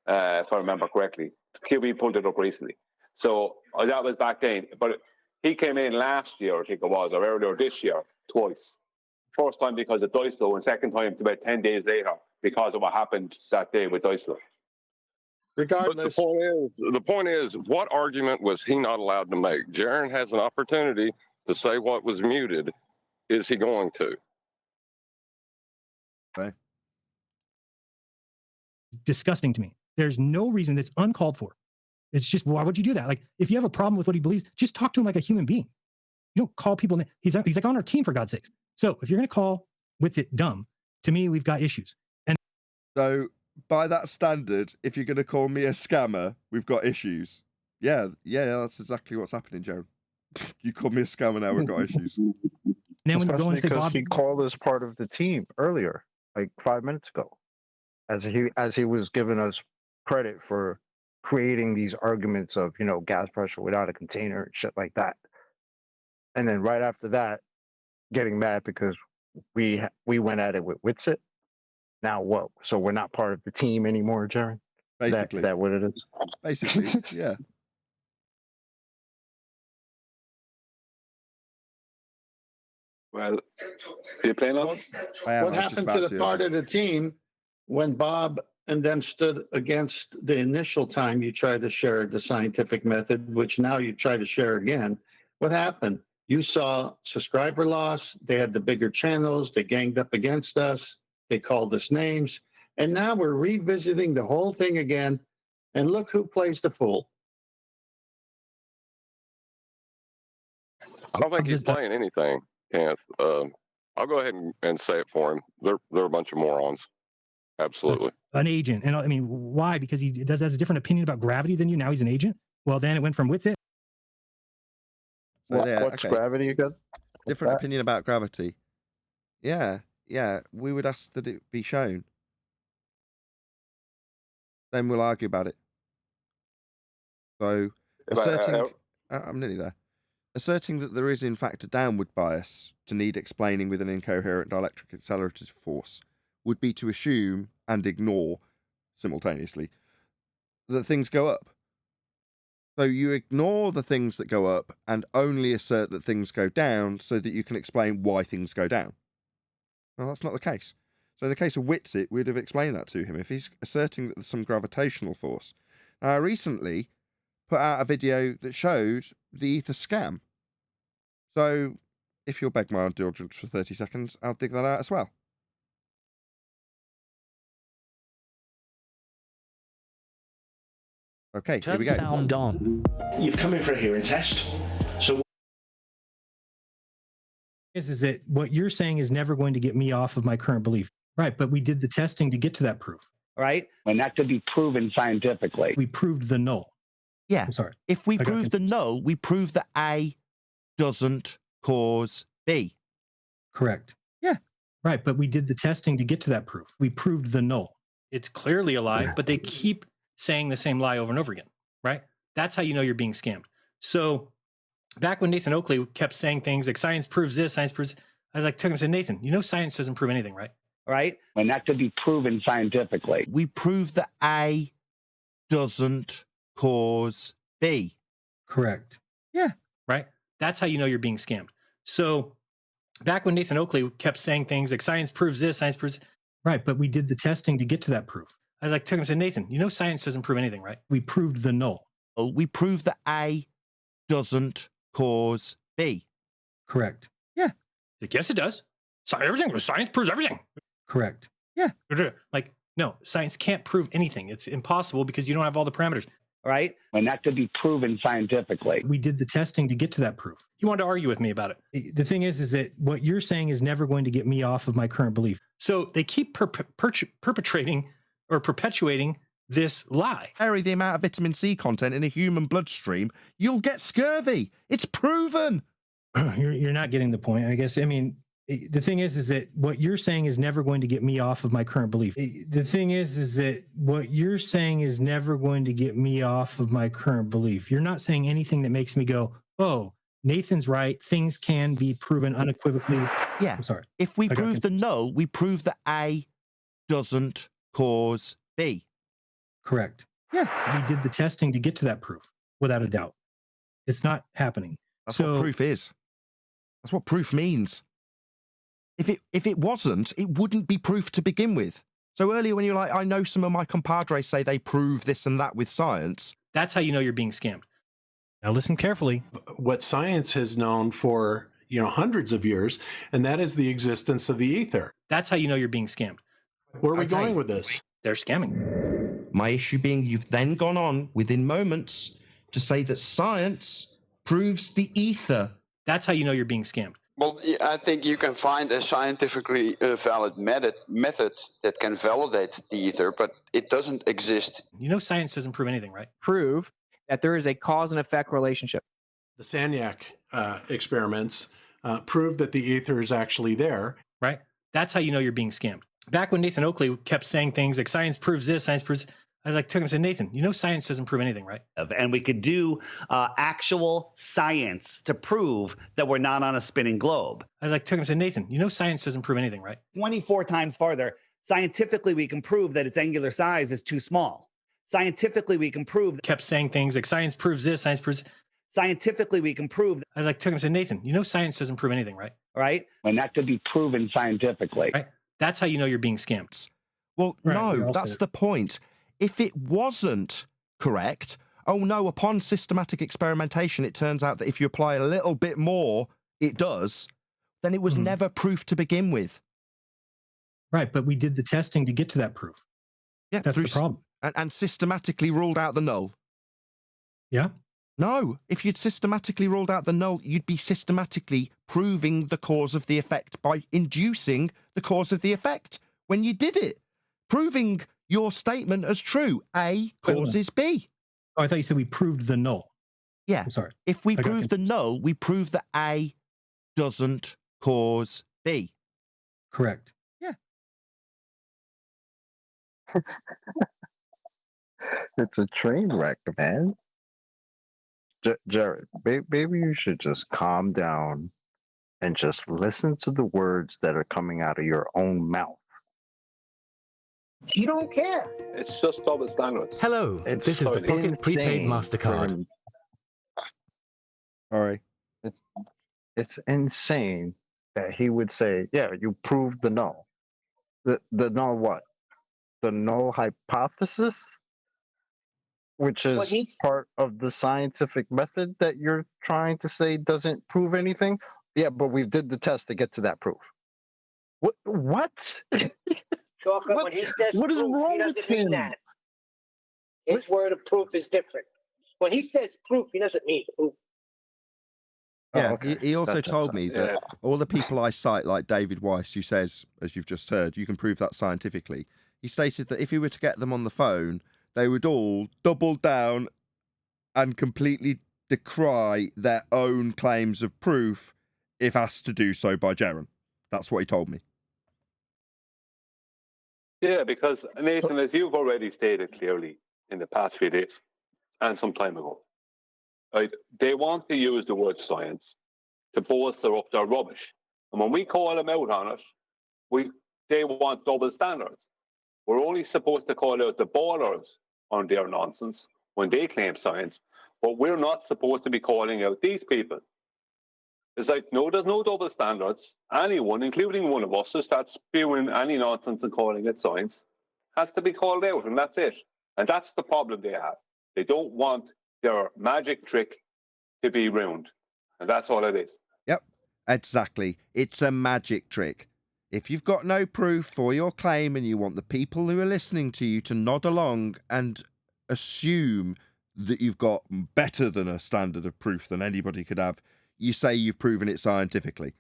I remember correctly. QB pulled it up recently, so that was back then. But he came in last year, I think it was, or earlier this year, twice. First time because of Deislo, and second time about 10 days later because of what happened that day with Deislo. Regardless, but the point is, what argument was he not allowed to make? Jaron has an opportunity to say what was muted. Is he going to? Okay. Disgusting to me. There's no reason that's uncalled for. It's just, why would you do that? Like, if you have a problem with what he believes, just talk to him like a human being. You don't call people. He's like on our team, for God's sakes. So if you're going to call Witsit dumb, to me, we've got issues. And so by that standard, if you're going to call me a scammer, we've got issues. Yeah, that's exactly what's happening, Jaron. You called me a scammer, now we've got issues. And then when you go and say, because Bob, he called us part of the team earlier, like 5 minutes ago, as he was giving us credit for creating these arguments of, you know, gas pressure without a container and shit like that. And then right after that, getting mad because we went at it with Witsit. Now what? So we're not part of the team anymore, Jaron? Basically. That what it is? Basically, yeah. Well, are you playing on? what happened to the part of the team when Bob and them stood against the initial time you tried to share the scientific method, which now you try to share again? What happened? You saw subscriber loss. They had the bigger channels. They ganged up against us. They called us names. And now we're revisiting the whole thing again. And look who plays the fool. I don't think he's playing anything, Kenneth. I'll go ahead and say it for him. They're a bunch of morons. Absolutely. An agent. And I mean, why? Because he has a different opinion about gravity than you. Now he's an agent. Well, then it went from Witsit. So what's gravity again? Different opinion about gravity. Yeah. We would ask that it be shown. Then we'll argue about it. So, asserting... I'm nearly there. Asserting that there is in fact a downward bias to need explaining with an incoherent dielectric accelerative force would be to assume and ignore simultaneously that things go up. So you ignore the things that go up and only assert that things go down so that you can explain why things go down. Well, that's not the case. So in the case of Witsit, we'd have explained that to him if he's asserting that there's some gravitational force. Now, I recently put out a video that showed the ether scam. So if you'll beg my indulgence for 30 seconds, I'll dig that out as well. Okay, here we go. Sound on. You've come in for a hearing test. So is that what you're saying is never going to get me off of my current belief. Right, but we did the testing to get to that proof. Right? And that could be proven scientifically. We proved the null. Yeah. I'm sorry. If we prove the null, we prove that A doesn't cause B. Correct. Yeah. Right, but we did the testing to get to that proof. We proved the null. It's clearly a lie, but they keep saying the same lie over and over again, right? That's how you know you're being scammed. So back when Nathan Oakley kept saying things like science proves this, science proves, I took him and said, Nathan, you know science doesn't prove anything, right? Right? And that could be proven scientifically. We prove that A doesn't cause B. Correct. Yeah. Right? That's how you know you're being scammed. So back when Nathan Oakley kept saying things like science proves this, science proves... Right, but we did the testing to get to that proof. I took him and said, Nathan, you know science doesn't prove anything, right? We proved the null. We proved that A doesn't cause B. Correct. Yeah. Yes, it does. So everything, science proves everything. Correct. Yeah. No, science can't prove anything. It's impossible because you don't have all the parameters. Right? And that could be proven scientifically. We did the testing to get to that proof. You wanted to argue with me about it. The thing is that what you're saying is never going to get me off of my current belief. So they keep perpetrating or perpetuating this lie. Vary the amount of vitamin C content in a human bloodstream, you'll get scurvy. It's proven. You're not getting the point, I guess. I mean, the thing is that what you're saying is never going to get me off of my current belief. The thing is that what you're saying is never going to get me off of my current belief. You're not saying anything that makes me go, oh, Nathan's right. Things can be proven unequivocally. Yeah. I'm sorry. If we prove the null, we prove that A doesn't cause B. Correct. Yeah. We did the testing to get to that proof, without a doubt. It's not happening. That's what proof is. That's what proof means. If it wasn't, it wouldn't be proof to begin with. So earlier when you're like, I know some of my compadres say they prove this and that with science. That's how you know you're being scammed. Now listen carefully. What science has known for, hundreds of years, and that is the existence of the ether. That's how you know you're being scammed. Where are we going with this? They're scamming. My issue being you've then gone on within moments to say that science proves the ether. That's how you know you're being scammed. Well, I think you can find a scientifically valid method that can validate the ether, but it doesn't exist. You know science doesn't prove anything, right? Prove that there is a cause and effect relationship. The Sagnac experiments prove that the ether is actually there. Right? That's how you know you're being scammed. Back when Nathan Oakley kept saying things like science proves this, science proves, I took him and said, Nathan, you know science doesn't prove anything, right? And we could do actual science to prove that we're not on a spinning globe. I took him and said, Nathan, you know science doesn't prove anything, right? 24 times farther. Scientifically, we can prove that its angular size is too small. Scientifically, we can prove... Kept saying things like science proves this, science proves... Scientifically, we can prove... I took him and said, Nathan, you know science doesn't prove anything, right? Right? And that could be proven scientifically. Right? That's how you know you're being scammed. Well, no, that's the point. If it wasn't correct, oh no, upon systematic experimentation, it turns out that if you apply a little bit more, it does, then it was never proof to begin with. Right, but we did the testing to get to that proof. Yeah, that's the problem. And systematically ruled out the null. Yeah. No, if you'd systematically ruled out the null, you'd be systematically proving the cause of the effect by inducing the cause of the effect when you did it. Proving your statement as true. A causes B. Oh, I thought you said we proved the null. Yeah. I'm sorry. If we prove the null, we prove that A doesn't cause B. Correct. Yeah. It's a train wreck, man. Jared, maybe you should just calm down and just listen to the words that are coming out of your own mouth. You don't care. It's just double standards. Hello, this is the Pocket Prepaid MasterCard. All right. It's insane that he would say, yeah, you proved the null. The null what? The null hypothesis? Which is part of the scientific method that you're trying to say doesn't prove anything? Yeah, but we did the test to get to that proof. What? Chocolate, when he says what is proof, wrong he doesn't with mean him? that. His word of proof is different. When he says proof, he doesn't mean proof. Yeah, he also told me that all the people I cite, like David Weiss, who says, as you've just heard, you can prove that scientifically. He stated that if he were to get them on the phone, they would all double down and completely decry their own claims of proof if asked to do so by Jaron. That's what he told me. Yeah, because Nathan, as you've already stated clearly in the past few days and some time ago, right, they want to use the word science to bolster up their rubbish. And when we call them out on it, they want double standards. We're only supposed to call out the ballers on their nonsense when they claim science, but we're not supposed to be calling out these people. It's like, no, there's no double standards. Anyone, including one of us, who starts spewing any nonsense and calling it science has to be called out, and that's it. And that's the problem they have. They don't want their magic trick to be ruined. And that's all it is. Yep, exactly. It's a magic trick. If you've got no proof for your claim and you want the people who are listening to you to nod along and assume that you've got better than a standard of proof than anybody could have, you say you've proven it scientifically.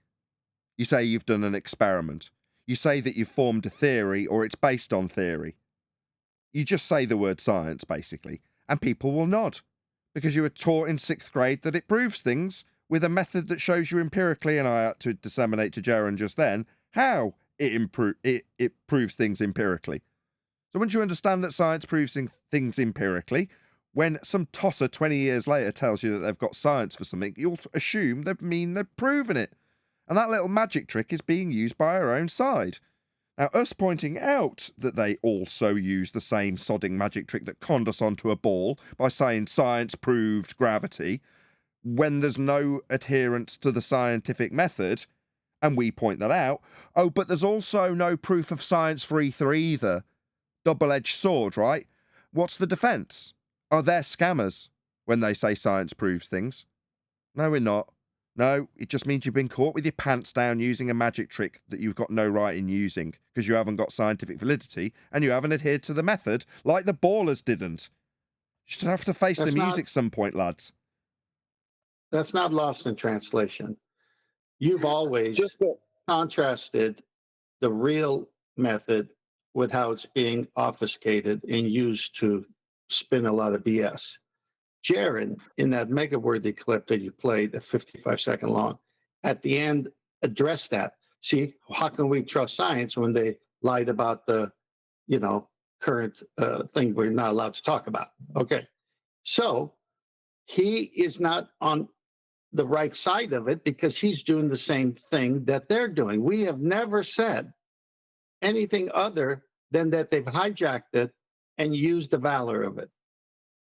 You say you've done an experiment. You say that you've formed a theory or it's based on theory. You just say the word science, basically, and people will nod because you were taught in 6th grade that it proves things with a method that shows you empirically, and I had to disseminate to Jaron just then, how it proves things empirically. So once you understand that science proves things empirically, when some tosser 20 years later tells you that they've got science for something, you'll assume they mean they've proven it. And that little magic trick is being used by our own side. Now, us pointing out that they also use the same sodding magic trick that conned us onto a ball by saying science proved gravity, when there's no adherence to the scientific method, and we point that out. Oh, but there's also no proof of science for ether either. Double-edged sword, right? What's the defense? Oh, they're scammers when they say science proves things. No, we're not. No, it just means you've been caught with your pants down using a magic trick that you've got no right in using because you haven't got scientific validity and you haven't adhered to the method like the ballers didn't. You should have to face the music some point, lads. That's not lost in translation. You've always contrasted the real method with how it's being obfuscated and used to spin a lot of BS. Jaron, in that mega-worthy clip that you played, at 55-second long, at the end addressed that. See, how can we trust science when they lied about the, current thing we're not allowed to talk about? Okay, so he is not on the right side of it because he's doing the same thing that they're doing. We have never said anything other than that they've hijacked it and used the valor of it.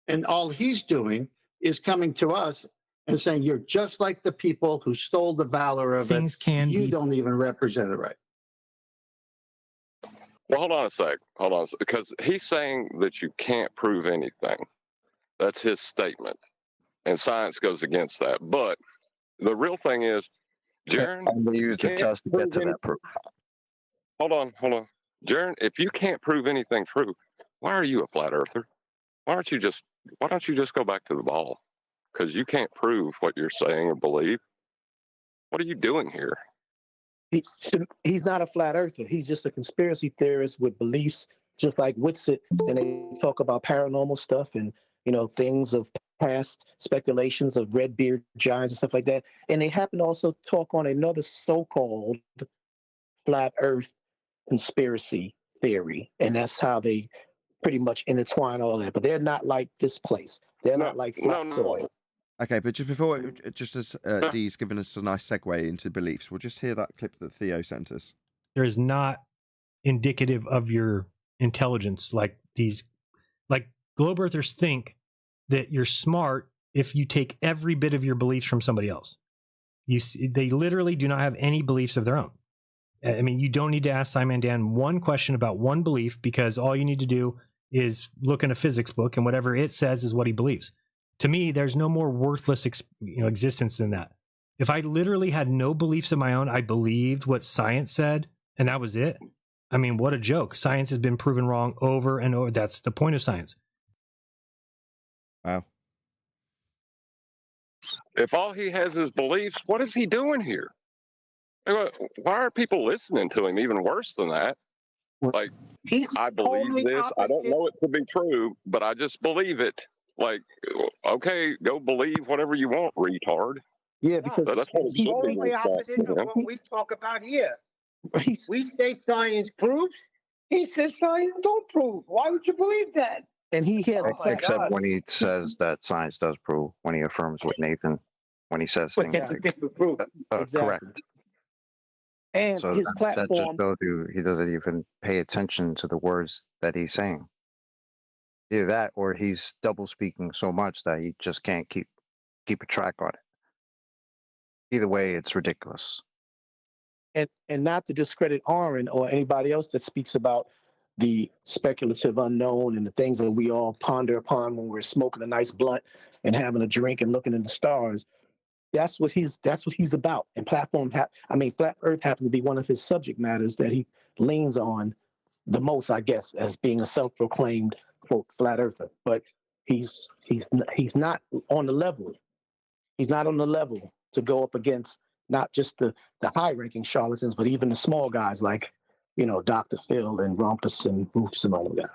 And all he's doing is coming to us and saying, you're just like the people who stole the valor of Things it. Can you be. don't even represent it right. Well, hold on a sec. Hold on. Because he's saying that you can't prove anything. That's his statement. And science goes against that. But the real thing is, Jaron, they use the test to get to that proof. Hold on. Jaron, if you can't prove anything true, why are you a flat earther? Why don't you just go back to the ball? Because you can't prove what you're saying or believe. What are you doing here? He's not a flat earther. He's just a conspiracy theorist with beliefs, just like Witsit. And they talk about paranormal stuff and things of past speculations of red beard giants and stuff like that. And they happen to also talk on another so-called flat Earth conspiracy theory, and that's how they pretty much intertwine all that. But they're not like this place. They're not like flat soil. Okay, but just as Dee's given us a nice segue into beliefs, we'll just hear that clip that Theo sent us. There is not indicative of your intelligence like globe earthers think that you're smart if you take every bit of your beliefs from somebody else. They literally do not have any beliefs of their own. I mean, you don't need to ask Simon Dan one question about one belief because all you need to do is look in a physics book and whatever it says is what he believes. To me, there's no more worthless existence than that. If I literally had no beliefs of my own, I believed what science said, and that was it. I mean, what a joke. Science has been proven wrong over and over. That's the point of science. Wow. If all he has is beliefs, what is he doing here? Why are people listening to him? Even worse than that. Like, I believe this. I don't know it to be true, but I just believe it. Like, okay, go believe whatever you want, retard. Yeah, because that's totally opposite of what we talk about here. We say science proves. He says science don't prove. Why would you believe that? And he has except when he says that science does prove, when he affirms with Nathan, when he says things that's a different proof. Exactly. Correct. And So his that just platform. shows you he doesn't even pay attention to the words that he's saying. Either that, or he's double speaking so much that he just can't keep a track on it. Either way, it's ridiculous. And not to discredit Aaron or anybody else that speaks about the speculative unknown and the things that we all ponder upon when we're smoking a nice blunt and having a drink and looking at the stars. That's what he's about. And Flat Earth happens to be one of his subject matters that he leans on the most, I guess, as being a self-proclaimed quote flat earther. But he's not on the level. He's not on the level to go up against not just the high-ranking charlatans, but even the small guys like, Dr. Phil and Rumpus and Rufus and all of guys.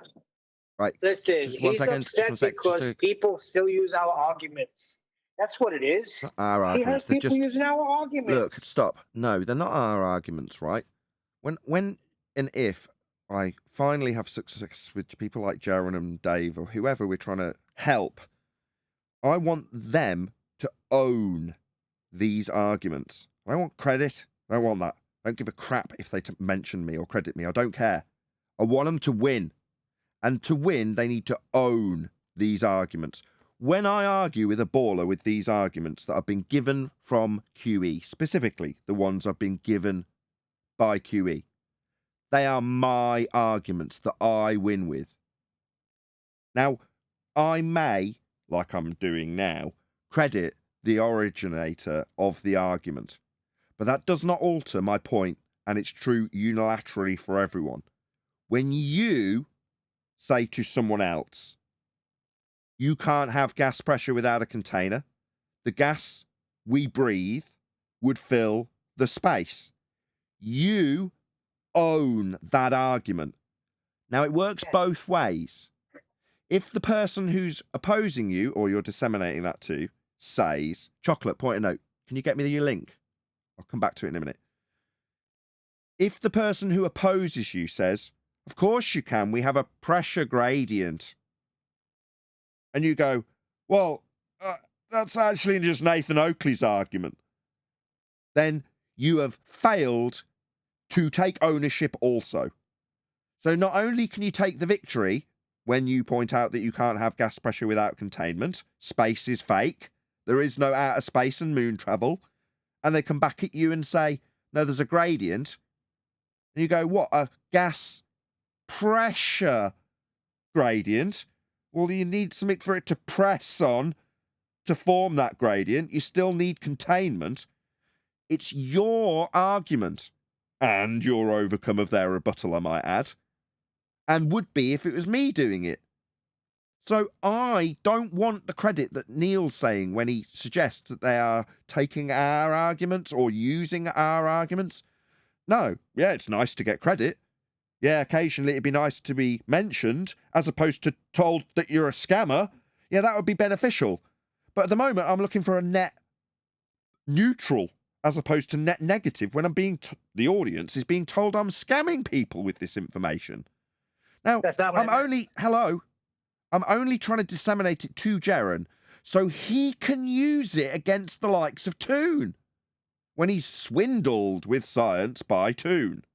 Right. Listen, just one he's second, upset because people still use our arguments. That's what it is. Our arguments. He has people using our arguments. Look, stop. No, they're not our arguments, right? When and if I finally have success with people like Jaron and Dave or whoever we're trying to help, I want them to own these arguments. I don't want credit. I don't want that. I don't give a crap if they mention me or credit me. I don't care. I want them to win. And to win, they need to own these arguments. when I argue with a baller with these arguments that have been given from QE, specifically the ones I've been given by QE, they are my arguments that I win with. Now, I may, like I'm doing now, credit the originator of the argument, but that does not alter my point, and it's true unilaterally for everyone. When you say to someone else, you can't have gas pressure without a container, the gas we breathe would fill the space. You own that argument. Now, it works both ways. If the person who's opposing you, or you're disseminating that to, says, Chocolate, point a note, can you get me your link? I'll come back to it in a minute. If the person who opposes you says, of course you can, we have a pressure gradient, and you go, well, that's actually just Nathan Oakley's argument, then you have failed to take ownership also. So not only can you take the victory when you point out that you can't have gas pressure without containment, space is fake, there is no outer space and moon travel, and they come back at you and say, no, there's a gradient, and you go, what, a gas pressure gradient? Well, you need something for it to press on to form that gradient. You still need containment. It's your argument, and your overcome of their rebuttal, I might add, and would be if it was me doing it. So I don't want the credit that Neil's saying when he suggests that they are taking our arguments or using our arguments. No, yeah, it's nice to get credit. Yeah, occasionally it'd be nice to be mentioned as opposed to told that you're a scammer. Yeah, that would be beneficial. But at the moment, I'm looking for a net neutral as opposed to net negative when I'm being the audience is being told I'm scamming people with this information. Now, I'm only trying to disseminate it to Jeran so he can use it against the likes of Toon when he's swindled with science by Toon.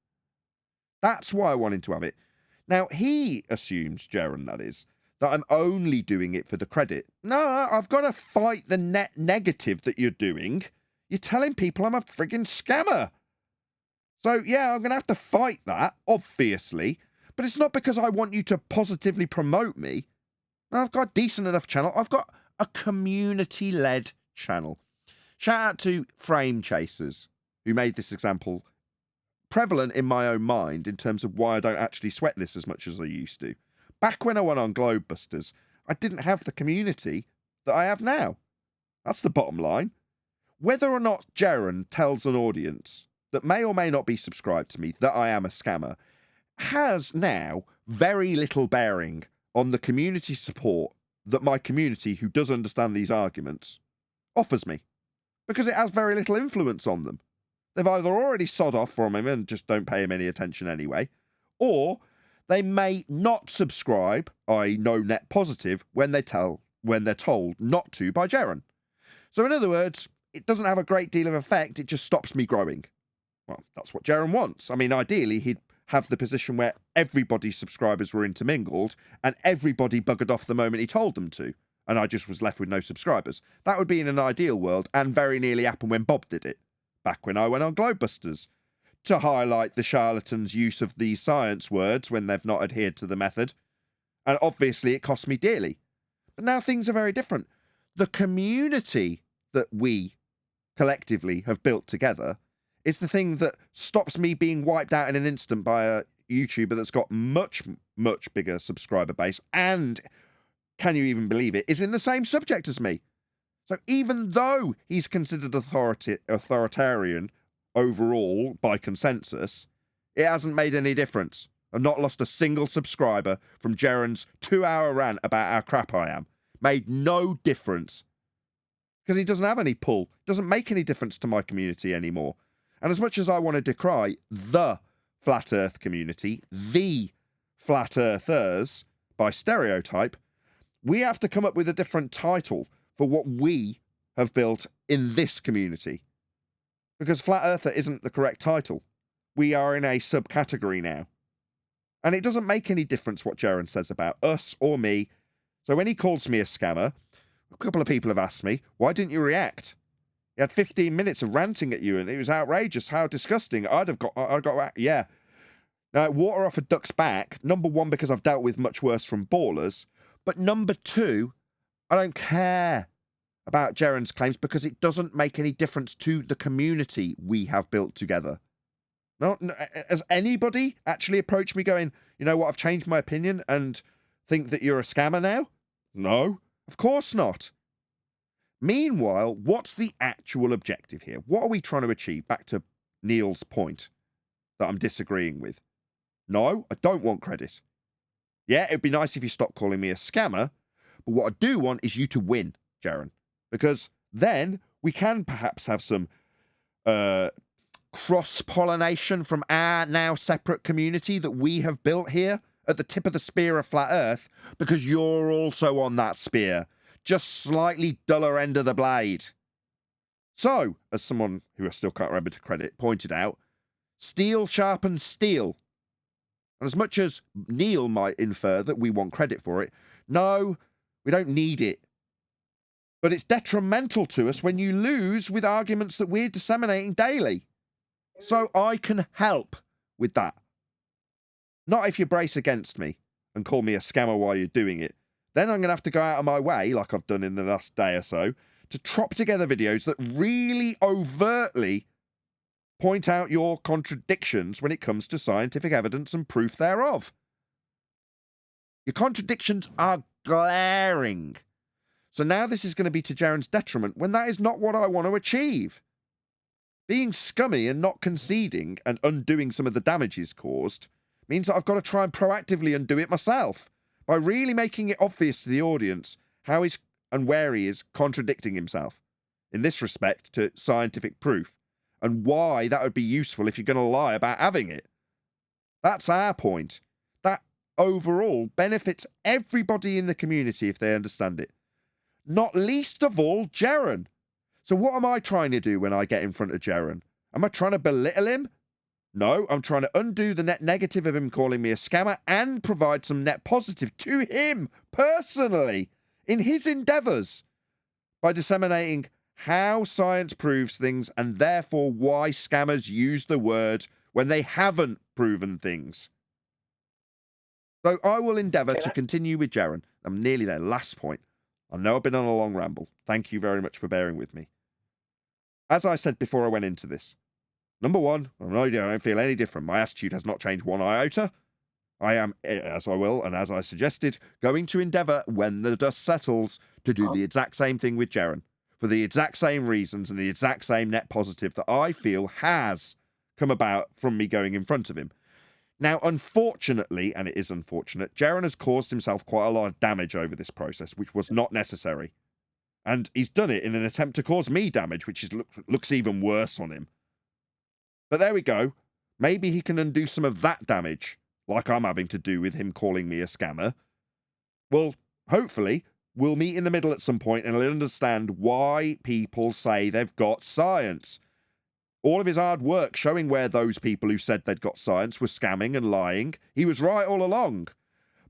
That's why I wanted to have it. Now, he assumes, Jeran, that is, that I'm only doing it for the credit. No, I've got to fight the net negative that you're doing. You're telling people I'm a friggin' scammer. So, yeah, I'm going to have to fight that, obviously. But it's not because I want you to positively promote me. No, I've got a decent enough channel. I've got a community-led channel. Shout out to Frame Chasers, who made this example prevalent in my own mind in terms of why I don't actually sweat this as much as I used to. Back when I went on Globebusters, I didn't have the community that I have now. That's the bottom line. Whether or not Jeran tells an audience that may or may not be subscribed to me that I am a scammer has now very little bearing on the community support that my community, who does understand these arguments, offers me, because it has very little influence on them. They've either already sod off from him and just don't pay him any attention anyway, or they may not subscribe, i.e. no net positive, when they're told not to by Jeran. So in other words, it doesn't have a great deal of effect, it just stops me growing. Well, that's what Jeran wants. I mean, ideally, he'd have the position where everybody's subscribers were intermingled and everybody buggered off the moment he told them to, and I just was left with no subscribers. That would be in an ideal world, and very nearly happened when Bob did it, back when I went on Globebusters, to highlight the charlatans' use of these science words when they've not adhered to the method. And obviously it cost me dearly. But now things are very different. The community that we collectively have built together is the thing that stops me being wiped out in an instant by a YouTuber that's got much, much bigger subscriber base and, can you even believe it, is in the same subject as me. So even though he's considered authoritarian overall by consensus, it hasn't made any difference. I've not lost a single subscriber from Jeran's 2-hour rant about how crap I am. Made no difference. Because he doesn't have any pull. Doesn't make any difference to my community anymore. And as much as I want to decry the flat earth community, the flat earthers, by stereotype, we have to come up with a different title for what we have built in this community. Because flat earther isn't the correct title. We are in a subcategory now. And it doesn't make any difference what Jeran says about us or me. So when he calls me a scammer, A couple of people have asked me, why didn't you react? He had 15 minutes of ranting at you, and it was outrageous. How disgusting. Yeah. Now, water off a duck's back, number one, because I've dealt with much worse from ballers. But number two, I don't care about Jeran's claims because it doesn't make any difference to the community we have built together. No, has anybody actually approached me going, you know what, I've changed my opinion and think that you're a scammer now? No, of course not. Meanwhile, what's the actual objective here? What are we trying to achieve? Back to Neil's point that I'm disagreeing with. No, I don't want credit. Yeah, it'd be nice if you stopped calling me a scammer, but what I do want is you to win, Jeran, because then we can perhaps have some cross-pollination from our now separate community that we have built here at the tip of the spear of Flat Earth, because you're also on that spear, just slightly duller end of the blade. So, as someone who I still can't remember to credit pointed out, steel sharpens steel. And as much as Neil might infer that we want credit for it, no, we don't need it. But it's detrimental to us when you lose with arguments that we're disseminating daily. So I can help with that. Not if you brace against me and call me a scammer while you're doing it. Then I'm going to have to go out of my way, like I've done in the last day or so, to chop together videos that really overtly point out your contradictions when it comes to scientific evidence and proof thereof. Your contradictions are glaring. So now this is going to be to Jeran's detriment when that is not what I want to achieve. Being scummy and not conceding and undoing some of the damages caused means that I've got to try and proactively undo it myself by really making it obvious to the audience how he's and where he is contradicting himself in this respect to scientific proof, and why that would be useful if you're going to lie about having it. That's our point. That overall benefits everybody in the community if they understand it. Not least of all, Jeran. So what am I trying to do when I get in front of Jeran? Am I trying to belittle him? No, I'm trying to undo the net negative of him calling me a scammer and provide some net positive to him personally in his endeavours by disseminating how science proves things and therefore why scammers use the word when they haven't proven things. So I will endeavour to continue with Jeran. I'm nearly there. Last point. I know I've been on a long ramble. Thank you very much for bearing with me. As I said before I went into this, number one, I don't feel any different. My attitude has not changed one iota. I am, as I will, and as I suggested, going to endeavour, when the dust settles, to do the exact same thing with Jeran, for the exact same reasons and the exact same net positive that I feel has come about from me going in front of him. Now, unfortunately, and it is unfortunate, Jeran has caused himself quite a lot of damage over this process, which was not necessary. And he's done it in an attempt to cause me damage, which looks even worse on him. But there we go. Maybe he can undo some of that damage, like I'm having to do with him calling me a scammer. Well, hopefully, we'll meet in the middle at some point and he'll understand why people say they've got science. All of his hard work showing where those people who said they'd got science were scamming and lying. He was right all along.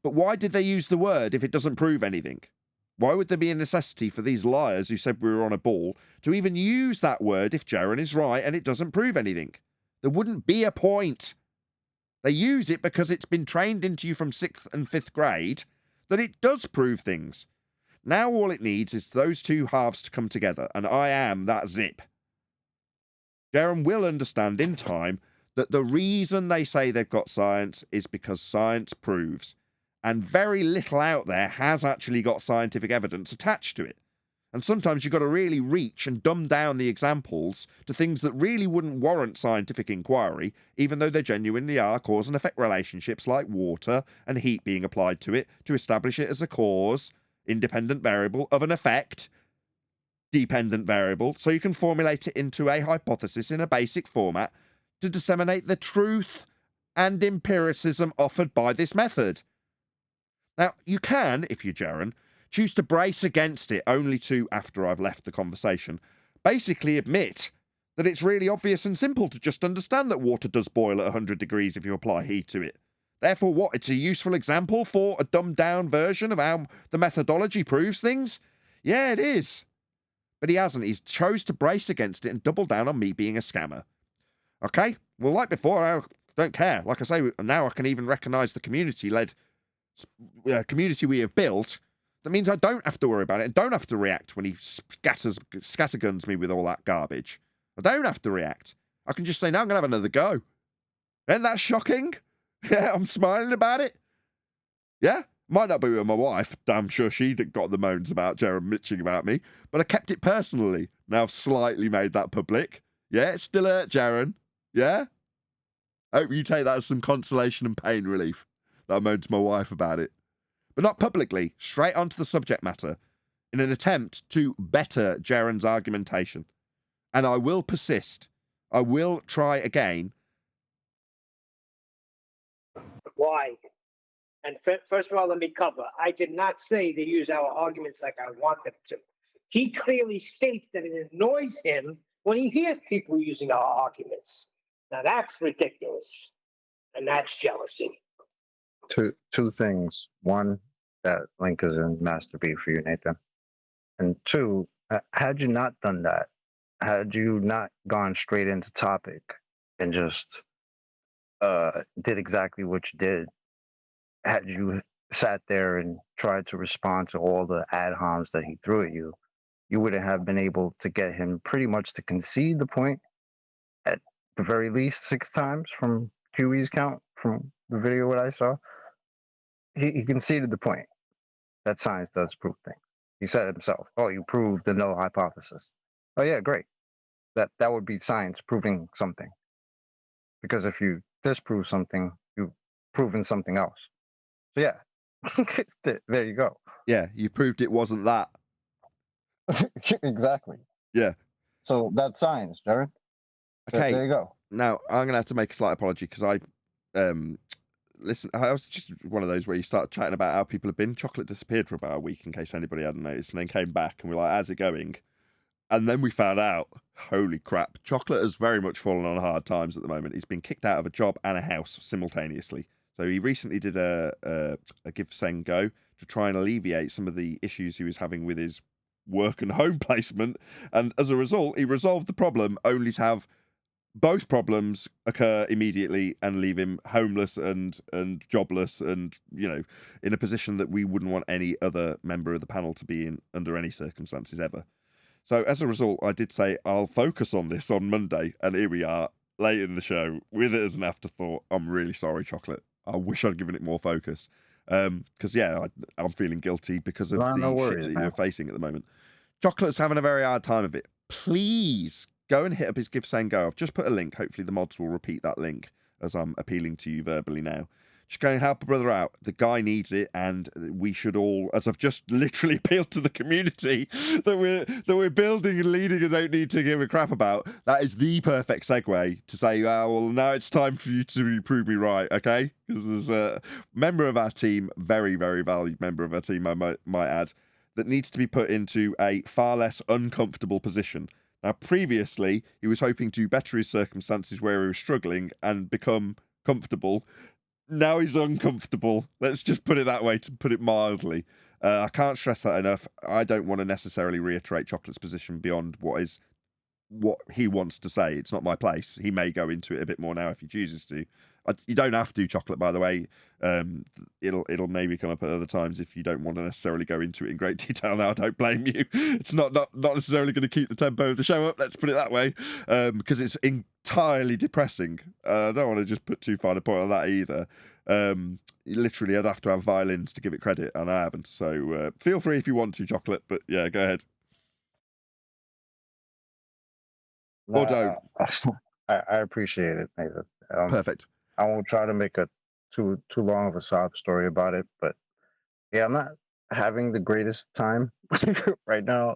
But why did they use the word if it doesn't prove anything? Why would there be a necessity for these liars who said we were on a ball to even use that word if Jeran is right and it doesn't prove anything? There wouldn't be a point. They use it because it's been trained into you from 6th and 5th grade that it does prove things. Now all it needs is those two halves to come together, and I am that zip. Jeran will understand in time that the reason they say they've got science is because science proves. And very little out there has actually got scientific evidence attached to it. And sometimes you've got to really reach and dumb down the examples to things that really wouldn't warrant scientific inquiry, even though they genuinely are cause and effect relationships like water and heat being applied to it to establish it as a cause, independent variable of an effect, dependent variable, so you can formulate it into a hypothesis in a basic format to disseminate the truth and empiricism offered by this method. Now, you can, if you're Jeran, choose to brace against it only to, after I've left the conversation, basically admit that it's really obvious and simple to just understand that water does boil at 100 degrees if you apply heat to it. Therefore, what? It's a useful example for a dumbed-down version of how the methodology proves things? Yeah, it is. But he hasn't. He's chose to brace against it and double down on me being a scammer. Okay? Well, like before, I don't care. Like I say, now I can even recognise the community-led community we have built. That means I don't have to worry about it and don't have to react when he scatterguns me with all that garbage. I don't have to react. I can just say, no, I'm going to have another go. Isn't that shocking? Yeah, I'm smiling about it. Yeah? Might not be with my wife. Damn sure she got the moans about Jaron bitching about me. But I kept it personally. Now I've slightly made that public. Yeah, it still hurt Jaron. Yeah? Hope you take that as some consolation and pain relief that I moaned to my wife about it. But not publicly, straight onto the subject matter, in an attempt to better Jaron's argumentation. And I will persist. I will try again. Why? And first of all, let me cover. I did not say they use our arguments like I want them to. He clearly states that it annoys him when he hears people using our arguments. Now that's ridiculous. And that's jealousy. Two things. One, that link is in Master B for you, Nathan. And two, had you not done that, had you not gone straight into topic and just did exactly what you did, had you sat there and tried to respond to all the ad homs that he threw at you, you wouldn't have been able to get him pretty much to concede the point at the very least 6 times from QE's count from the video what I saw. He conceded the point that science does prove things. He said it himself. Oh, you proved the null hypothesis. Oh yeah, great. That would be science proving something. Because if you disprove something, you've proven something else. So yeah, there you go. Yeah, you proved it wasn't that. Exactly. Yeah. So that's science, Jared. Okay. There you go. Now, I'm going to have to make a slight apology because I listen, I was just one of those where you start chatting about how people have been. Chocolate disappeared for about a week in case anybody hadn't noticed, and then came back and we're like, how's it going? And then we found out, holy crap, Chocolate has very much fallen on hard times at the moment. He's been kicked out of a job and a house simultaneously. So he recently did a give, send, go to try and alleviate some of the issues he was having with his work and home placement. And as a result, he resolved the problem only to have both problems occur immediately and leave him homeless and jobless and, you know, in a position that we wouldn't want any other member of the panel to be in under any circumstances ever. So as a result, I did say I'll focus on this on Monday, and here we are, late in the show, with it as an afterthought. I'm really sorry, Chocolate. I wish I'd given it more focus. Because, yeah, I'm feeling guilty because of shit that you're facing at the moment. Chocolate's having a very hard time of it. Please go and hit up his Give, Send, Go. I've just put a link. Hopefully the mods will repeat that link as I'm appealing to you verbally now. Just go and help a brother out. The guy needs it, and we should all, as I've just literally appealed to the community that we're building and leading and don't need to give a crap about. That is the perfect segue to say, well, now it's time for you to prove me right, okay? Because there's a member of our team, very, very valued member of our team, I might add, that needs to be put into a far less uncomfortable position. Now, previously, he was hoping to better his circumstances where he was struggling and become comfortable. Now he's uncomfortable. Let's just put it that way, to put it mildly. I can't stress that enough. I don't want to necessarily reiterate Chocolate's position beyond what he wants to say. It's not my place. He may go into it a bit more now if he chooses to. You don't have to, Chocolate, by the way. It'll maybe come up at other times if you don't want to necessarily go into it in great detail now. I don't blame you. It's not necessarily going to keep the tempo of the show up, let's put it that way, because it's entirely depressing. I don't want to just put too fine a point on that either. Literally, I'd have to have violins to give it credit, and I haven't. So feel free if you want to, Chocolate, but yeah, go ahead. Or don't. I appreciate it, Nathan. Perfect. I won't try to make a too long of a sob story about it, but yeah, I'm not having the greatest time right now.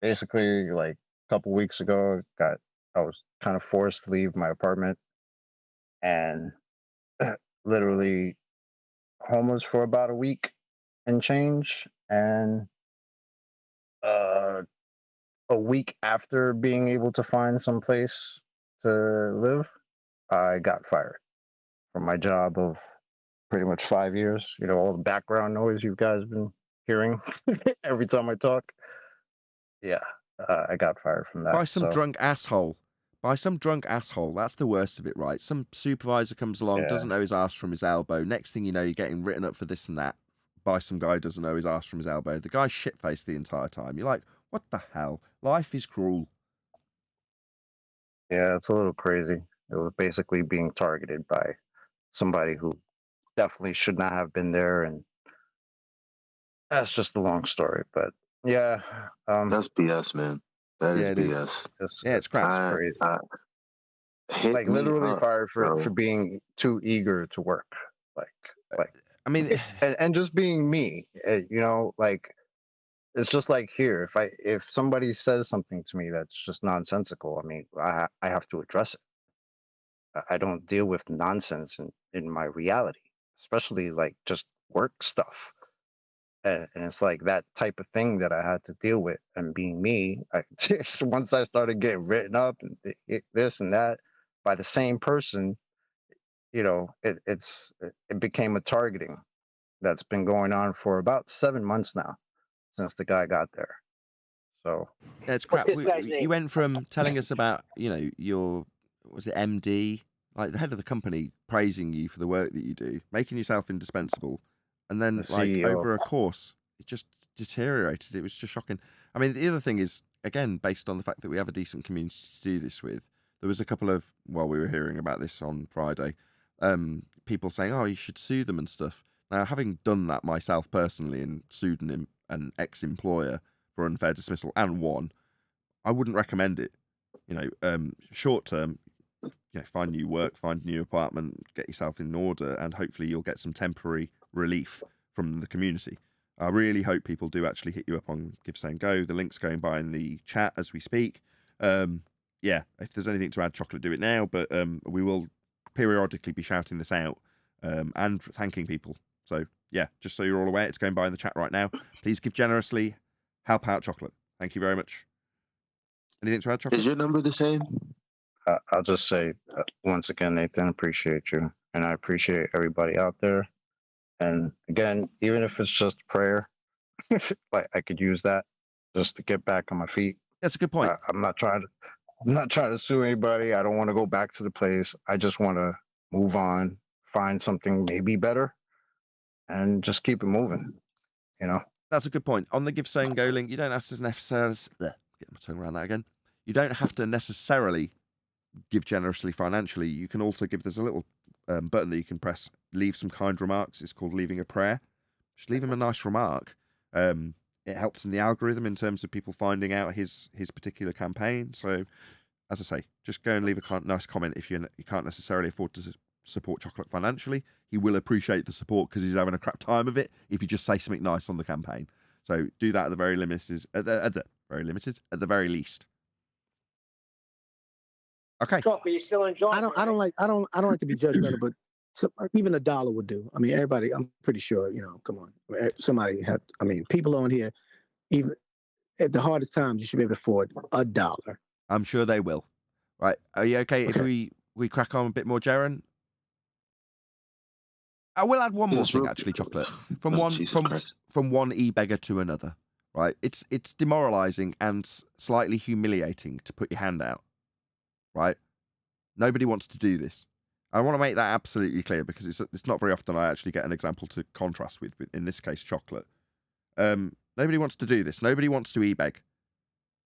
Basically, like a couple weeks ago, I was kind of forced to leave my apartment and literally homeless for about a week and change, and a week after being able to find some place to live, I got fired from my job of pretty much 5 years. You know, all the background noise you guys been hearing every time I talk. Yeah, I got fired from that. By some so. drunk asshole. By some drunk asshole. That's the worst of it, right? Some supervisor comes along, doesn't know his arse from his elbow. Next thing you know, you're getting written up for this and that by some guy who doesn't know his arse from his elbow. The guy's shit-faced the entire time. You're like, what the hell? Life is cruel. Yeah, it's a little crazy. It was basically being targeted by somebody who definitely should not have been there, and that's just a long story. But yeah, that's BS, man. That is BS. It's crap. It's crazy. Hit like me literally up, fired for bro. being too eager to work. Like I mean, and just being me, you know, like it's just like here. If somebody says something to me that's just nonsensical, I mean, I have to address it. I don't deal with nonsense in my reality, especially like just work stuff. And it's like that type of thing that I had to deal with. And being me, once I started getting written up and this and that by the same person, you know, it became a targeting that's been going on for about 7 months now since the guy got there. So yeah, it's crap. You went from telling us about, you know, your, was it MD, like the head of the company, praising you for the work that you do, making yourself indispensable, and then like CEO. over a course, it just deteriorated. It was just shocking. I mean, the other thing is, again, based on the fact that we have a decent community to do this with, there was a couple of, while we were hearing about this on Friday, people saying, oh, you should sue them and stuff. Now, having done that myself personally and sued an ex-employer for unfair dismissal and won, I wouldn't recommend it. You know, short term, you know, find new work, find a new apartment, get yourself in order, and hopefully you'll get some temporary relief from the community. I really hope people do actually hit you up on Give, Say, and Go. The link's going by in the chat as we speak. Yeah, if there's anything to add, Chocolate, do it now, but we will periodically be shouting this out and thanking people. So, yeah, just so you're all aware, it's going by in the chat right now. Please give generously. Help out, Chocolate. Thank you very much. Anything to add, Chocolate? Is your number the same? I'll just say once again, Nathan, appreciate you, and I appreciate everybody out there. And again, even if it's just prayer, like I could use that just to get back on my feet. That's a good point. I'm not trying to sue anybody. I don't want to go back to the place. I just want to move on, find something maybe better, and just keep it moving. You know. That's a good point. On the Give, Say, and Go link, you don't have to necessarily get my tongue around that again. You don't have to necessarily give generously financially. You can also give. There's a little button that you can press. Leave some kind remarks. It's called leaving a prayer. Just leave him a nice remark. It helps in the algorithm in terms of people finding out his particular campaign. So, as I say, just go and leave a nice comment if you can't necessarily afford to support Chocolate financially. He will appreciate the support because he's having a crap time of it if you just say something nice on the campaign. So do that at the very limited, at the very least. Okay. Are you still enjoying? I don't like to be judgmental, but even $1 would do. I mean, everybody. I'm pretty sure. You know, come on. Somebody had. I mean, people on here, even at the hardest times, you should be able to afford $1. I'm sure they will. Right? Are you okay if we crack on a bit more, Jaren? I will add one more thing, actually, Chocolate. From one e-beggar to another, right? It's demoralising and slightly humiliating to put your hand out, right? Nobody wants to do this. I want to make that absolutely clear because it's not very often I actually get an example to contrast with in this case, Chocolate. Nobody wants to do this. Nobody wants to e-beg.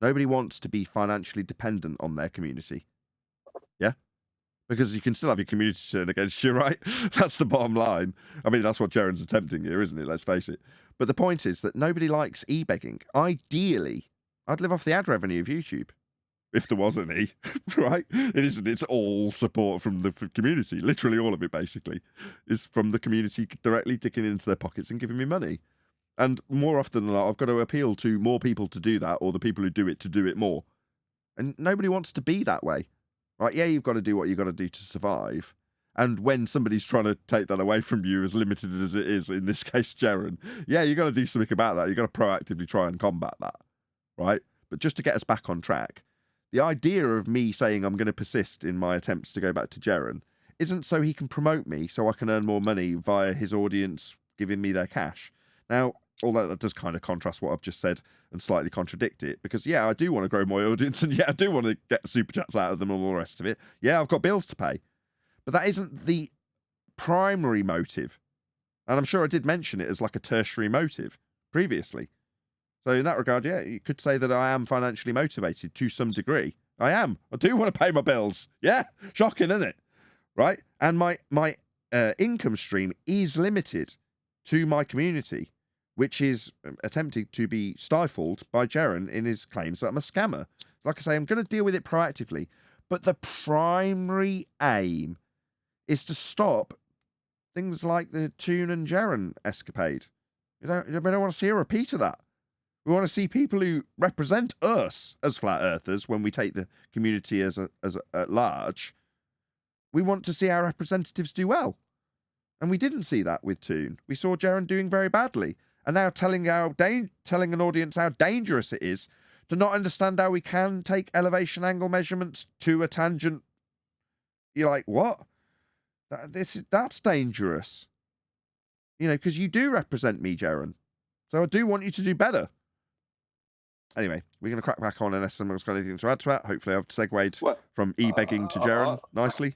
Nobody wants to be financially dependent on their community. Yeah? Because you can still have your community turn against you, right? That's the bottom line. I mean, that's what Jaren's attempting here, isn't it? Let's face it. But the point is that nobody likes e-begging. Ideally, I'd live off the ad revenue of YouTube. If there was any, right? It isn't. It's all support from the community. Literally all of it, basically, is from the community directly digging into their pockets and giving me money. And more often than not, I've got to appeal to more people to do that or the people who do it more. And nobody wants to be that way. Right, yeah, you've got to do what you've got to do to survive. And when somebody's trying to take that away from you, as limited as it is, in this case, Jaren, yeah, you've got to do something about that. You've got to proactively try and combat that, right? But just to get us back on track, the idea of me saying I'm going to persist in my attempts to go back to Jaren isn't so he can promote me so I can earn more money via his audience giving me their cash. Now, although that does kind of contrast what I've just said and slightly contradict it, because yeah, I do want to grow my audience, and yeah, I do want to get super chats out of them and all the rest of it. Yeah, I've got bills to pay, but that isn't the primary motive. And I'm sure I did mention it as like a tertiary motive previously. So in that regard, yeah, you could say that I am financially motivated to some degree. I am. I do want to pay my bills. Yeah, shocking, isn't it? Right? And my income stream is limited to my community, which is attempting to be stifled by Jeran in his claims that I'm a scammer. Like I say, I'm going to deal with it proactively. But the primary aim is to stop things like the Toon and Jeran escapade. We don't want to see a repeat of that. We want to see people who represent us as flat earthers when we take the community as at large. We want to see our representatives do well. And we didn't see that with Toon. We saw Jeran doing very badly. And now telling an audience how dangerous it is to not understand how we can take elevation angle measurements to a tangent. You're like, what? That's dangerous. You know, because you do represent me, Jeran. So I do want you to do better. Anyway, we're going to crack back on unless someone's got anything to add to that. Hopefully I've segued from e-begging to Jeran nicely.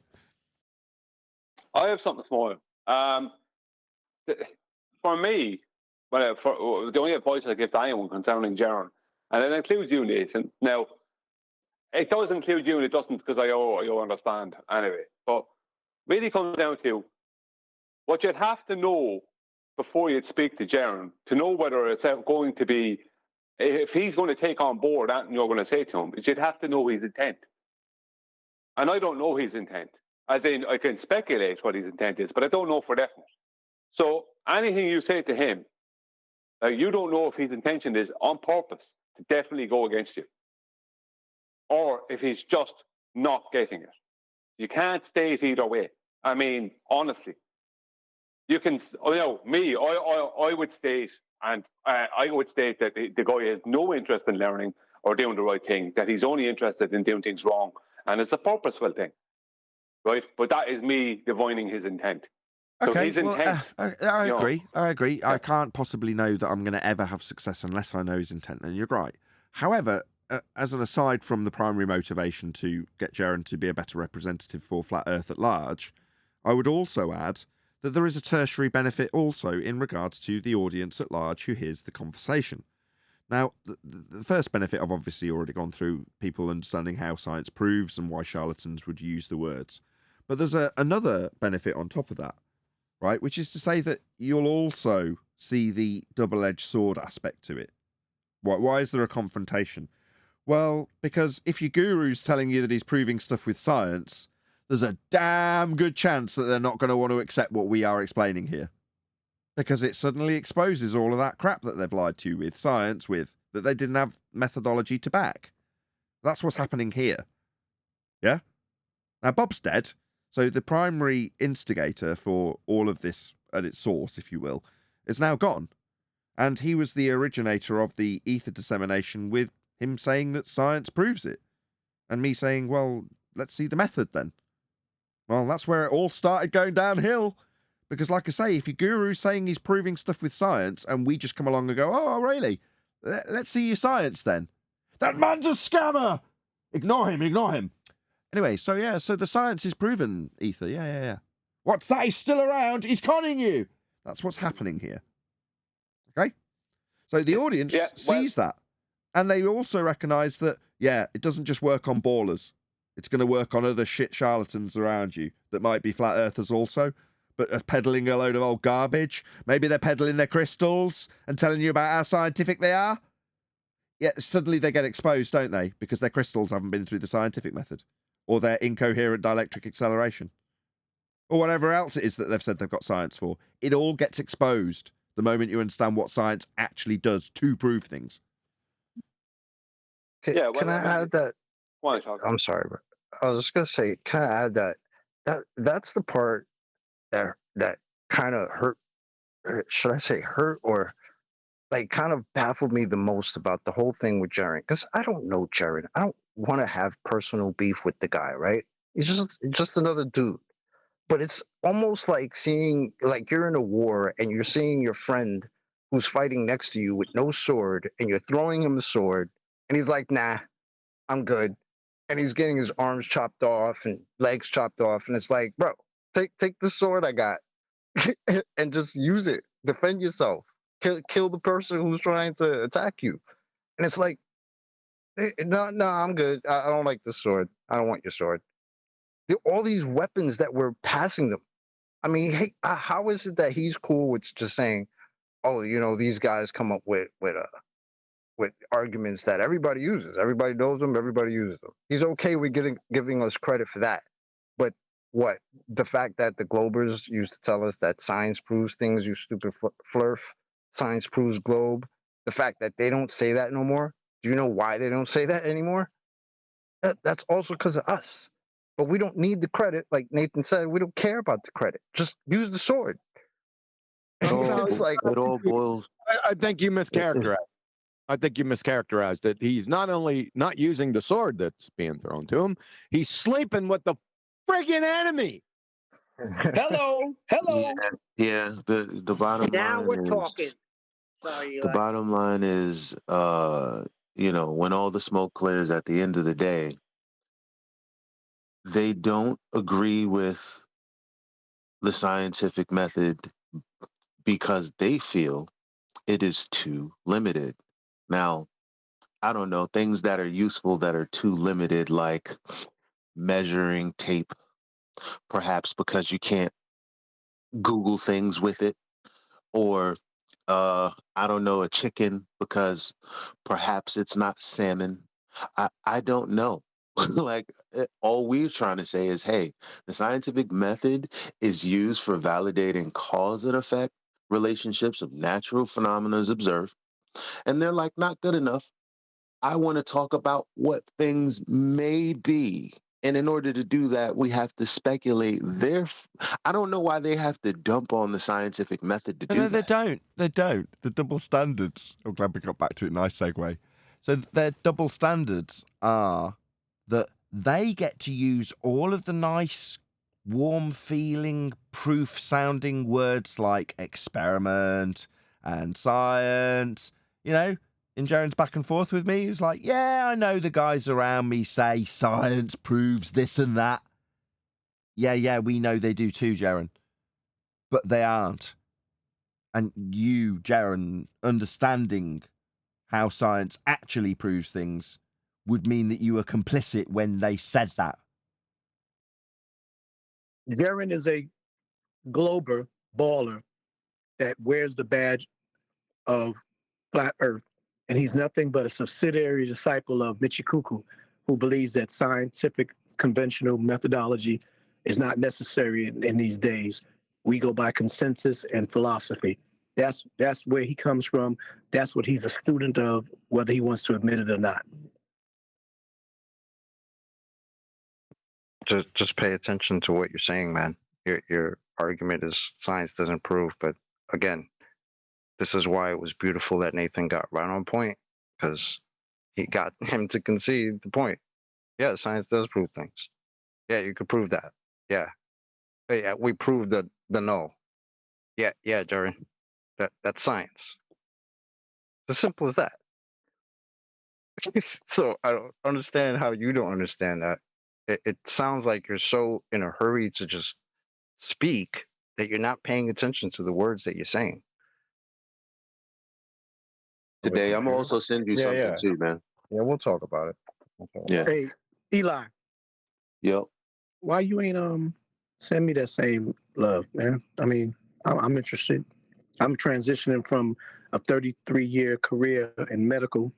I have something for you. For me, the only advice I give to anyone concerning Jeran, and it includes you, Nathan. Now, it does include you, and it doesn't because you understand anyway. But really comes down to what you'd have to know before you'd speak to Jeran to know whether it's going to be, if he's going to take on board anything you're going to say to him, is you'd have to know his intent. And I don't know his intent. As in, I can speculate what his intent is, but I don't know for definite. So anything you say to him, you don't know if his intention is on purpose to definitely go against you, or if he's just not getting it. You can't state either way. I mean, honestly, you can. Me, I would state, and I would state that the guy has no interest in learning or doing the right thing. That he's only interested in doing things wrong, and it's a purposeful thing, right? But that is me divining his intent. So Okay, his intent, I agree. I agree. Yeah. I can't possibly know that I'm going to ever have success unless I know his intent, and you're right. However, as an aside from the primary motivation to get Jeran to be a better representative for Flat Earth at large, I would also add that there is a tertiary benefit also in regards to the audience at large who hears the conversation. Now, the first benefit I've obviously already gone through, people understanding how science proves and why charlatans would use the words. But there's another benefit on top of that, right? Which is to say that you'll also see the double-edged sword aspect to it. Why is there a confrontation? Well, because if your guru's telling you that he's proving stuff with science, there's a damn good chance that they're not going to want to accept what we are explaining here. Because it suddenly exposes all of that crap that they've lied to you with, science with, that they didn't have methodology to back. That's what's happening here. Yeah? Now, Bob's dead, so the primary instigator for all of this at its source, if you will, is now gone. And he was the originator of the ether dissemination with him saying that science proves it. And me saying, well, let's see the method then. Well, that's where it all started going downhill. Because like I say, if your guru's saying he's proving stuff with science and we just come along and go, oh, really? Let's see your science then. That man's a scammer! Ignore him. Anyway, so the science is proven, Ether. Yeah. What's that? He's still around. He's conning you. That's what's happening here. Okay? So the audience sees that. And they also recognise that, it doesn't just work on ballers. It's going to work on other shit charlatans around you that might be flat earthers also, but are peddling a load of old garbage. Maybe they're peddling their crystals and telling you about how scientific they are. Yeah, suddenly they get exposed, don't they? Because their crystals haven't been through the scientific method. Or their incoherent dielectric acceleration. Or whatever else it is that they've said they've got science for. It all gets exposed the moment you understand what science actually does to prove things. Can I add that? I'm sorry, bro. I was just gonna say, can I add that's the part that kind of hurt. Should I say hurt or like kind of baffled me the most about the whole thing with Jeran? Because I don't know Jeran. I don't want to have personal beef with the guy, right? He's just another dude. But it's almost like seeing, like you're in a war and you're seeing your friend who's fighting next to you with no sword, and you're throwing him the sword, and he's like, nah, I'm good. And he's getting his arms chopped off and legs chopped off. And it's like, bro, take the sword I got and just use it. Defend yourself. Kill the person who's trying to attack you. And it's like, no, I'm good. I don't like this sword. I don't want your sword. All these weapons that we're passing them. I mean, hey, how is it that he's cool with just saying, oh, these guys come up with arguments that everybody uses. Everybody knows them. Everybody uses them. He's okay with giving us credit for that. But what? The fact that the Globers used to tell us that science proves things, you stupid flurf. Science proves globe. The fact that they don't say that no more. Do you know why they don't say that anymore? That's also because of us. But we don't need the credit. Like Nathan said, we don't care about the credit. Just use the sword. It's like it all boils. I think you mischaracterized. I think you mischaracterized it. He's not only not using the sword that's being thrown to him, he's sleeping with the friggin' enemy. Hello. Yeah. The bottom Now line we're is, talking. Sorry, the Eli. bottom line is, when all the smoke clears at the end of the day, they don't agree with the scientific method because they feel it is too limited. Now, I don't know, things that are useful that are too limited, like measuring tape, perhaps because you can't Google things with it, or I don't know, a chicken because perhaps it's not salmon. I don't know. All we're trying to say is, hey, the scientific method is used for validating cause and effect relationships of natural phenomena observed, and they're like not good enough. I want to talk about what things may be. And in order to do that, we have to speculate. I don't know why they have to dump on the scientific method to do that. They don't. They don't. The double standards. I'm glad we got back to it. Nice segue. So their double standards are that they get to use all of the nice, warm-feeling, proof-sounding words like experiment and science, in Jaren's back and forth with me, he was like, yeah, I know the guys around me say science proves this and that. Yeah, we know they do too, Jaren. But they aren't. And you, Jaren, understanding how science actually proves things would mean that you were complicit when they said that. Jaren is a glober baller that wears the badge of flat Earth. And he's nothing but a subsidiary disciple of Michikuku, who believes that scientific conventional methodology is not necessary in these days. We go by consensus and philosophy. That's where he comes from. That's what he's a student of, whether he wants to admit it or not. Just pay attention to what you're saying, man. Your argument is science doesn't prove, but again, this is why it was beautiful that Nathan got right on point, because he got him to concede the point. Yeah, science does prove things. Yeah, you could prove that. Yeah. Yeah, we proved the no. Yeah, Jaren. That's science. It's as simple as that. So I don't understand how you don't understand that. It sounds like you're so in a hurry to just speak that you're not paying attention to the words that you're saying. Today, I'm also send you something too, man. Yeah, we'll talk about it. Yeah. Hey, Eli. Yep. Why you ain't send me that same love, man? I mean, I'm interested. I'm transitioning from a 33-year career in medical,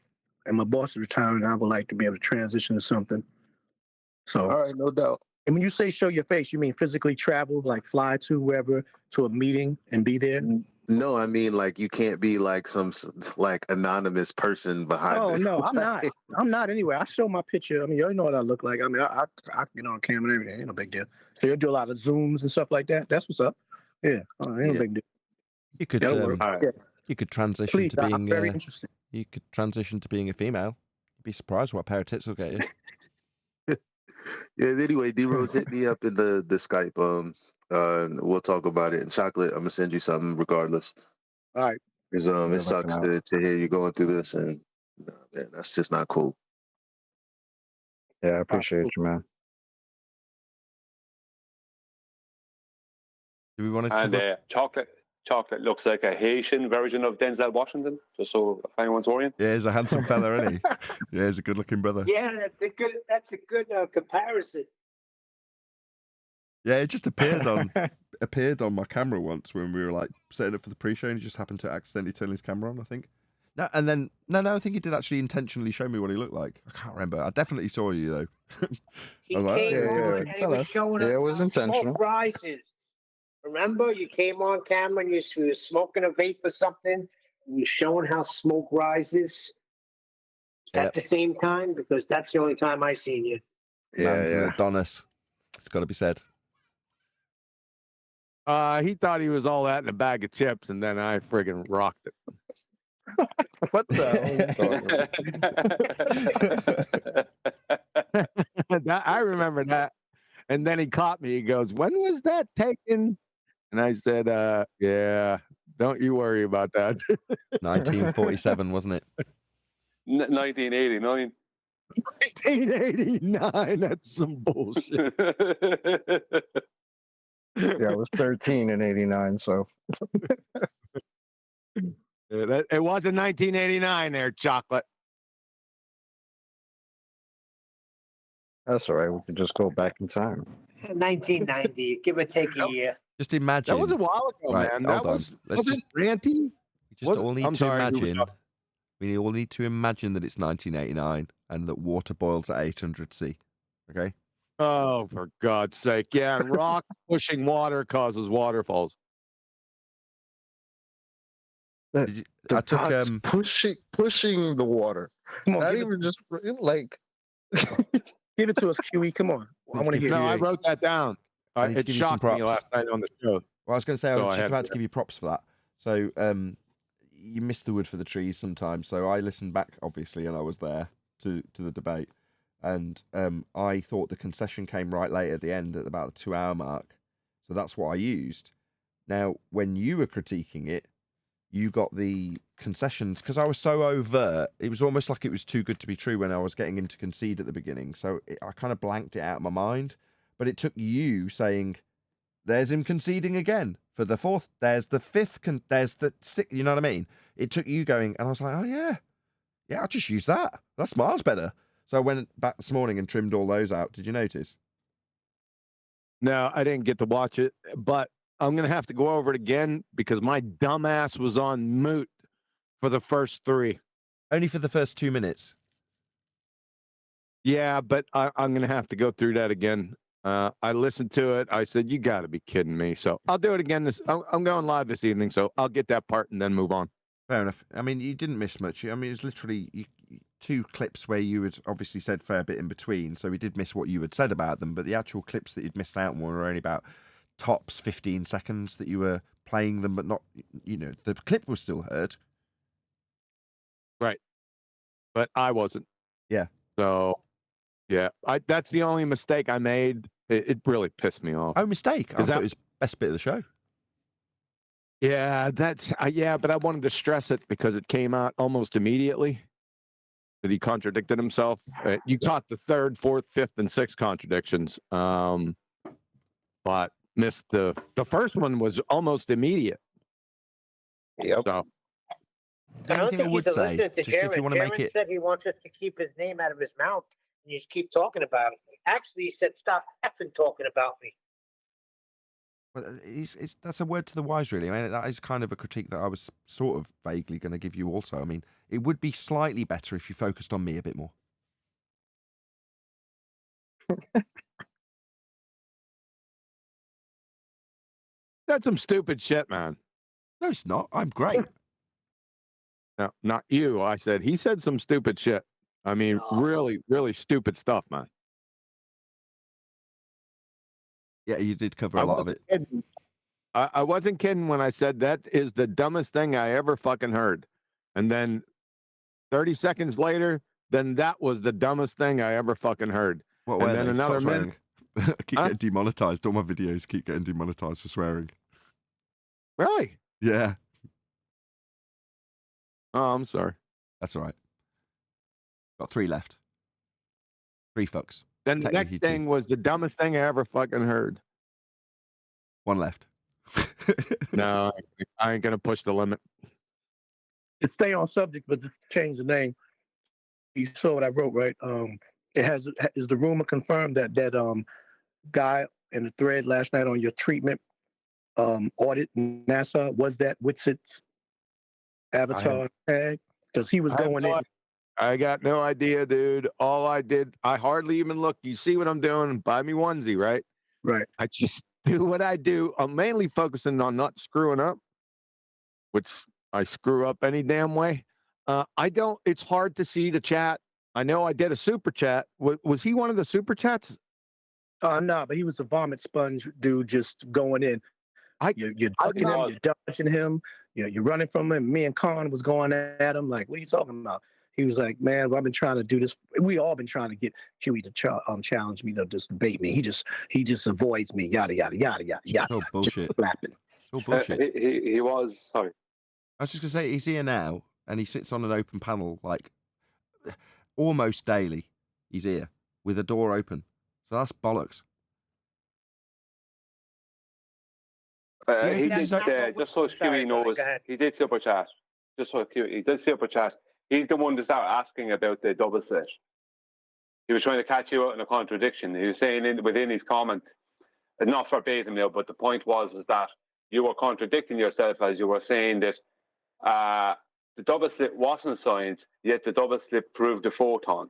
and my boss is retiring. I would like to be able to transition to something. So, all right, no doubt. And when you say show your face, you mean physically travel, like fly to wherever, to a meeting and be there? No, I mean like you can't be like some like anonymous person behind. Oh no, I'm not. I'm not anyway. I show my picture. I mean, you know what I look like. I mean, I get on camera and everything. Ain't no big deal. So you'll do a lot of Zooms and stuff like that. That's what's up. Yeah, ain't no big deal. You could you could transition to being. I'm very interested. You could transition to being a female. You'd be surprised what a pair of tits will get you. Yeah. Anyway, D-Rose hit me up in the Skype. We'll talk about it. And Chocolate, I'm gonna send you something regardless. All right. Because it sucks to hear you going through this, and man, that's just not cool. Yeah, I appreciate you, man. Do we want to? And chocolate looks like a Haitian version of Denzel Washington. Just so if anyone's worrying. Yeah, he's a handsome fella, isn't he? Yeah, he's a good-looking brother. Yeah, that's a good comparison. Yeah, it just appeared on my camera once when we were like setting up for the pre-show, and he just happened to accidentally turn his camera on, I think. No, and then I think he did actually intentionally show me what he looked like. I can't remember. I definitely saw you though. He came on and he was showing us it was intentional. smoke rises. Remember, you came on camera and you were smoking a vape or something, and you're showing how smoke rises. Is that the same time? Because that's the only time I seen you. Man's an Adonis. It's got to be said. He thought he was all that in a bag of chips, and then I friggin' rocked it. What the hell? I remember that. And then he caught me. He goes, "When was that taken?" And I said, "Yeah, don't you worry about that." 1947, wasn't it? 1989. 1989. That's some bullshit. Yeah, I was 13 in '89, so. It wasn't 1989 there, chocolate. That's all right. We could just go back in time. 1990, give or take a year. Just imagine. That was a while ago, Right, man. hold That on. was Let's was it ranty? We just all need I'm to sorry, who was imagine. talking? We all need to imagine that it's 1989 and that water boils at 800 C. Okay. Oh, for God's sake! Yeah, and rock pushing water causes waterfalls. I took Rocks pushing the water. Come on, Not give even just like. Give it to us, QE. Come on. I want to hear No, I it. wrote that down. I need to It give you some shocked me props. last night on the show. Well, I was going to say, I So was I just had about to- to give you props for that. So, you miss the wood for the trees sometimes. So I listened back, obviously, and I was there to the debate. And I thought the concession came right late at the end at about the 2-hour mark. So that's what I used. Now, when you were critiquing it, you got the concessions because I was so overt. It was almost like it was too good to be true when I was getting him to concede at the beginning. So I kind of blanked it out of my mind. But it took you saying, "There's him conceding again for the fourth. There's the fifth. There's the sixth." You know what I mean? It took you going, and I was like, "Oh yeah, I'll just use that. That's miles better." So I went back this morning and trimmed all those out. Did you notice? No, I didn't get to watch it, but I'm gonna have to go over it again because my dumbass was on mute for the first 3. Only for the first 2 minutes. Yeah, but I'm gonna have to go through that again. I listened to it. I said, "You got to be kidding me!" So I'll do it again. I'm going live this evening, so I'll get that part and then move on. Fair enough. I mean, you didn't miss much. I mean, it was literally 2 clips where you had obviously said a fair bit in between, so we did miss what you had said about them, but the actual clips that you'd missed out on were only about tops 15 seconds that you were playing them, but not, the clip was still heard. Right. But I wasn't. Yeah. So, yeah, that's the only mistake I made. It really pissed me off. Oh, mistake. I thought it was best bit of the show. Yeah, but I wanted to stress it because it came out almost immediately that he contradicted himself. You caught the 3rd, 4th, 5th, and 6th contradictions, but missed the first one was almost immediate. Yep. So, I don't think he's listening to just if you Jaron. want to make Jaron it, said he wants us to keep his name out of his mouth, and you just keep talking about him. Actually, he said, "Stop effing talking about me." well, that's a word to the wise, really. I mean, that is kind of a critique that I was sort of vaguely going to give you also. I mean, it would be slightly better if you focused on me a bit more. that's some stupid shit, man. No, it's not. I'm great. No, not you. I said he said some stupid shit. I mean, really, really stupid stuff, man. Yeah, you did cover a lot of it. Kidding. I wasn't kidding when I said that is the dumbest thing I ever fucking heard. And then 30 seconds later, then that was the dumbest thing I ever fucking heard. What and were then they? another Stop minute. swearing. I keep getting demonetized. All my videos keep getting demonetized for swearing. Really? Yeah. Oh, I'm sorry. That's all right. Got 3 left. 3 fucks. Then the next Technically thing was the dumbest thing I ever fucking heard. 1 left. No, I ain't gonna push the limit. To stay on subject, but just change the name. You saw what I wrote, right? Is the rumor confirmed that guy in the thread last night on your treatment audit NASA, was that Witsit's avatar tag? Because he was going in. I got no idea, dude. All I did, I hardly even look. You see what I'm doing? Buy me onesie, right? Right. I just do what I do. I'm mainly focusing on not screwing up, which I screw up any damn way. It's hard to see the chat. I know I did a super chat. Was he one of the super chats? No, but he was a vomit sponge dude just going in. You're ducking him, you're dodging him, you're running from him. Me and Khan was going at him like, what are you talking about? He was like, man, well, I've been trying to do this. We all been trying to get Huey to challenge me to just debate me. He just avoids me, yada, yada, yada, yada, yada. It's all bullshit. Just flapping. It's all bullshit. He was, sorry. I was just going to say, he's here now, and he sits on an open panel, like, almost daily. He's here, with a door open. So that's bollocks. He did, just so Huey knows, he did super chat. Just so he did super chat. He's the one to start asking about the double slit. He was trying to catch you out in a contradiction. He was saying within his comment, not verbatim now, but the point was that you were contradicting yourself as you were saying that the double slit wasn't science, yet the double slit proved the photon.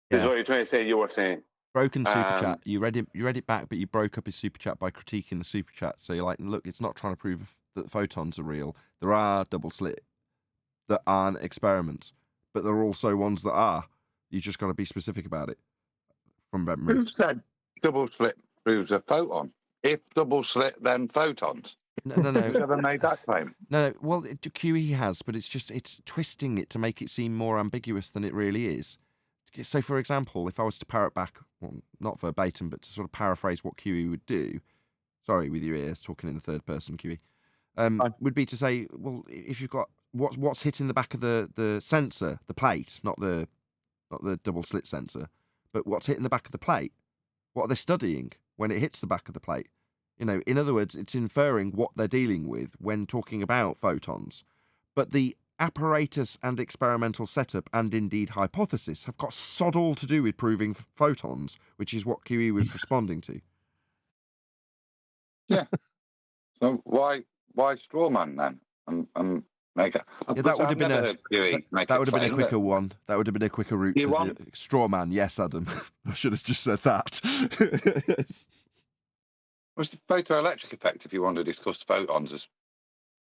Is what you're trying to say. You were saying. Broken super chat. You read it back, but you broke up his super chat by critiquing the super chat. So you're like, look, it's not trying to prove that photons are real. There are double slit that aren't experiments, but there are also ones that are. You just got to be specific about it. From memory. Who said double slit proves a photon? If double slit, then photons. No. Who's ever made that claim? No. Well, QE has, but it's twisting it to make it seem more ambiguous than it really is. So, for example, if I was to parrot back, well, not verbatim, but to sort of paraphrase what QE would do, sorry, with your ears, talking in the third person, QE, would be to say, well, if you've got what's hitting the back of the sensor, the plate, not the double slit sensor, but what's hitting the back of the plate? What are they studying when it hits the back of the plate? You know, in other words, it's inferring what they're dealing with when talking about photons. But the apparatus and experimental setup and indeed hypothesis have got sod all to do with proving photons, which is what QE was responding to. Yeah. So why straw man then? And make it. Yeah, that would have been a quicker one. That would have been a quicker route to the straw man. Yes, Adam. I should have just said that. What's the photoelectric effect if you want to discuss photons as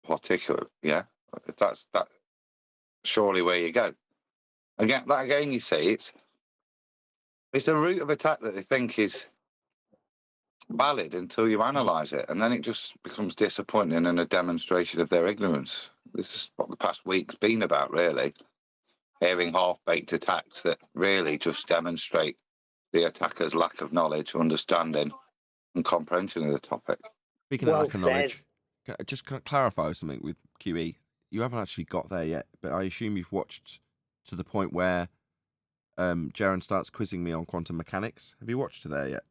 particular? Yeah, that's surely where you go. Again, you see, it's a route of attack that they think is valid until you analyse it, and then it just becomes disappointing and a demonstration of their ignorance. This is what the past week's been about, really. Hearing half-baked attacks that really just demonstrate the attacker's lack of knowledge, understanding, and comprehension of the topic. Speaking of lack of knowledge, just can I clarify something with QE? You haven't actually got there yet, but I assume you've watched to the point where Jaron starts quizzing me on quantum mechanics. Have you watched to there yet?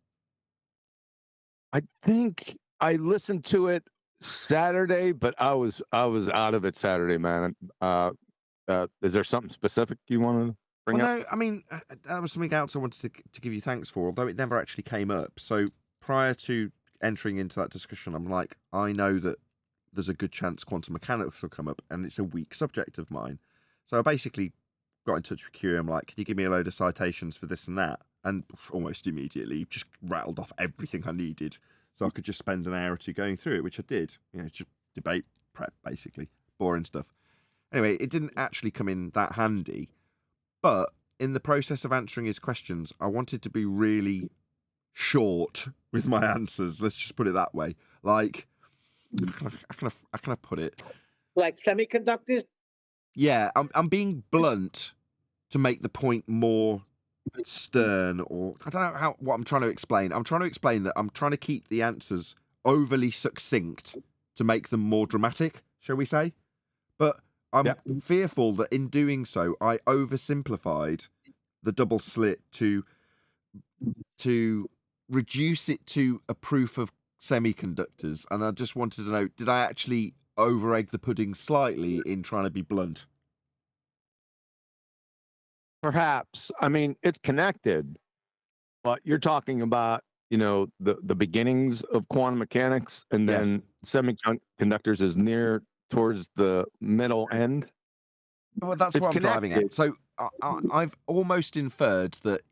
I think I listened to it Saturday, but I was out of it Saturday, man. Is there something specific you want to bring up? No, I mean, that was something else I wanted to give you thanks for, although it never actually came up. So prior to entering into that discussion, I'm like, I know that there's a good chance quantum mechanics will come up, and it's a weak subject of mine. So I basically got in touch with Q. I'm like, can you give me a load of citations for this and that? And almost immediately just rattled off everything I needed, so I could just spend an hour or two going through it, which I did. You know, just debate prep, basically. Boring stuff. Anyway, it didn't actually come in that handy, but in the process of answering his questions, I wanted to be really short with my answers. Let's just put it that way. Like, how can I put it? Like semiconductors? Yeah, I'm being blunt to make the point more stern, or I don't know what I'm trying to explain. I'm trying to explain that I'm trying to keep the answers overly succinct to make them more dramatic, shall we say? But I'm fearful that in doing so, I oversimplified the double slit to reduce it to a proof of semiconductors. And I just wanted to know, did I actually over-egg the pudding slightly in trying to be blunt? Perhaps. I mean, it's connected, but you're talking about, the beginnings of quantum mechanics, and then semiconductors is near towards the middle end. Well, that's what I'm driving at. So I've almost inferred that,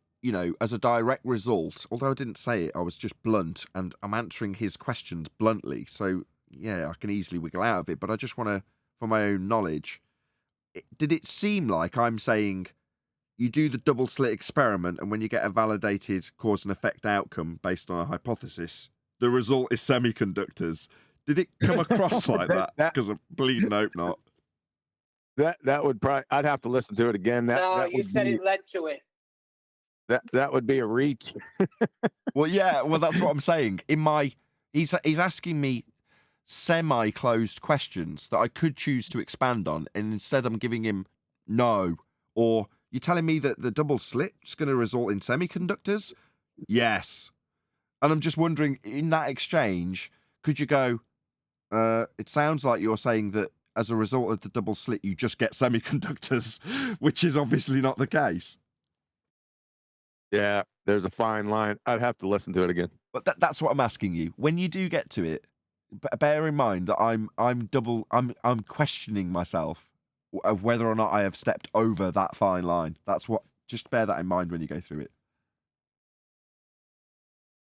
as a direct result, although I didn't say it, I was just blunt, and I'm answering his questions bluntly. So, yeah, I can easily wiggle out of it, but I just want to, for my own knowledge, did it seem like I'm saying you do the double slit experiment, and when you get a validated cause and effect outcome based on a hypothesis, the result is semiconductors? Did it come across like that? Because I bleeding hope not. That would probably, I'd have to listen to it again. That you said it led to it. That would be a reach. Well, that's what I'm saying. He's asking me semi-closed questions that I could choose to expand on, and instead I'm giving him no. Or you're telling me that the double slit is going to result in semiconductors? Yes. And I'm just wondering, in that exchange, could you go, it sounds like you're saying that as a result of the double slit, you just get semiconductors, which is obviously not the case. Yeah, there's a fine line. I'd have to listen to it again. But that's what I'm asking you. When you do get to it, bear in mind that I'm questioning myself of whether or not I have stepped over that fine line. That's what. Just bear that in mind when you go through it.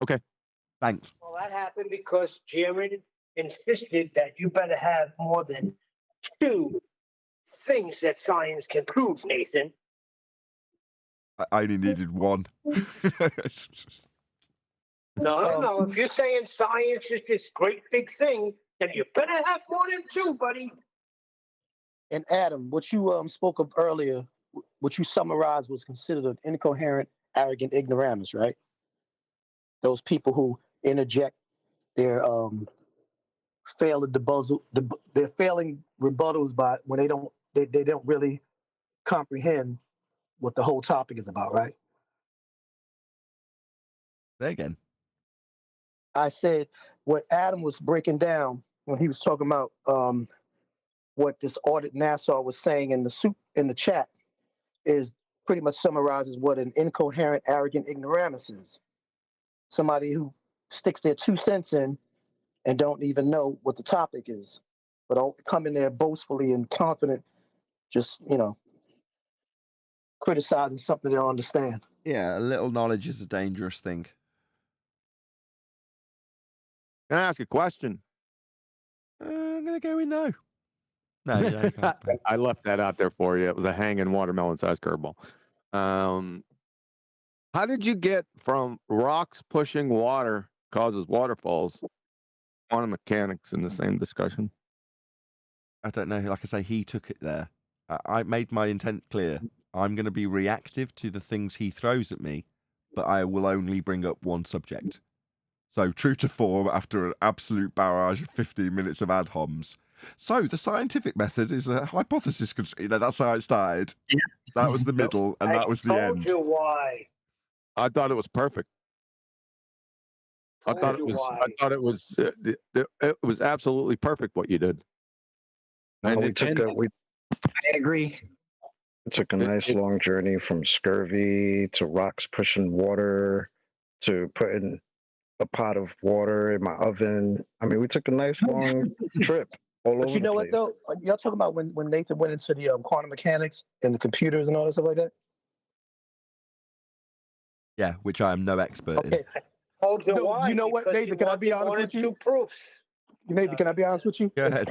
Okay. Thanks. Well, that happened because Jared insisted that you better have more than 2 things that science can prove, Nathan. I only needed 1. No. If you're saying science is this great big thing, then you better have more than 2, buddy. And Adam, what you spoke of earlier, what you summarized was considered an incoherent, arrogant ignoramus, right? Those people who interject their failing rebuttals by when they don't really comprehend what the whole topic is about, right? Say again. I said what Adam was breaking down when he was talking about what this audit Nassau was saying in the chat is pretty much summarizes what an incoherent, arrogant ignoramus is. Somebody who sticks their 2 cents in and don't even know what the topic is, but don't come in there boastfully and confident, just, criticizing something they don't understand. Yeah, a little knowledge is a dangerous thing. Can I ask a question? I'm going to go with no. No, you can't. I left that out there for you. It was a hanging watermelon-sized curveball. How did you get from rocks pushing water causes waterfalls, quantum mechanics in the same discussion? I don't know. Like I say, he took it there. I made my intent clear. I'm going to be reactive to the things he throws at me, but I will only bring up one subject. So, true to form, after an absolute barrage of 15 minutes of ad homs. So, the scientific method is a hypothesis. That's how it started. Yeah. That was the middle, and that was the end. I told you why. I thought it was perfect. I thought it was absolutely perfect what you did. And I agree. We took a nice long journey from scurvy to rocks pushing water to putting a pot of water in my oven. I mean, we took a nice long trip all over. But you know what though? Y'all talking about when Nathan went into the quantum mechanics and the computers and all that stuff like that? Yeah, which I am no expert in. You know what, Nathan? Can I be honest with you? 2 proofs. Nathan, can I be honest with you? Go ahead. As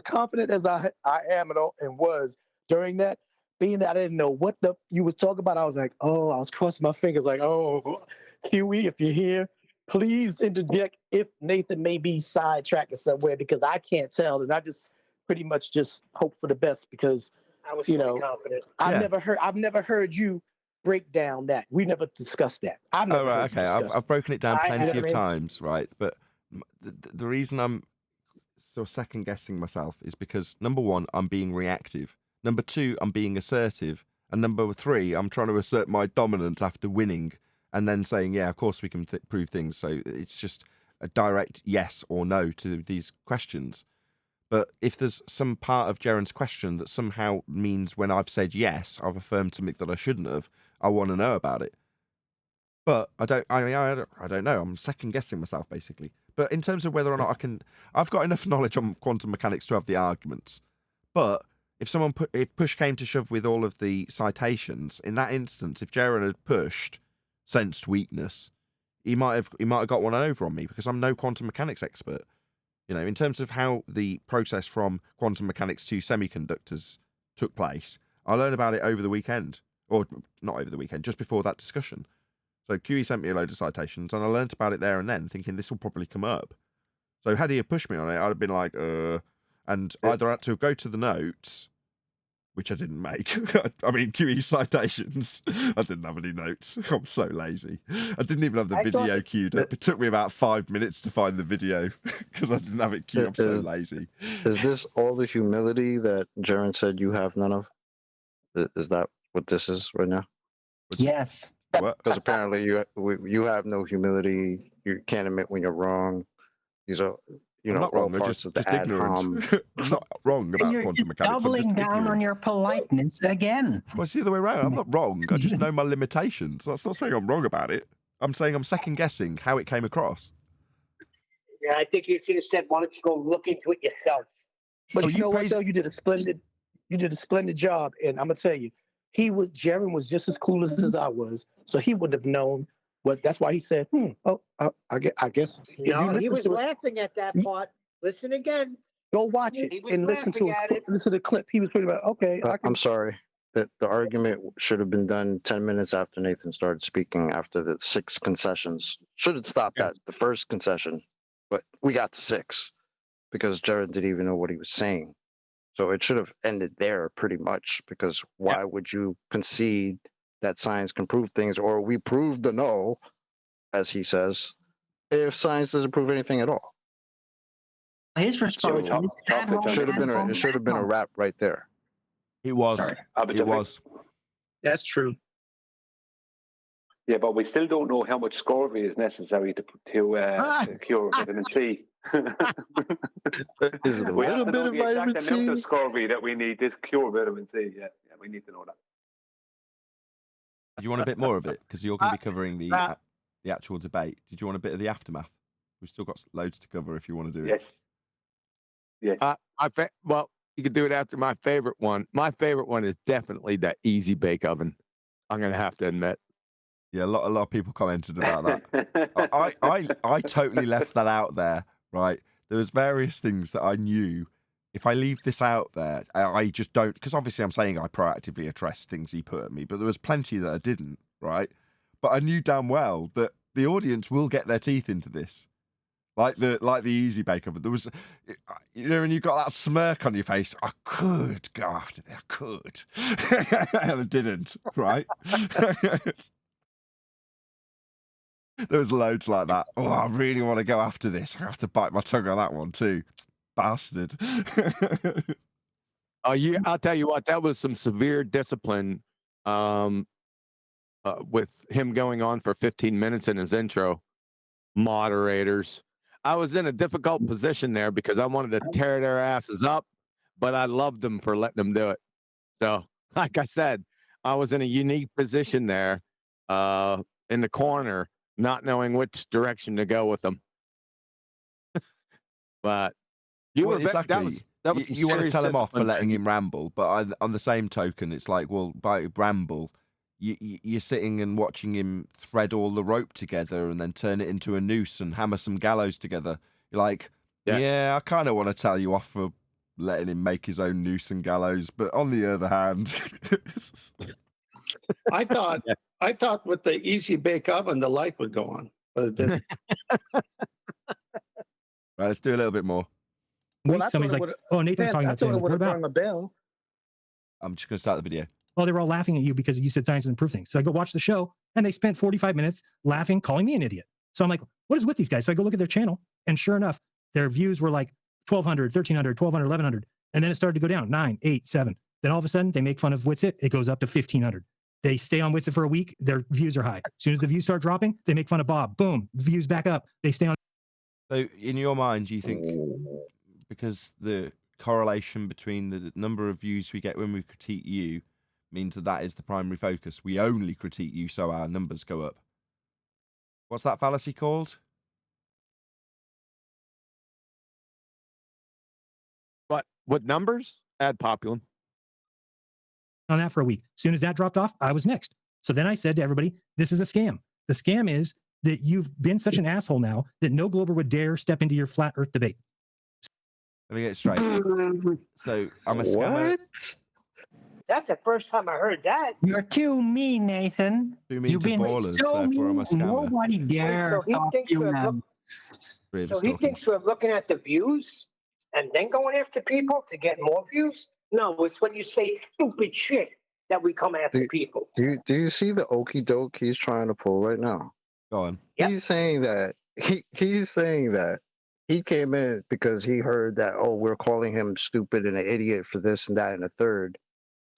confident as I am and was during that, being that I didn't know what you was talking about, I was like, I was crossing my fingers like, Huey, if you're here, please interject if Nathan may be sidetracking somewhere because I can't tell, and I just pretty much just hope for the best because I was fully confident. I've never heard you break down that. We never discussed that. Okay. I've broken it down plenty of times, right? But the reason I'm sort of second guessing myself is because number one, I'm being reactive. Number two, I'm being assertive. And number three, I'm trying to assert my dominance after winning and then saying, yeah, of course we can prove things. So it's just a direct yes or no to these questions. But if there's some part of Jaren's question that somehow means when I've said yes, I've affirmed something that I shouldn't have, I want to know about it. But I don't know. I'm second guessing myself basically. But in terms of whether or not I've got enough knowledge on quantum mechanics to have the arguments. But if push came to shove with all of the citations, in that instance, if Jaren had sensed weakness, he might have got one over on me because I'm no quantum mechanics expert. You know, in terms of how the process from quantum mechanics to semiconductors took place, I learned about it over the weekend, or not over the weekend, just before that discussion. So QE sent me a load of citations, and I learnt about it there and then, thinking this will probably come up. So had he pushed me on it, I'd have been like, and either had to go to the notes, which I didn't make. I mean, QE citations. I didn't have any notes. I'm so lazy. I didn't even have the video queued up. It took me about 5 minutes to find the video because I didn't have it queued. I'm so lazy. Is this all the humility that Jaren said you have none of? Is that what this is right now? Yes. Because apparently you have no humility. You can't admit when you're wrong. These are, I'm not wrong. I'm just ignorant. I'm not wrong about quantum mechanics. Doubling down on your politeness again. Well, it's the other way around. I'm not wrong. I just know my limitations. That's not saying I'm wrong about it. I'm saying I'm second guessing how it came across. Yeah, I think you should have said, "Why don't you go look into it yourself?" But you know what though, you did a splendid job, and I'm gonna tell you, Jaren was just as clueless as I was, so he would have known. Well, that's why he said, I guess. No, he was laughing at that part. Listen again. Go watch it and listen to the clip. He was pretty much, okay. I'm sorry. The argument should have been done 10 minutes after Nathan started speaking, after the 6 concessions. Should have stopped at the first concession, but we got to 6 because Jared didn't even know what he was saying. So it should have ended there pretty much, because why would you concede that science can prove things, or we prove the no, as he says, if science doesn't prove anything at all? His response should have been a wrap right there. It was. It was. That's true. Yeah, but we still don't know how much scurvy is necessary to cure vitamin C. Is it a little bit of vitamin C? The scurvy that we need to cure vitamin C. Yeah, we need to know that. Do you want a bit more of it? Because you're going to be covering the actual debate. Did you want a bit of the aftermath? We've still got loads to cover if you want to do it. Yes. Well, you could do it after my favorite one. My favorite one is definitely that easy bake oven. I'm going to have to admit. Yeah, a lot of people commented about that. I totally left that out there, right? There was various things that I knew. If I leave this out there, I just don't, because obviously I'm saying I proactively addressed things he put at me, but there was plenty that I didn't, right? But I knew damn well that the audience will get their teeth into this. Like the easy bake oven. There was, and you got that smirk on your face. I could go after that. I could. And I didn't, right? There was loads like that. Oh, I really want to go after this. I have to bite my tongue on that one too. Bastard. I'll tell you what, that was some severe discipline with him going on for 15 minutes in his intro. Moderators. I was in a difficult position there because I wanted to tear their asses up, but I loved them for letting them do it. So, like I said, I was in a unique position there in the corner, not knowing which direction to go with them. But you were exactly. That was you want to tell him off for letting him ramble, but on the same token, it's like, well, by ramble, you're sitting and watching him thread all the rope together and then turn it into a noose and hammer some gallows together. You're like, yeah I kind of want to tell you off for letting him make his own noose and gallows, but on the other hand, I thought with the easy bake oven, the light would go on, but it didn't. Right, let's do a little bit more. Wait, somebody's like, oh, Nathan's talking about saying, what about? A bell. I'm just going to start the video. Well, they were all laughing at you because you said science doesn't prove things. So I go watch the show, and they spent 45 minutes laughing, calling me an idiot. So I'm like, what is with these guys? So I go look at their channel, and sure enough, their views were like 1,200, 1,300, 1,200, 1,100. And then it started to go down 9, 8, 7. Then all of a sudden they make fun of Witsit. It goes up to 1,500. They stay on Witsit for a week. Their views are high. As soon as the views start dropping, they make fun of Bob. Boom, views back up. They stay on. So in your mind, do you think because the correlation between the number of views we get when we critique you means that that is the primary focus? We only critique you so our numbers go up. What's that fallacy called? What numbers? Ad populum. On that for a week. As soon as that dropped off, I was next. So then I said to everybody, this is a scam. The scam is that you've been such an asshole now that no Glober would dare step into your flat earth debate. Let me get it straight. So I'm a scammer. That's the first time I heard that. You're too mean, Nathan. Too mean You've to been ballers, so therefore mean. I'm a scammer. Nobody dare So he talk thinks you we're now. So he thinks we're looking at the views and then going after people to get more views? No, it's when you say stupid shit that we come after people. Do you see the okey doke he's trying to pull right now? Go on. Yep. He's saying that he came in because he heard that, oh, we're calling him stupid and an idiot for this and that and a third.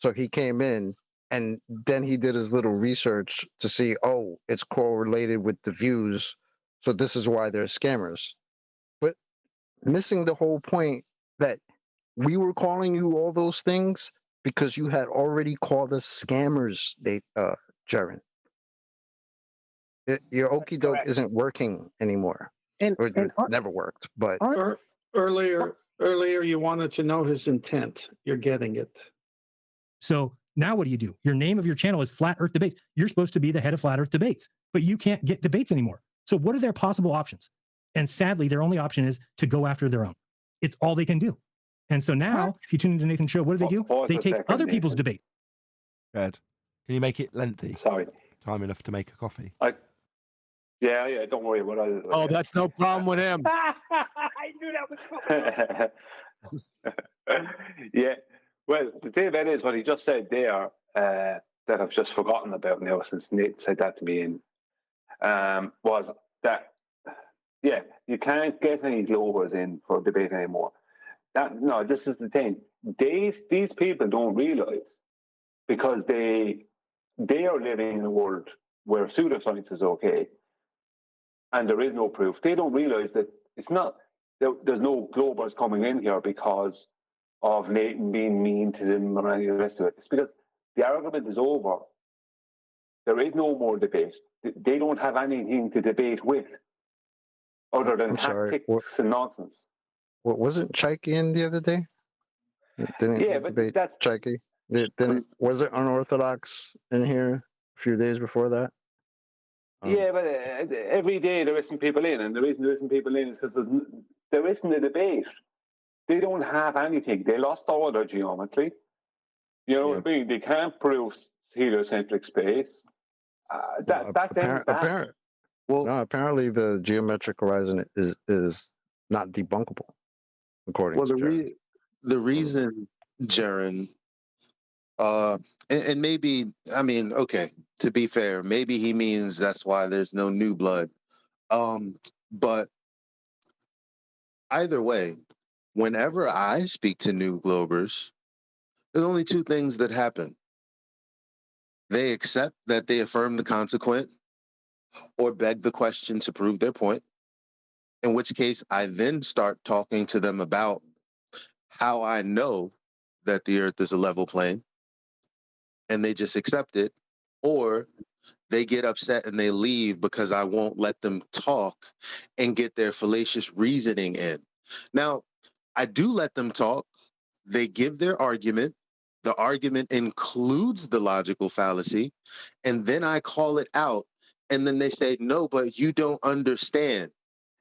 So he came in and then he did his little research to see, oh, it's correlated with the views. So this is why they're scammers. But missing the whole point that we were calling you all those things because you had already called us scammers, Jaron. Your okey doke isn't working anymore. Or it never worked. But earlier you wanted to know his intent. You're getting it. So now what do? Your name of your channel is Flat Earth Debates. You're supposed to be the head of Flat Earth Debates, but you can't get debates anymore. So what are their possible options? And sadly, their only option is to go after their own. It's all they can do. And so now, if you tune into Nathan's show, what do? They take other people's debate. Ed, can you make it lengthy? Sorry. Time enough to make a coffee. Yeah, don't worry about it. Oh, that's no problem with him. I knew that was coming. Yeah. Well, the thing about it is what he just said there that I've just forgotten about now since Nate said that to me was that, yeah, you can't get any Globers in for debate anymore. No, this is the thing. These people don't realize because they are living in a world where pseudoscience is okay and there is no proof. They don't realize that it's not, there's no Globers coming in here because of Nathan being mean to them or any of the rest of it. It's because the argument is over. There is no more debate. They don't have anything to debate with other than tactics and nonsense. What wasn't Chaiki in the other day? Didn't debate Chaiki? Was it unorthodox in here a few days before that? Yeah, but every day there isn't people in, and the reason there isn't people in is because there isn't a debate. They don't have anything. They lost all their geometry. You know what I mean? They can't prove heliocentric space. Apparently the geometric horizon is not debunkable, according to Jaron. The reason, Jaron, and maybe, I mean, okay, to be fair, maybe he means that's why there's no new blood. But either way, whenever I speak to new Globers, there's only two things that happen. They accept that they affirm the consequent or beg the question to prove their point, in which case I then start talking to them about how I know that the earth is a level plane, and they just accept it, or they get upset and they leave because I won't let them talk and get their fallacious reasoning in. Now, I do let them talk. They give their argument. The argument includes the logical fallacy, and then I call it out, and then they say, no, but you don't understand.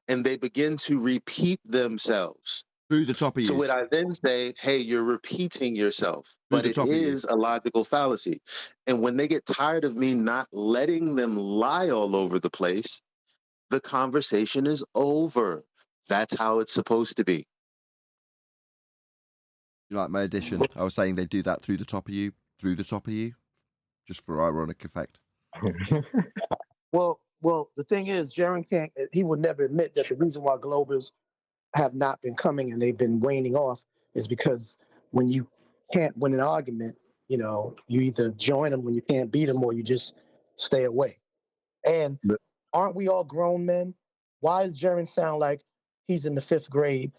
And they begin to repeat themselves. Through the top of you. So what I then say, hey, you're repeating yourself, but it is a logical fallacy. And when they get tired of me not letting them lie all over the place, the conversation is over. That's how it's supposed to be. You like my addition? I was saying they do that through the top of you, just for ironic effect. Well, the thing is, Jaron he would never admit that the reason why Globers have not been coming and they've been waning off is because when you can't win an argument, you know, you either join them when you can't beat them or you just stay away. And aren't we all grown men? Why does Jaron sound like he's in the 5th grade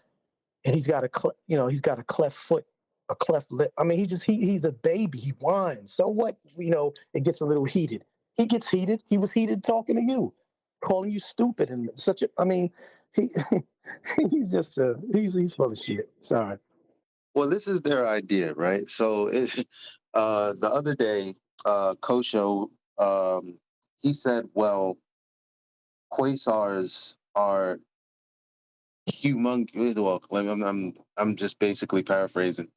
and he's got he's got a cleft foot, a cleft lip? I mean, he's a baby. He whines. So what? You know, it gets a little heated. He gets heated. He was heated talking to you, calling you stupid and such a. I mean, he he's just he's full of shit. Sorry. Well, this is their idea, right? So the other day, Kosho, he said, well, quasars are humongous. Well, I'm just basically paraphrasing,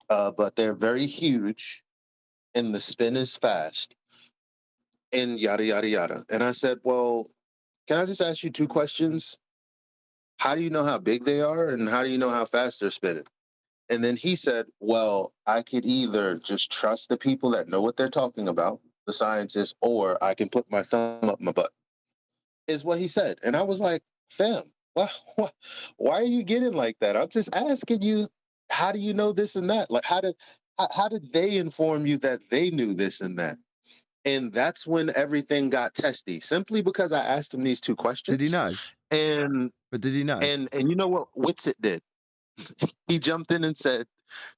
but they're very huge, and the spin is fast, and yada yada yada. And I said, well, can I just ask you 2 questions? How do you know how big they are, and how do you know how fast they're spinning? And then he said, well, I could either just trust the people that know what they're talking about, the scientists, or I can put my thumb up my butt, is what he said. And I was like, fam, why are you getting like that? I'm just asking you, how do you know this and that? Like, how did they inform you that they knew this and that? And that's when everything got testy, simply because I asked him these 2 questions. Did he know? But did he know? And you know what Witsit did? He jumped in and said,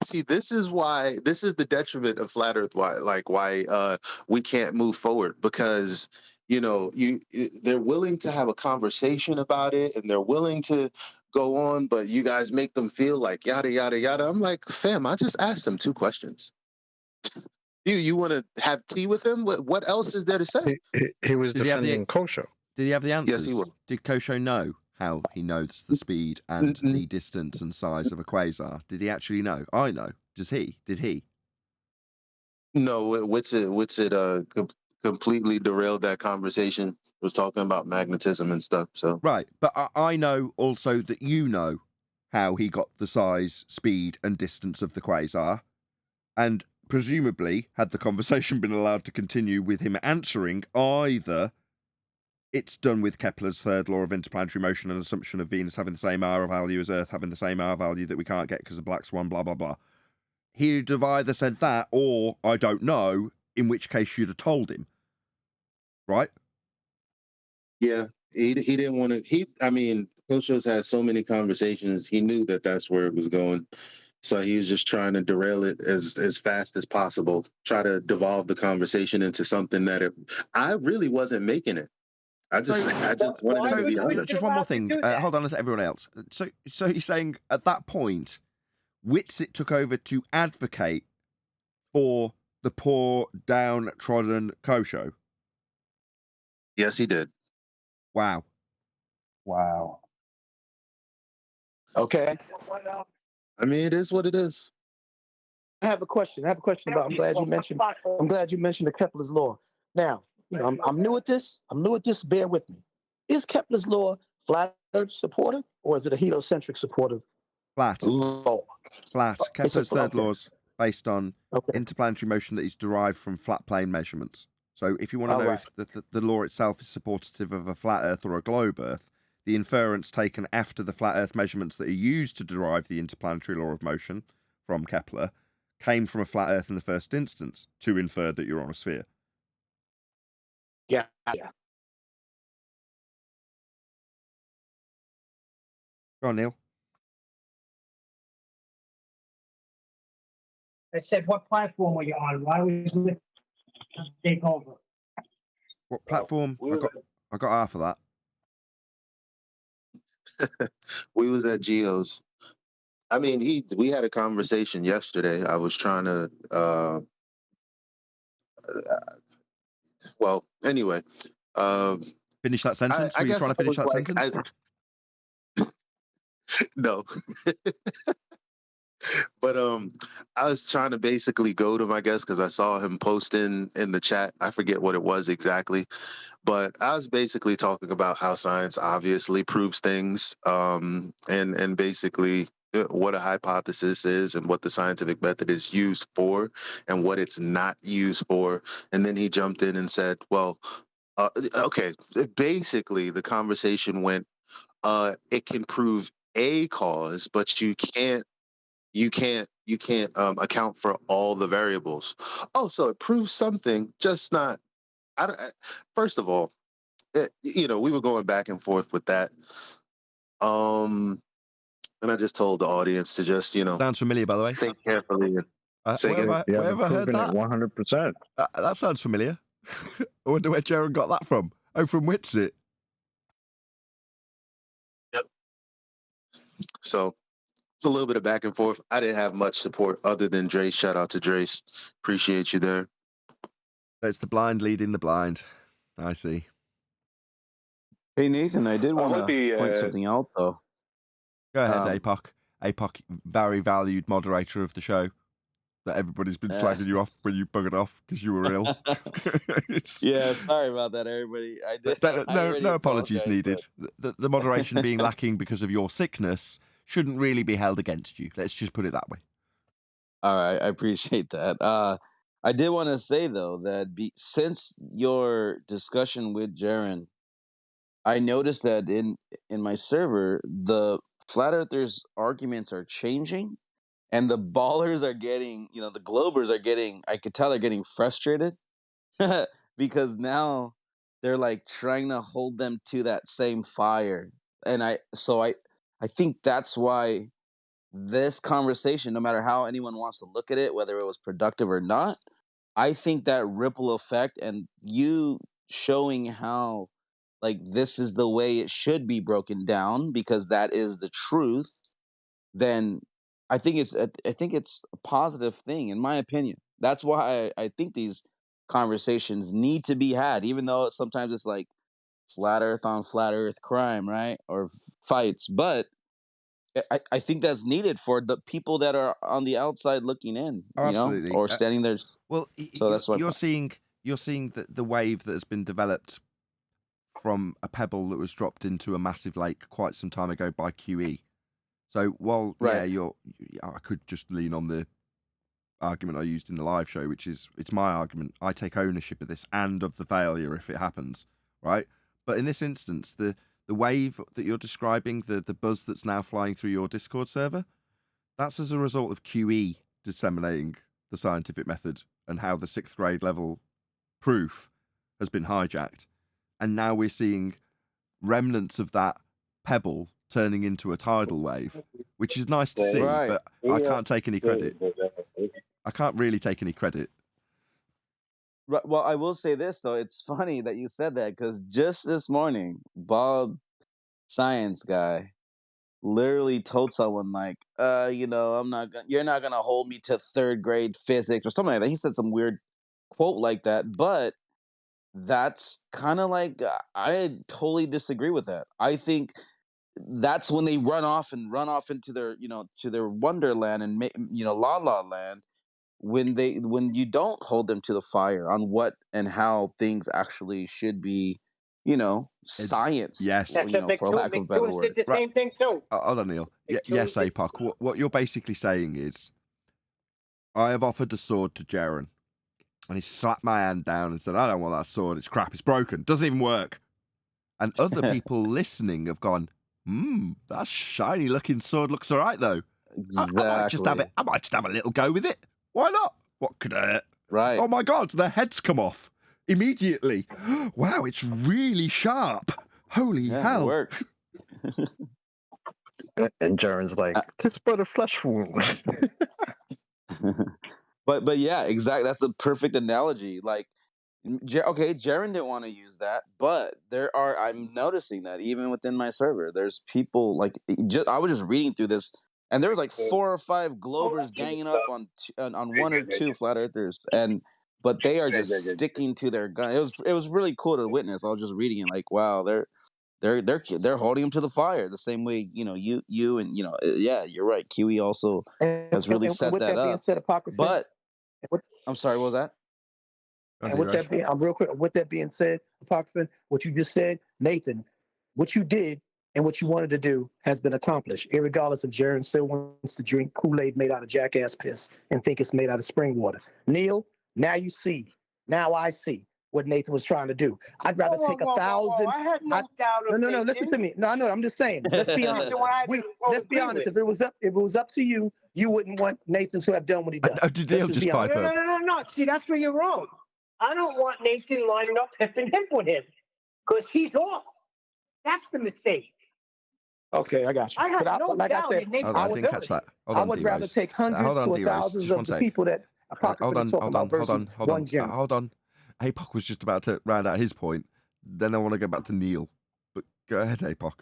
see, this is the detriment of flat earth, why we can't move forward, because they're willing to have a conversation about it and they're willing to go on, but you guys make them feel like yada yada yada. I'm like, fam, I just asked him 2 questions. You want to have tea with him? What else is there to say? He was defending Kosho. Did he have the answers? Yes, he was. Did Kosho know how he knows the speed and the distance and size of a quasar? Did he actually know? I know. Does he? Did he? No, Witsit completely derailed that conversation. Was talking about magnetism and stuff. So right, but I know also that you know how he got the size, speed, and distance of the quasar, and presumably, had the conversation been allowed to continue with him answering, either it's done with Kepler's 3rd law of interplanetary motion and assumption of Venus having the same hour value as Earth having the same hour value that we can't get because of black swan, blah, blah, blah. He'd have either said that or, I don't know, in which case you'd have told him. Right? Yeah, he didn't want to. Kosho's had so many conversations. He knew that that's where it was going. So he was just trying to derail it as fast as possible, try to devolve the conversation into something that I really wasn't making it. I just wanted to be honest. Just one more thing. Hold on to everyone else. So you're saying at that point, Witsit took over to advocate for the poor, downtrodden Kosho? Yes, he did. Wow. Okay. I mean, it is what it is. I have a question. I'm glad you mentioned the Kepler's law. Now, I'm new at this. Bear with me. Is Kepler's law flat Earth supportive, or is it a heliocentric supportive? Flat. Law? Flat. Kepler's 3rd okay. law's based on interplanetary motion that is derived from flat plane measurements. So if you want to know if the law itself is supportive of a flat Earth or a globe Earth, the inference taken after the flat Earth measurements that are used to derive the interplanetary law of motion from Kepler came from a flat Earth in the first instance to infer that you're on a sphere. Yeah. Go on, Neil. I said, what platform were you on? Why was you take over? What platform? I got half of that. We was at Geo's. I mean, we had a conversation yesterday. I was trying to well, anyway. Finish that sentence? Were you trying to finish that sentence? No. But I was trying to basically goad him, I guess, because I saw him posting in the chat. I forget what it was exactly. But I was basically talking about how science obviously proves things, and basically what a hypothesis is and what the scientific method is used for and what it's not used for. And then he jumped in and said, well, okay, basically the conversation went, it can prove a cause, but you can't account for all the variables. Oh, so it proves something, just not. First of all, we were going back and forth with that. And I just told the audience to just, sounds familiar, by the way. Think carefully. Where have I heard that? 100%. That sounds familiar. I wonder where Jaron got that from. Oh, from Witsit. Yep. So it's a little bit of back and forth. I didn't have much support other than Drace. Shout out to Drace. Appreciate you there. It's the blind leading the blind. I see. Hey, Nathan, I did want to point something out, though. Go ahead, APOC. APOC, very valued moderator of the show that everybody's been slagging you off when you buggered off because you were ill. Yeah, sorry about that, everybody. I did. No apologies needed. But... The moderation being lacking because of your sickness shouldn't really be held against you. Let's just put it that way. All right, I appreciate that. I did want to say, though, that since your discussion with Jaren, I noticed that in my server, the flat earthers' arguments are changing, and the ballers are getting, the globers are getting, I could tell they're getting frustrated because now they're like trying to hold them to that same fire. And I think that's why this conversation, no matter how anyone wants to look at it, whether it was productive or not, I think that ripple effect and you showing how like this is the way it should be broken down because that is the truth, then I think it's a positive thing in my opinion. That's why I think these conversations need to be had, even though sometimes it's like flat earth on flat earth crime, right? Or fights. But I think that's needed for the people that are on the outside looking in, Absolutely. Or standing there. Well, so that's what you're seeing the wave that has been developed from a pebble that was dropped into a massive lake quite some time ago by QE. So while I could just lean on the argument I used in the live show, which is it's my argument. I take ownership of this and of the failure if it happens, right? But in this instance, the wave that you're describing, the buzz that's now flying through your Discord server, that's as a result of QE disseminating the scientific method and how the 6th grade level proof has been hijacked. And now we're seeing remnants of that pebble turning into a tidal wave, which is nice to see, but I can't take any credit. I can't really take any credit. Right. Well, I will say this, though. It's funny that you said that because just this morning, Bob, science guy, literally told someone like, you're not going to hold me to 3rd grade physics or something like that. He said some weird quote like that, but that's kind of like, I totally disagree with that. I think that's when they run off into their, to their wonderland and, la la land. When you don't hold them to the fire on what and how things actually should be, science. Yes. For lack of a better word. Did the same thing too. Hold on, Neil. Yes, APOC. What you're basically saying is, I have offered the sword to Jaren, and he slapped my hand down and said, I don't want that sword. It's crap. It's broken. Doesn't even work. And other people listening have gone, that shiny looking sword looks all right, though. Exactly. I might just have a little go with it. Why not? What could hurt? Right. Oh my God, the head's come off immediately. Wow, it's really sharp. Holy hell. It works. And Jaren's like, this but a flesh wound. But yeah, exactly. That's the perfect analogy. Like, okay, Jaren didn't want to use that, but I'm noticing that even within my server, there's people like, I was just reading through this, and there was like 4 or 5 globers ganging up on 1 or 2 flat earthers, but they are just sticking to their gun. It was really cool to witness. I was just reading it, like, wow, they're holding them to the fire the same way you and yeah, you're right. QE also has really set that up. Said, but I'm sorry, what was that? And with that being, I'm real quick. With that being said, Apocrypha, what you just said, Nathan, what you did and what you wanted to do has been accomplished. Irregardless of Jaren still wants to drink Kool-Aid made out of jackass piss and think it's made out of spring water. Neil, now you see. Now I see. what Nathan was trying to do. I'd rather take 1,000. I had no doubt of No. Listen to me. No, I'm just saying. Let's be honest. Let's be honest. If it was up to you, you wouldn't want Nathan to have done what he does. Did Neil just pipe up? No. See, that's where you're wrong. I don't want Nathan lining up hip and hip with him because he's off. That's the mistake. Okay, I got you. I had no like doubt I said, in Nathan's I didn't catch that. Hold on, I would rather take hundreds to thousands of the people that Apocrypha is talking about versus one Jim. Hold on. APOC was just about to round out his point. Then I want to go back to Neil. But go ahead, APOC.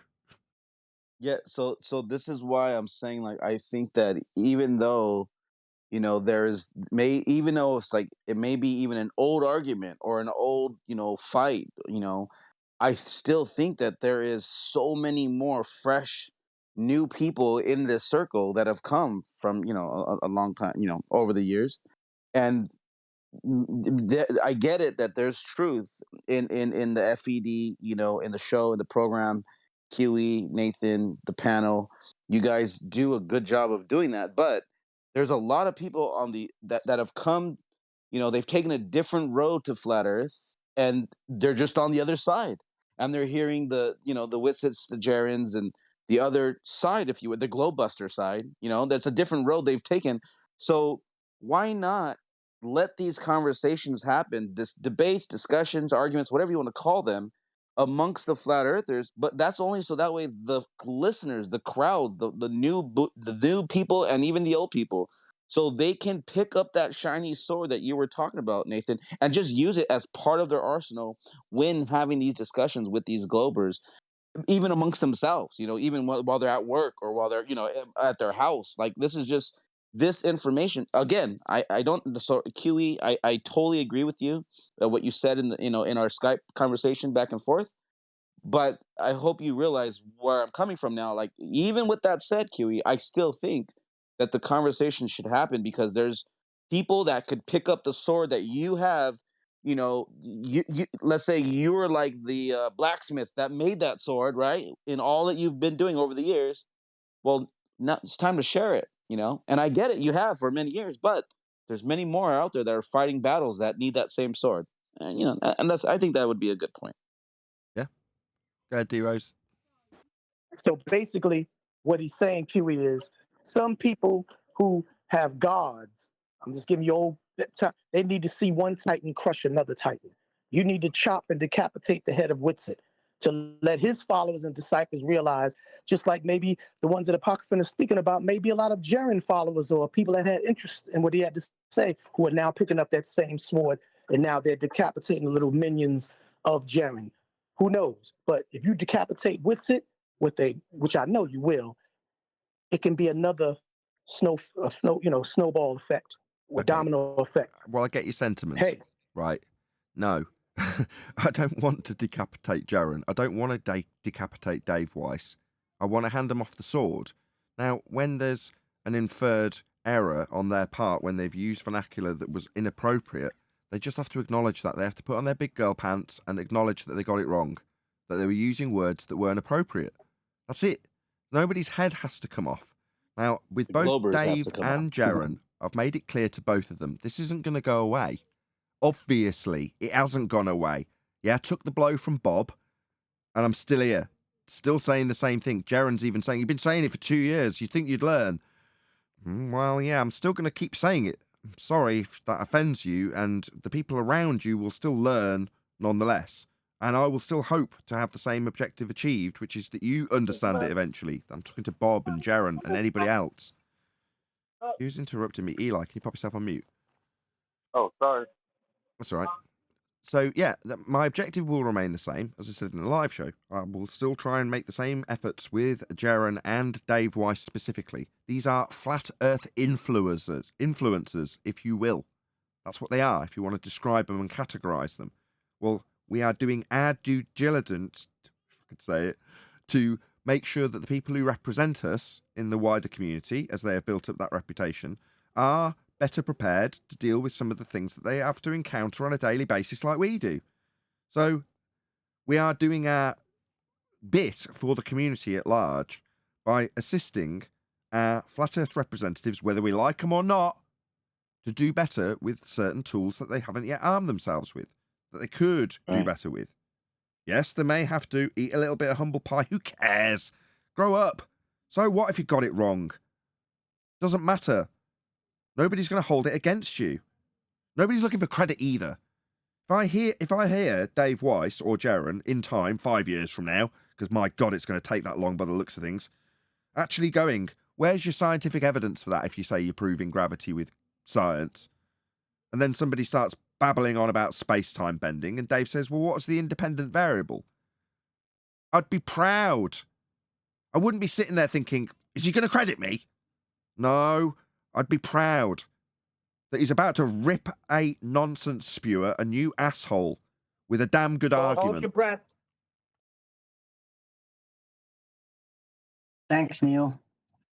Yeah, so this is why I'm saying, like, I think that even though, you know, even though it's like it may be even an old argument or an old, you know, fight, you know, I still think that there is so many more fresh new people in this circle that have come from, you know, a long time, you know, over the years. And I get it that there's truth in the FED, you know, in the show, in the program, QE, Nathan, the panel. You guys do a good job of doing that, but there's a lot of people on that have come, you know, they've taken a different road to Flat Earth, and they're just on the other side, and they're hearing the Witsits, the Gerans, and the other side, if you would, the Globebuster side. You know, that's a different road they've taken. So why not let these conversations happen, debates, discussions, arguments, whatever you want to call them, amongst the flat earthers? But that's only so that way the listeners, the crowds, the new people, and even the old people, so they can pick up that shiny sword that you were talking about, Nathan, and just use it as part of their arsenal when having these discussions with these globers, even amongst themselves, you know, even while they're at work or while they're, you know, at their house. Like, this is just this information. Again, I don't, so QE, I totally agree with you, what you said in the, you know, in our Skype conversation back and forth. But I hope you realize where I'm coming from now. Like, even with that said, QE, I still think that the conversation should happen, because there's people that could pick up the sword that you have. You know, you let's say you were like the blacksmith that made that sword, right? In all that you've been doing over the years. Well, now it's time to share it, you know? And I get it, you have for many years, but there's many more out there that are fighting battles that need that same sword. And, you know, and I think that would be a good point. Yeah. Go ahead, D-Rose. So basically, what he's saying, QE, is some people who have gods, I'm just giving you old, they need to see one Titan crush another Titan. You need to chop and decapitate the head of Witsit to let his followers and disciples realize, just like maybe the ones that Apocrypha is speaking about, maybe a lot of Jeran followers or people that had interest in what he had to say, who are now picking up that same sword, and now they're decapitating the little minions of Jeran. Who knows? But if you decapitate Witsit, which I know you will, it can be another snowball effect or domino effect. Well, I get your sentiments. Hey. Right. No. I don't want to decapitate Jeran. I don't want to decapitate Dave Weiss. I want to hand them off the sword. Now, when there's an inferred error on their part, when they've used vernacular that was inappropriate, they just have to acknowledge that. They have to put on their big girl pants and acknowledge that they got it wrong, that they were using words that weren't appropriate. That's it. Nobody's head has to come off. Now, with both Dave and Jeran, I've made it clear to both of them, this isn't going to go away. Obviously, it hasn't gone away. Yeah, I took the blow from Bob, and I'm still here, still saying the same thing. Jeran's even saying, you've been saying it for 2 years. You think you'd learn? Well, yeah, I'm still going to keep saying it. I'm sorry if that offends you, and the people around you will still learn nonetheless. And I will still hope to have the same objective achieved, which is that you understand it eventually. I'm talking to Bob and Jeran and anybody else. Who's interrupting me? Eli, can you pop yourself on mute? Oh, sorry. That's all right. So, yeah, my objective will remain the same, as I said in the live show. I will still try and make the same efforts with Jeran and Dave Weiss specifically. These are flat earth influencers, if you will. That's what they are, if you want to describe them and categorize them. Well, we are doing our due diligence, if I could say it, to make sure that the people who represent us in the wider community, as they have built up that reputation, are better prepared to deal with some of the things that they have to encounter on a daily basis like we do. So we are doing our bit for the community at large by assisting our Flat Earth representatives, whether we like them or not, to do better with certain tools that they haven't yet armed themselves with. that they could do better with. Yes, they may have to eat a little bit of humble pie. Who cares? Grow up. So what if you got it wrong? Doesn't matter. Nobody's going to hold it against you. Nobody's looking for credit either. If I hear Dave Weiss or Jaron in time, 5 years from now, because my God, it's going to take that long by the looks of things, actually going, where's your scientific evidence for that if you say you're proving gravity with science? And then somebody starts babbling on about space-time bending, and Dave says, well, what's the independent variable? I'd be proud. I wouldn't be sitting there thinking, is he going to credit me? No, I'd be proud that he's about to rip a nonsense spewer a new asshole with a damn good argument. Hold your breath. Thanks, Neil.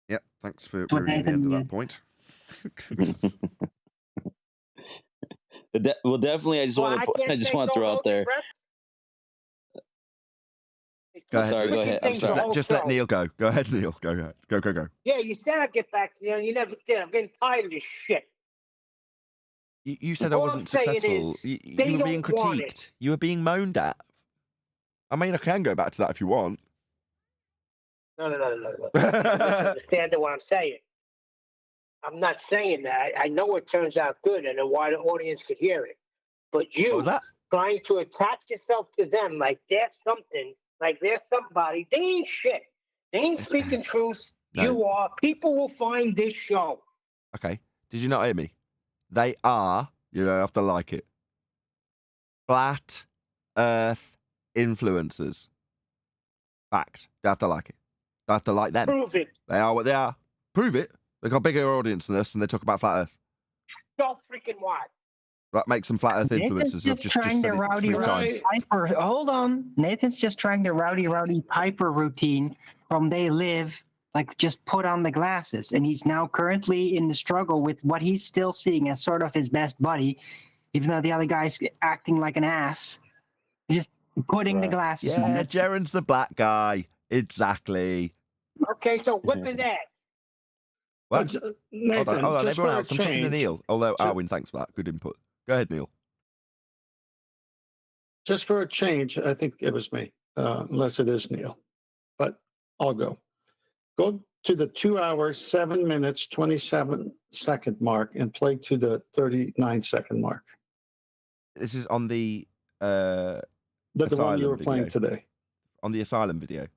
Yep, thanks for What reading the end of Nathan that point. Well, definitely, I just want to throw out there. Go ahead. Sorry, go ahead. I'm sorry. Just let Neil go. Go ahead, Neil. Go ahead. Go. Yeah, you said I'd get back to you, and you never did. I'm getting tired of this shit. You said I All wasn't I'm saying successful. is, You they were being don't want it. critiqued. You were being moaned at. I mean, I can go back to that if you want. No. You misunderstanding what I'm saying. I'm not saying that. I know it turns out good, and a wider audience could hear it. But you trying to attach yourself to them like they're something, like they're somebody, they ain't shit. They ain't speaking truth. No. You are. People will find this show. Okay. Did you not hear me? They are, you don't have to like it, flat earth influencers. Fact. Don't have to like it. Don't have to like them. Prove it. They are what they are. Prove it. They've got a bigger audience than us and they talk about flat earth. So freaking what? That makes them flat earth Nathan's influencers. just trying to rowdy Piper. Hold on. Nathan's just trying to rowdy Piper routine from They Live, like just put on the glasses. And he's now currently in the struggle with what he's still seeing as sort of his best buddy, even though the other guy's acting like an ass. Just putting the glasses on. Yeah, Jaron's the black guy. Exactly. Okay, so whip his ass. What? Nathan, hold on. just Everyone for a else. I'm talking to change- Neil. Although, ju- Arwin, thanks for that. Good input. Go ahead, Neil. Just for a change, I think it was me, unless it is Neil, but I'll go. Go to the 2 hours, 7 minutes, 27-second mark and play to the 39-second mark. This is on the The one you were playing today. On the Asylum video.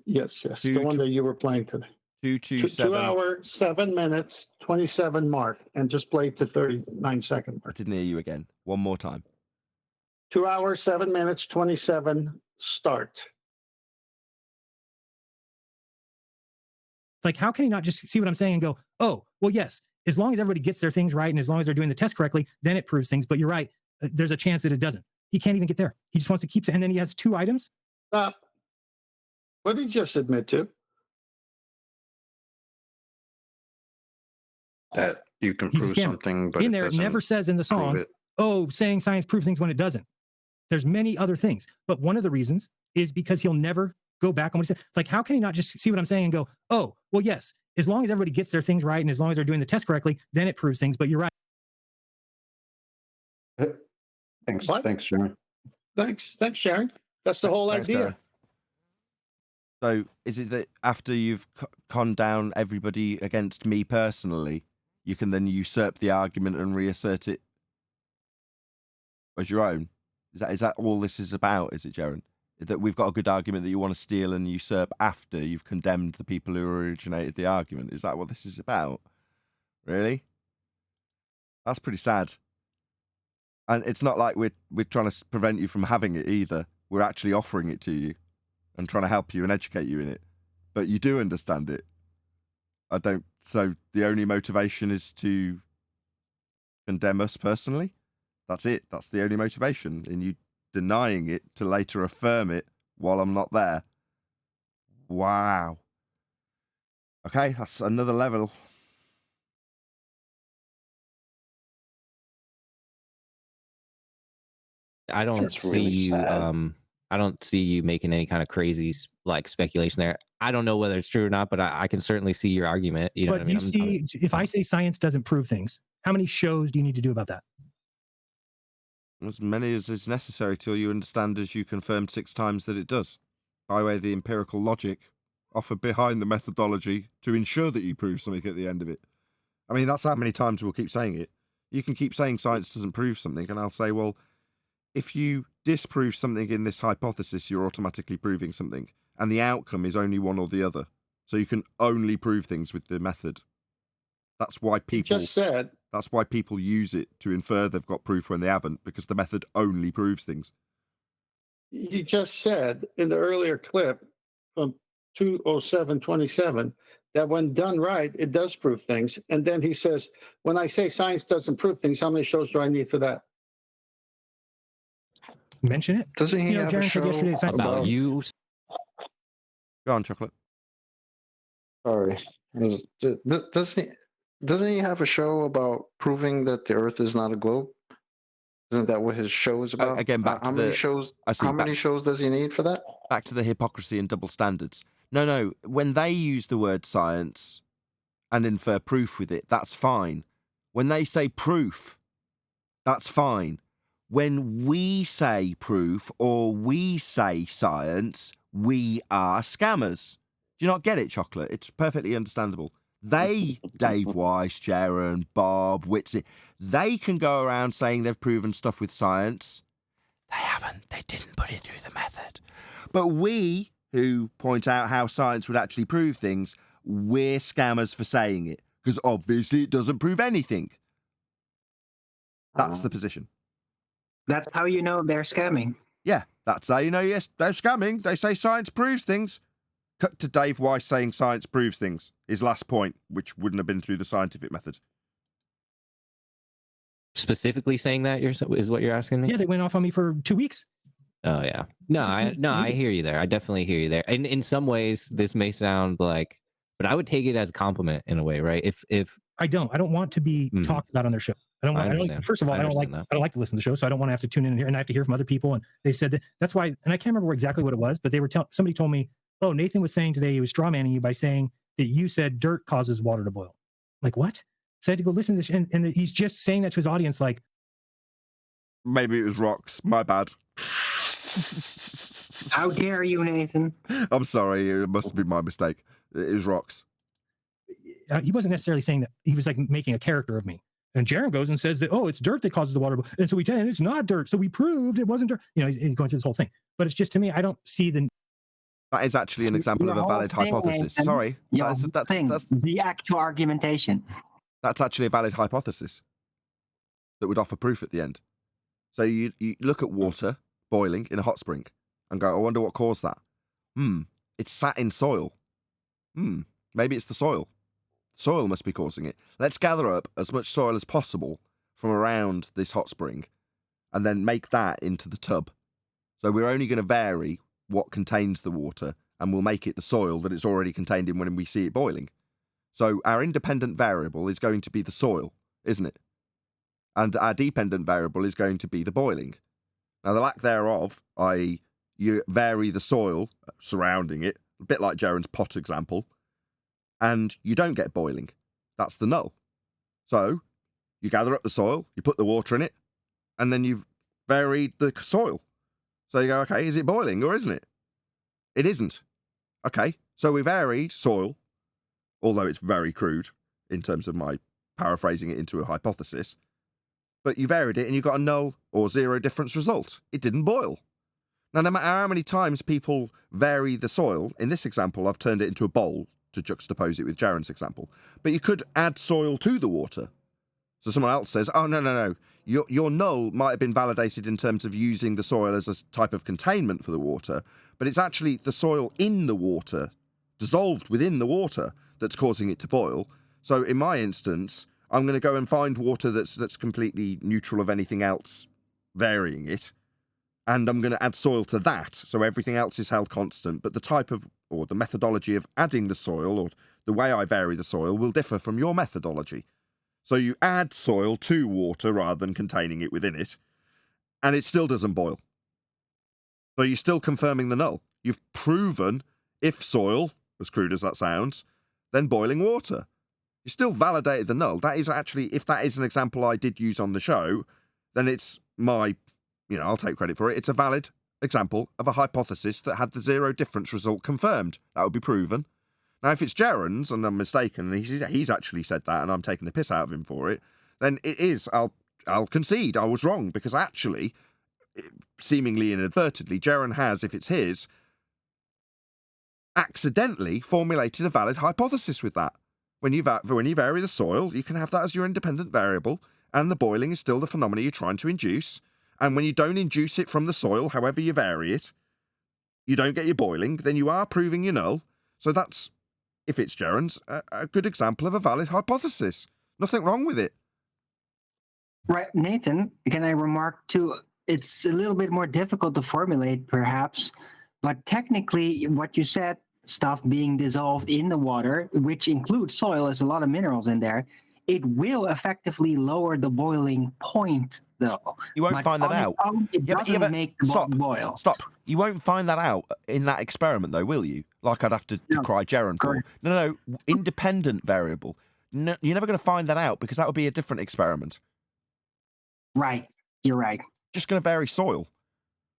Yes. The one that you were playing today. 227. 2 hour, 7 minutes, 27 mark, and just play to 39-second I mark. didn't hear you again. One more time. 2 hours, 7 minutes, 27, start. Like, how can he not just see what I'm saying and go, oh, well, yes, as long as everybody gets their things right and as long as they're doing the test correctly, then it proves things. But you're right. There's a chance that it doesn't. He can't even get there. He just wants to keep, and then he has 2 items. Stop. What did he just admit to? That you can He's a prove scammer. something, but in there, it never says in the song, it. oh, saying science proves things when it doesn't. There's many other things. But one of the reasons is because he'll never go back on what he said. Like, how can he not just see what I'm saying and go, oh, well, yes, as long as everybody gets their things right and as long as they're doing the test correctly, then it proves things. But you're right. Thanks, Sharon. Thanks, Sharon. That's the whole Thanks, idea. Darren. So, is it that after you've conned down everybody against me personally, you can then usurp the argument and reassert it as your own? Is that all this is about, is it, Jaron? That we've got a good argument that you want to steal and usurp after you've condemned the people who originated the argument? Is that what this is about? Really? That's pretty sad. And it's not like we're trying to prevent you from having it either. We're actually offering it to you and trying to help you and educate you in it. But you do understand it. I don't. So the only motivation is to condemn us personally? That's it. That's the only motivation in you denying it to later affirm it while I'm not there. Wow. Okay, that's another level. I don't That's see really you. sad. I don't see you making any kind of crazy like speculation there. I don't know whether it's true or not, but I can certainly see your argument. You know But what I do mean? you see, if I say science doesn't prove things, how many shows do you need to do about that? As many as is necessary till you understand, as you confirmed 6 times, that it does, by way of the empirical logic offered behind the methodology to ensure that you prove something at the end of it. I mean, that's how many times we'll keep saying it. You can keep saying science doesn't prove something, and I'll say, well, if you disprove something in this hypothesis, you're automatically proving something, and the outcome is only one or the other. So you can only prove things with the method. That's why people That's why people use it to infer they've got proof when they haven't, because the method only proves things. You just said in the earlier clip from 207:27 that when done right, it does prove things. And then he says, when I say science doesn't prove things, how many shows do I need for that? Mention it. Doesn't he have a Jaren said yesterday show about you? Go on, Chocolate. Sorry. Doesn't he have a show about proving that the Earth is not a globe? Isn't that what his show is about? Again, back how to many the shows? I see, How many shows does he need for that? back to the hypocrisy and double standards. No. When they use the word science and infer proof with it, that's fine. When they say proof, that's fine. When we say proof or we say science, we are scammers. Do you not get it, Chocolate? It's perfectly understandable. They, Dave Weiss, Jaron, Bob, Witzy, they can go around saying they've proven stuff with science. They haven't. They didn't put it through the method. But we, who point out how science would actually prove things, we're scammers for saying it, because obviously it doesn't prove anything. That's the position. That's how you know they're scamming. Yeah, that's how you know, yes, they're scamming. They say science proves things. Cut to Dave Weiss saying science proves things. His last point, which wouldn't have been through the scientific method. Specifically saying that is what you're asking me? Yeah, they went off on me for 2 weeks. Oh yeah. I hear you there. I definitely hear you there. And in some ways, this may sound like, but I would take it as a compliment in a way, right? If I don't want to be talked about on their show. First of all, I don't like to listen to the show, so I don't want to have to tune in here, and I have to hear from other people. And they said that's why, and I can't remember exactly what it was, but they were somebody told me, oh, Nathan was saying today he was strawmanning you by saying that you said dirt causes water to boil. Like, what? So I had to go listen to this, and he's just saying that to his audience, like, maybe it was rocks. My bad. How dare you, Nathan? I'm sorry. It must have been my mistake. It was rocks. He wasn't necessarily saying that. He was like making a character of me. And Jaron goes and says that, oh, it's dirt that causes the water. And so we tell him it's not dirt. So we proved it wasn't dirt. You know, he's going through this whole thing. But it's just, to me, I don't see the... That is actually an example of a valid hypothesis. Sorry. That's the actual argumentation. That's actually a valid hypothesis that would offer proof at the end. So you look at water boiling in a hot spring and go, I wonder what caused that. It's sat in soil. Maybe it's the soil. Soil must be causing it. Let's gather up as much soil as possible from around this hot spring and then make that into the tub. So we're only going to vary what contains the water, and we'll make it the soil that it's already contained in when we see it boiling. So our independent variable is going to be the soil, isn't it? And our dependent variable is going to be the boiling. Now, the lack thereof, i.e. you vary the soil surrounding it, a bit like Jaron's pot example, and you don't get boiling. That's the null. So you gather up the soil, you put the water in it, and then you've varied the soil. So you go, okay, is it boiling or isn't it? It isn't. Okay, so we varied soil, although it's very crude in terms of my paraphrasing it into a hypothesis, but you varied it and you got a null or zero difference result. It didn't boil. Now, no matter how many times people vary the soil, in this example, I've turned it into a bowl to juxtapose it with Jaron's example, but you could add soil to the water. So someone else says, oh, no. Your null might have been validated in terms of using the soil as a type of containment for the water, but it's actually the soil in the water, dissolved within the water, that's causing it to boil. So in my instance, I'm going to go and find water that's completely neutral of anything else varying it, and I'm going to add soil to that, so everything else is held constant, but the type of, or the methodology of adding the soil, or the way I vary the soil, will differ from your methodology. So you add soil to water rather than containing it within it, and it still doesn't boil. So you're still confirming the null. You've proven, if soil, as crude as that sounds, then boiling water. You still validated the null. That is actually, if that is an example I did use on the show, then it's my I'll take credit for it. It's a valid example of a hypothesis that had the zero difference result confirmed. That would be proven. Now, if it's Jaron's and I'm mistaken, and he's actually said that, and I'm taking the piss out of him for it, then it is. I'll concede I was wrong, because actually, seemingly inadvertently, Jaron has, if it's his, accidentally formulated a valid hypothesis with that. When you vary the soil, you can have that as your independent variable, and the boiling is still the phenomena you're trying to induce. And when you don't induce it from the soil, however you vary it, you don't get your boiling, then you are proving your null. So that's, if it's Jaron's, a good example of a valid hypothesis. Nothing wrong with it. Right, Nathan, can I remark too? It's a little bit more difficult to formulate, perhaps, but technically what you said, stuff being dissolved in the water, which includes soil, there's a lot of minerals in there, it will effectively lower the boiling point, though. You won't find that out. It doesn't make the water boil. Stop. You won't find that out in that experiment, though, will you? Like I'd have to decry Jaron for. No, independent variable. No, you're never going to find that out, because that would be a different experiment. Right. You're right. Just going to vary soil.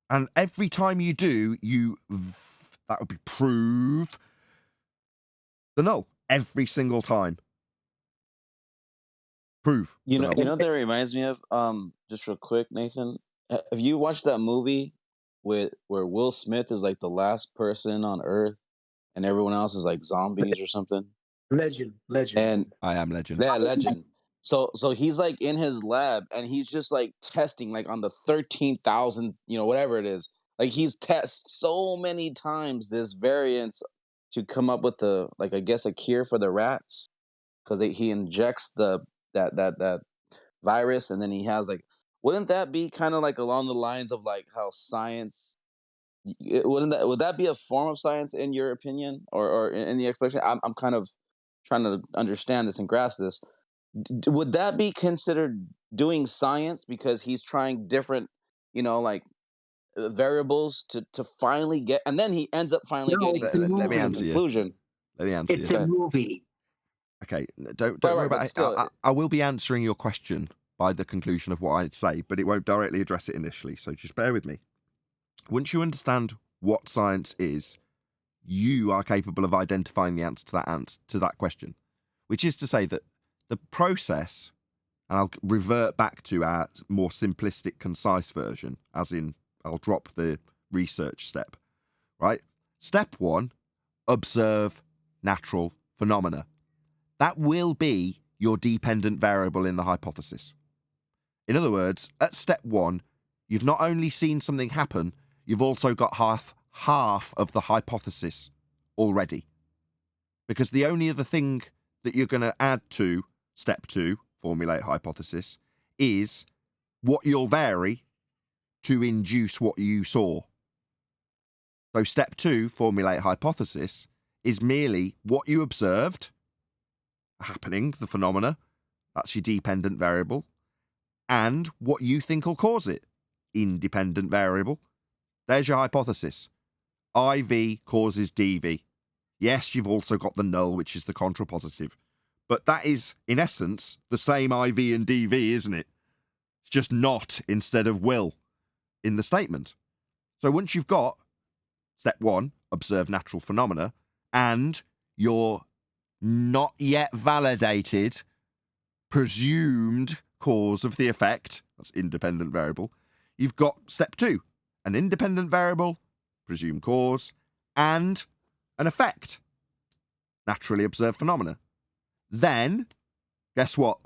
And every time you do, that would be prove the null. Every single time. Prove. You know what that reminds me of? Just real quick, Nathan. Have you watched that movie where Will Smith is like the last person on Earth and everyone else is like zombies or something? Legend. And I Am Legend. Yeah, Legend. So he's like in his lab and he's just like testing like on the 13,000, whatever it is. Like he's tested so many times this variance to come up with a cure for the rats, because he injects that virus, and then he has like, wouldn't that be kind of like along the lines of like how science? Would that be a form of science in your opinion, or in the explanation? I'm kind of trying to understand this and grasp this. Would that be considered doing science, because he's trying different, variables to finally get, and then he ends up finally getting to the conclusion. Let me answer you. It's a movie. Okay, don't worry about it. I will be answering your question by the conclusion of what I'd say, but it won't directly address it initially, so just bear with me. Once you understand what science is, you are capable of identifying the answer to that question, which is to say that the process, and I'll revert back to our more simplistic, concise version, as in I'll drop the research step, right? Step 1, observe natural phenomena. That will be your dependent variable in the hypothesis. In other words, at step 1, you've not only seen something happen, you've also got half of the hypothesis already. Because the only other thing that you're going to add to step 2, formulate hypothesis, is what you'll vary to induce what you saw. So step 2, formulate hypothesis, is merely what you observed happening, the phenomena, that's your dependent variable, and what you think will cause it, independent variable. There's your hypothesis. IV causes DV. Yes, you've also got the null, which is the contrapositive, but that is, in essence, the same IV and DV, isn't it? It's just not instead of will in the statement. So once you've got step 1, observe natural phenomena, and your not yet validated presumed cause of the effect, that's independent variable, you've got step 2, an independent variable, presumed cause, and an effect, naturally observed phenomena. Then, guess what?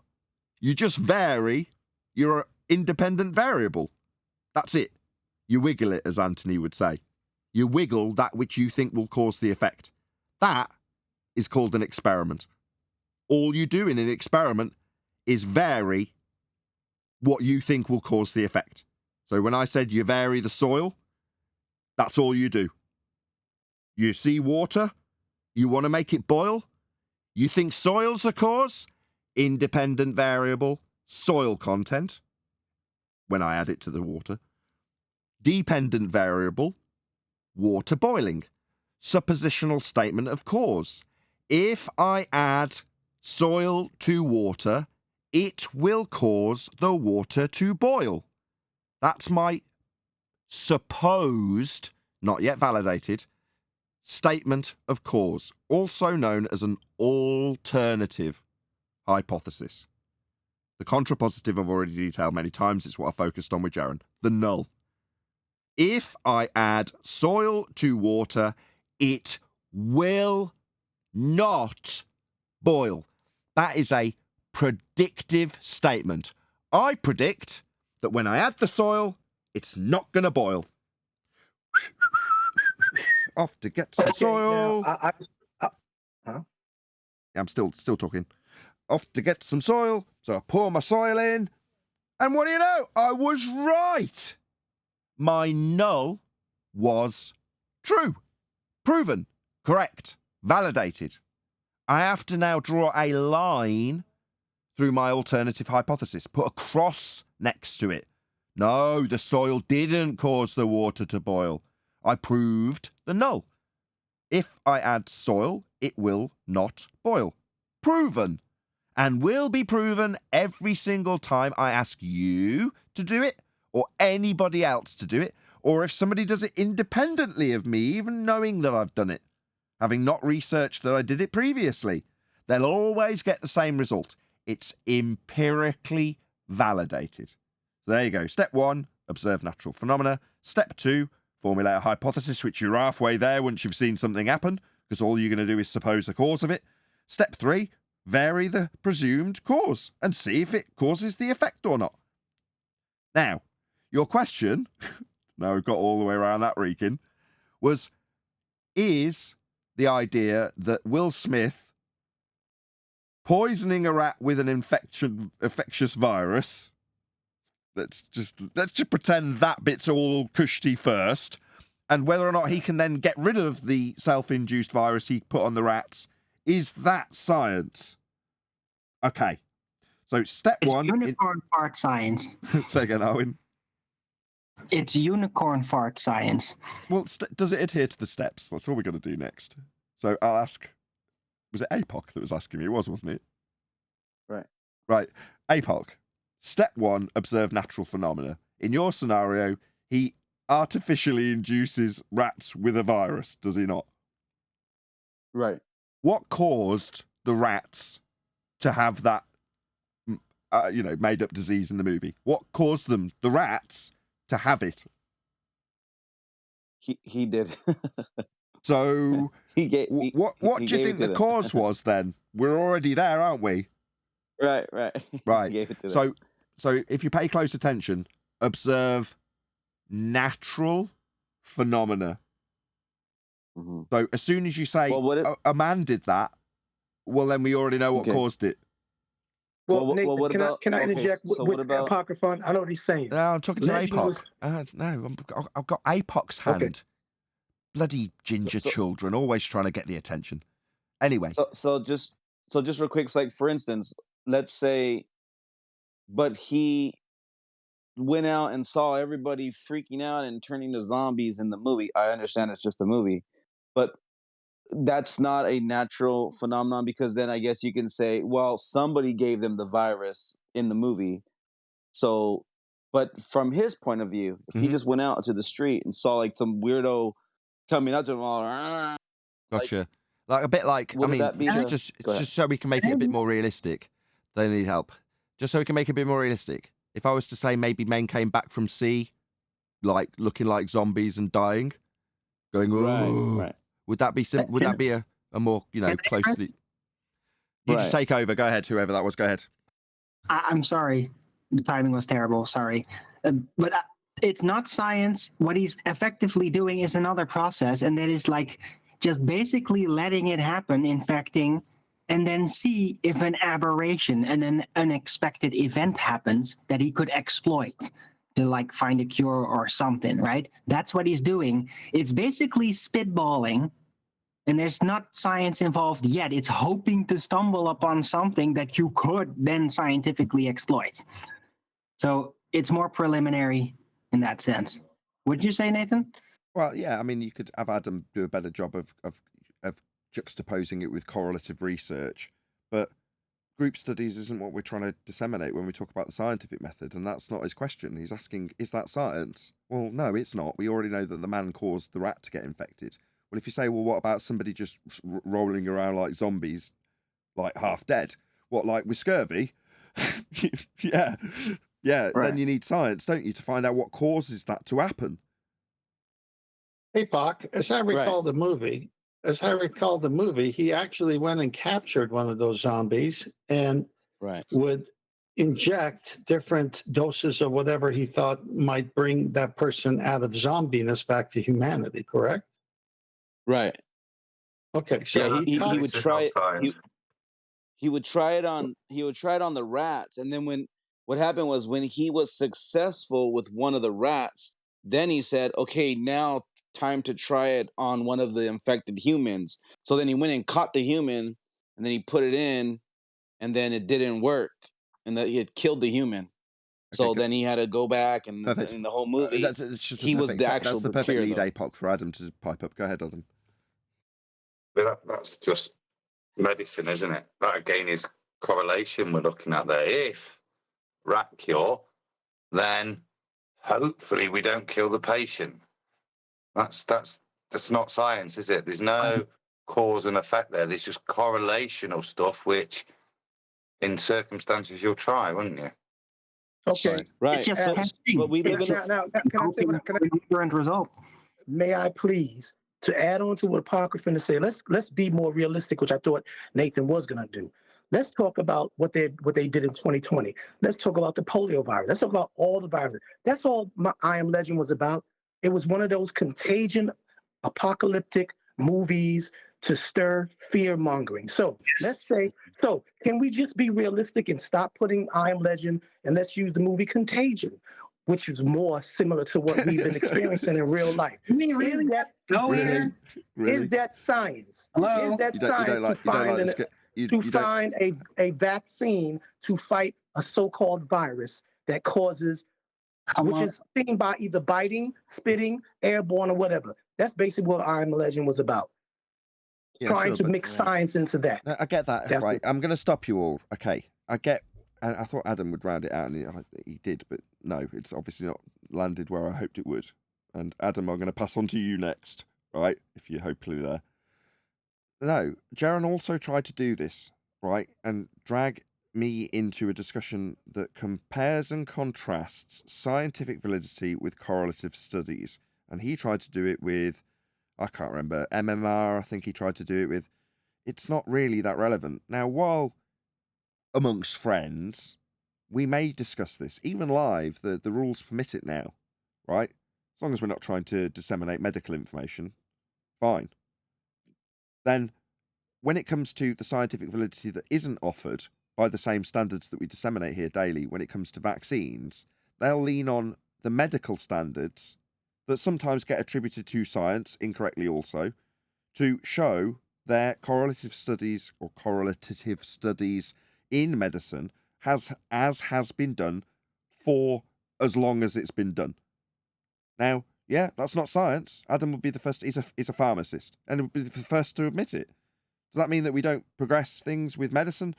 You just vary your independent variable. That's it. You wiggle it, as Anthony would say. You wiggle that which you think will cause the effect. That is called an experiment. All you do in an experiment is vary what you think will cause the effect. So when I said you vary the soil, that's all you do. You see water, you want to make it boil, you think soil's the cause, independent variable, soil content, when I add it to the water. Dependent variable, water boiling. Suppositional statement of cause. If I add soil to water, it will cause the water to boil. That's my supposed, not yet validated, statement of cause, also known as an alternative hypothesis. The contrapositive I've already detailed many times. It's what I focused on with Jaron. The null. If I add soil to water, it will not boil. That is a predictive statement. I predict that when I add the soil, it's not going to boil. Off to get some soil. Huh? I'm still talking. Off to get some soil. So I pour my soil in. And what do you know? I was right. My null was true. Proven. Correct. Validated. I have to now draw a line through my alternative hypothesis. Put a cross next to it. No, the soil didn't cause the water to boil. I proved the null. If I add soil, it will not boil. Proven. And will be proven every single time I ask you to do it, or anybody else to do it, or if somebody does it independently of me, even knowing that I've done it, having not researched that I did it previously. They'll always get the same result. It's empirically validated. So there you go. Step 1, observe natural phenomena. Step 2, formulate a hypothesis, which you're halfway there once you've seen something happen, because all you're going to do is suppose the cause of it. Step 3, vary the presumed cause and see if it causes the effect or not. Now, your question, now we've got all the way around that, Reekin, was, is the idea that Will Smith poisoning a rat with an infectious virus, let's just pretend that bit's all cushy first, and whether or not he can then get rid of the self-induced virus he put on the rats, is that science? Okay. So step it's 1... unicorn fart science. Say again, Owen. It's unicorn fart science. Well, does it adhere to the steps? That's what we're going to do next. So I'll ask... Was it APOC that was asking me? It was, wasn't it? Right. Right. APOC. Step 1, observe natural phenomena. In your scenario, he artificially induces rats with a virus, does he not? Right. What caused the rats to have that, made-up disease in the movie? What caused them, the rats, to have it? He did. So, what do you think the cause was then? We're already there, aren't we? Right. Right. He gave it to them. So if you pay close attention, observe natural phenomena. Mm-hmm. So as soon as you say a man did that, well, then we already know what caused it. Well, Nathan, can I interject with Apocryphon? I know what he's saying. No, I'm talking to APOC. I've got APOC's hand. Okay. Bloody ginger children, always trying to get the attention. Anyway. So just real quick, like for instance, let's say, but he went out and saw everybody freaking out and turning to zombies in the movie. I understand it's just a movie, but that's not a natural phenomenon, because then I guess you can say, well, somebody gave them the virus in the movie. So, but from his point of view, if he just went out to the street and saw like some weirdo coming up to him all, gotcha. Like a bit like, I mean, it's just so we can make it a bit more realistic. They need help. Just so we can make it a bit more realistic. If I was to say maybe men came back from sea, like looking like zombies and dying, going, right. Would that be would that be a more, closely? You just take over. Go ahead, whoever that was. Go ahead. I'm sorry. The timing was terrible. Sorry. But it's not science. What he's effectively doing is another process, and that is like just basically letting it happen, infecting, and then see if an aberration and an unexpected event happens that he could exploit to like find a cure or something, right? That's what he's doing. It's basically spitballing, and there's not science involved yet. It's hoping to stumble upon something that you could then scientifically exploit. So it's more preliminary in that sense. Would you say, Nathan? Well, yeah. I mean, you could have Adam do a better job of juxtaposing it with correlative research, but group studies isn't what we're trying to disseminate when we talk about the scientific method, and that's not his question. He's asking, is that science? Well, no, it's not. We already know that the man caused the rat to get infected. Well, if you say, well, what about somebody just rolling around like zombies, like half dead? What, like with scurvy? Yeah. Yeah, Right. then you need science, don't you, to find out what causes that to happen. Hey, Bach, as I recall the movie, he actually went and captured one of those zombies and would inject different doses of whatever he thought might bring that person out of zombiness back to humanity, correct? Right. Okay, so Yeah, he would try it. He would try it on the rats, and then what happened was when he was successful with one of the rats, then he said, "Okay, now time to try it on one of the infected humans." So then he went and caught the human, and then he put it in, and then it didn't work, and that he had killed the human. So then he had to go back, and in the whole movie, he was the actual That's the perfect cure, lead though. APOC for Adam to pipe up. Go ahead, Adam. But that's just medicine, isn't it? That again is correlation we're looking at there. If rat cure, then hopefully we don't kill the patient. That's not science, is it? There's no cause and effect there. There's just correlational stuff, which in circumstances you'll try, wouldn't you? Okay. Right. It's just testing. But we live in Now, can I say what? Current result. May I please, to add on to what Apocrypha to say, let's be more realistic, which I thought Nathan was gonna do. Let's talk about what they did in 2020. Let's talk about the polio virus. Let's talk about all the viruses. That's all my I Am Legend was about. It was one of those contagion, apocalyptic movies to stir fear mongering. So let's say, can we just be realistic and stop putting I Am Legend and let's use the movie Contagion, which is more similar to what we've been experiencing in real life. Is that is that science? Hello? Is that science to find a vaccine to fight a so-called virus that causes, which is seen by either biting, spitting, airborne, or whatever? That's basically what I Am Legend was about. Yeah, Trying sure, to but- mix science into that. I get that. That's right. I'm going to stop you all. Okay. I get, and I thought Adam would round it out, and he did, but no, it's obviously not landed where I hoped it would. And Adam, I'm going to pass on to you next, right? If you're hopefully there. No, Jaron also tried to do this, right? And drag me into a discussion that compares and contrasts scientific validity with correlative studies. And he tried to do it with, I can't remember, MMR, I think he tried to do it with. It's not really that relevant. Now, while amongst friends, we may discuss this, even live, the rules permit it now, right? As long as we're not trying to disseminate medical information, fine. Then, when it comes to the scientific validity that isn't offered by the same standards that we disseminate here daily, when it comes to vaccines, they'll lean on the medical standards that sometimes get attributed to science, incorrectly also, to show their correlative studies in medicine has been done for as long as it's been done. Now, yeah, that's not science. Adam would be the first. He's a pharmacist, and would be the first to admit it. Does that mean that we don't progress things with medicine?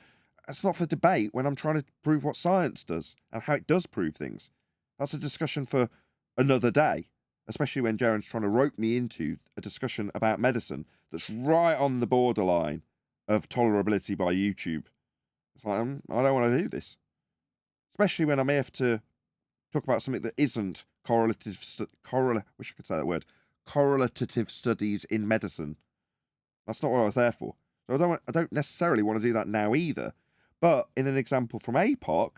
It's not for debate when I'm trying to prove what science does and how it does prove things. That's a discussion for another day, especially when Jaron's trying to rope me into a discussion about medicine that's right on the borderline of tolerability by YouTube. It's like, I don't want to do this. Especially when I may have to talk about something that isn't correlative studies in medicine. That's not what I was there for. So I don't necessarily want to do that now either. But in an example from APOC,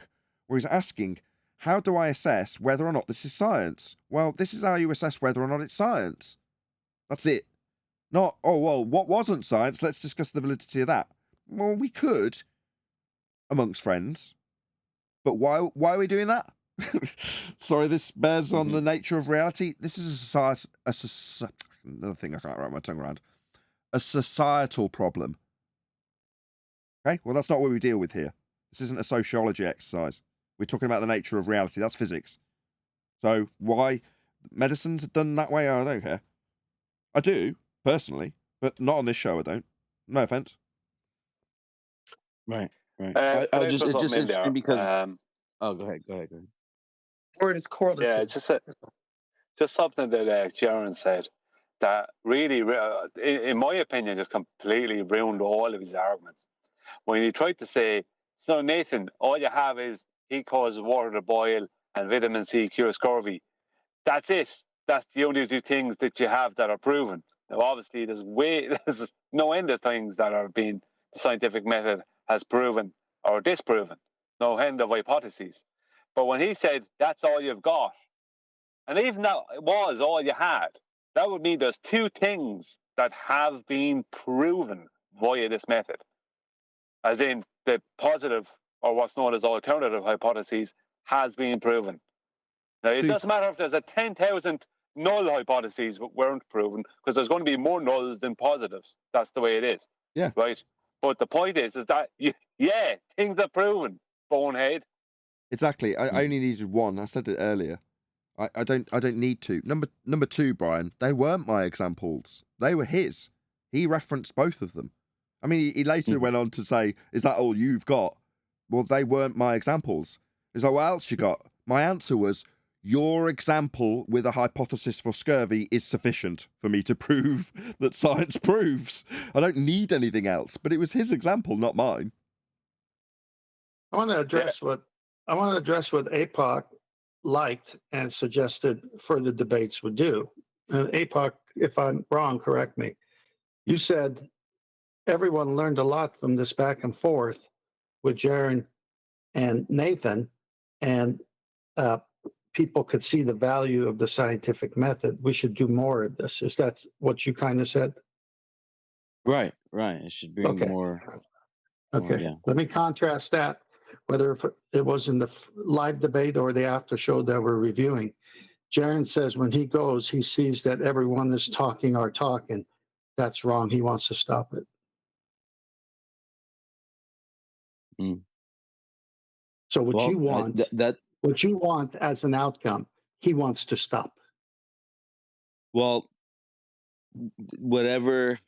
where he's asking, how do I assess whether or not this is science? Well, this is how you assess whether or not it's science. That's it. Not, oh, well, what wasn't science? Let's discuss the validity of that. Well, we could, amongst friends. But why are we doing that? Sorry, this bears on the nature of reality. This is another thing I can't wrap my tongue around. A societal problem. Okay, well, that's not what we deal with here. This isn't a sociology exercise. We're talking about the nature of reality. That's physics. So why medicine's done that way, I don't care. I do, personally, but not on this show, I don't. No offense. Right. Right. Can I I just put it's just something in interesting there? because oh, go ahead. Word is correlative. Yeah, just something that Jaron said that really, in my opinion, just completely ruined all of his arguments. When he tried to say, so Nathan, all you have is he causes water to boil and vitamin C cures scurvy. That's it. That's the only two things that you have that are proven. Now, obviously, there's no end of things that are being the scientific method has proven or disproven. No end of hypotheses. But when he said that's all you've got, and even that was all you had, that would mean there's two things that have been proven via this method. As in, the positive, or what's known as alternative hypotheses, has been proven. Now, it doesn't matter if there's a 10,000 null hypotheses weren't proven, because there's going to be more nulls than positives. That's the way it is. Yeah. Right? But the point is that, yeah, things are proven, bonehead. Exactly. I only needed one. I said it earlier. I don't need two. Number two, Brian, they weren't my examples. They were his. He referenced both of them. I mean, he later went on to say, is that all you've got? Well, they weren't my examples. He's like, what else you got? My answer was, your example with a hypothesis for scurvy is sufficient for me to prove that science proves. I don't need anything else. But it was his example, not mine. I want to address what APOC liked and suggested further debates would do. And APOC, if I'm wrong, correct me. You said everyone learned a lot from this back and forth with Jaron and Nathan, and people could see the value of the scientific method. We should do more of this. Is that what you kind of said? Right. It should bring more. Okay. Yeah. Let me contrast that, whether it was in the live debate or the after show that we're reviewing. Jaron says when he goes, he sees that everyone is talking. That's wrong. He wants to stop it. So what you want, what you want as an outcome, he wants to stop. Well, whatever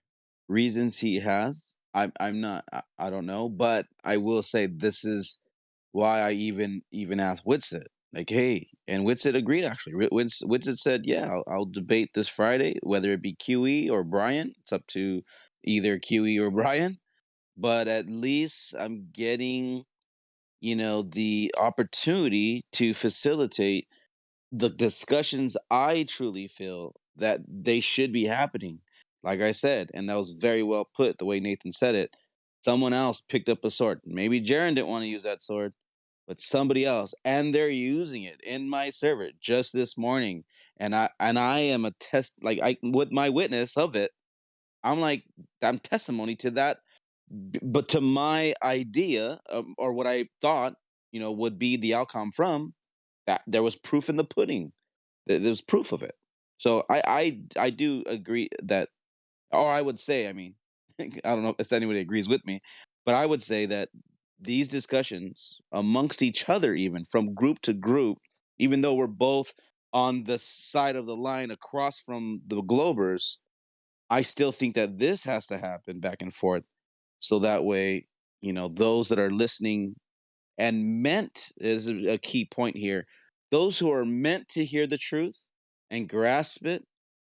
reasons he has, I don't know, but I will say this is why I even asked Whitsitt, like, hey, and Whitsitt agreed, actually. Whitsitt said, yeah, I'll debate this Friday, whether it be QE or Brian. It's up to either QE or Brian, but at least I'm getting, the opportunity to facilitate the discussions I truly feel that they should be happening. Like I said, and that was very well put, the way Nathan said it. Someone else picked up a sword. Maybe Jaron didn't want to use that sword, but somebody else, and they're using it in my server just this morning. And I am a with my witness of it. I'm testimony to that, but to my idea or what I thought, would be the outcome from that. There was proof in the pudding. There was proof of it. So I do agree that, or I would say, I mean, I don't know if anybody agrees with me, but I would say that these discussions amongst each other, even from group to group, even though we're both on the side of the line across from the Globers, I still think that this has to happen back and forth. So that way, those that are listening and meant is a key point here. Those who are meant to hear the truth and grasp it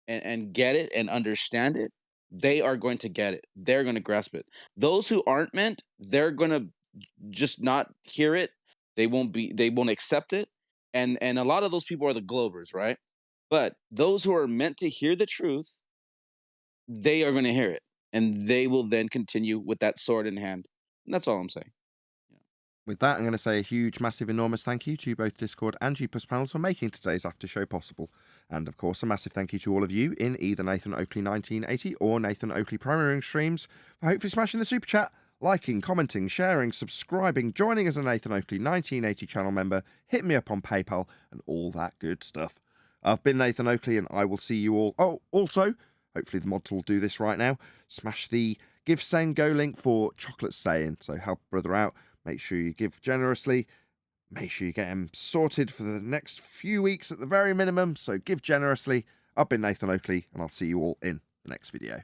and get it and understand it, they are going to get it. They're going to grasp it. Those who aren't meant, they're going to just not hear it. They won't accept it. And a lot of those people are the Globers, right? But those who are meant to hear the truth, they are going to hear it. And they will then continue with that sword in hand. And that's all I'm saying. With that, I'm going to say a huge, massive, enormous thank you to both Discord and G+ panels for making today's after show possible. And of course, a massive thank you to all of you in either Nathan Oakley 1980 or Nathan Oakley premiering streams for hopefully smashing the super chat, liking, commenting, sharing, subscribing, joining as a Nathan Oakley 1980 channel member, hit me up on PayPal, and all that good stuff. I've been Nathan Oakley, and I will see you all. Oh, also, hopefully the mods will do this right now. Smash the Give, Send, Go link for Chocolate Saying. So help brother out. Make sure you give generously. Make sure you get him sorted for the next few weeks at the very minimum. So give generously. I've been Nathan Oakley, and I'll see you all in the next video.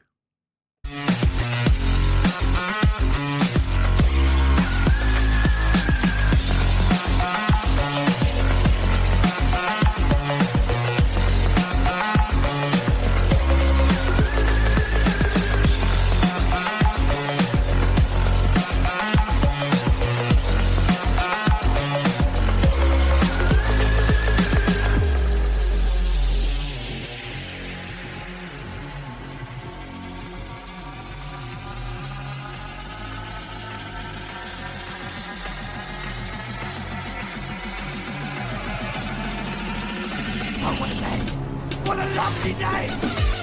what a name! What a lovely name!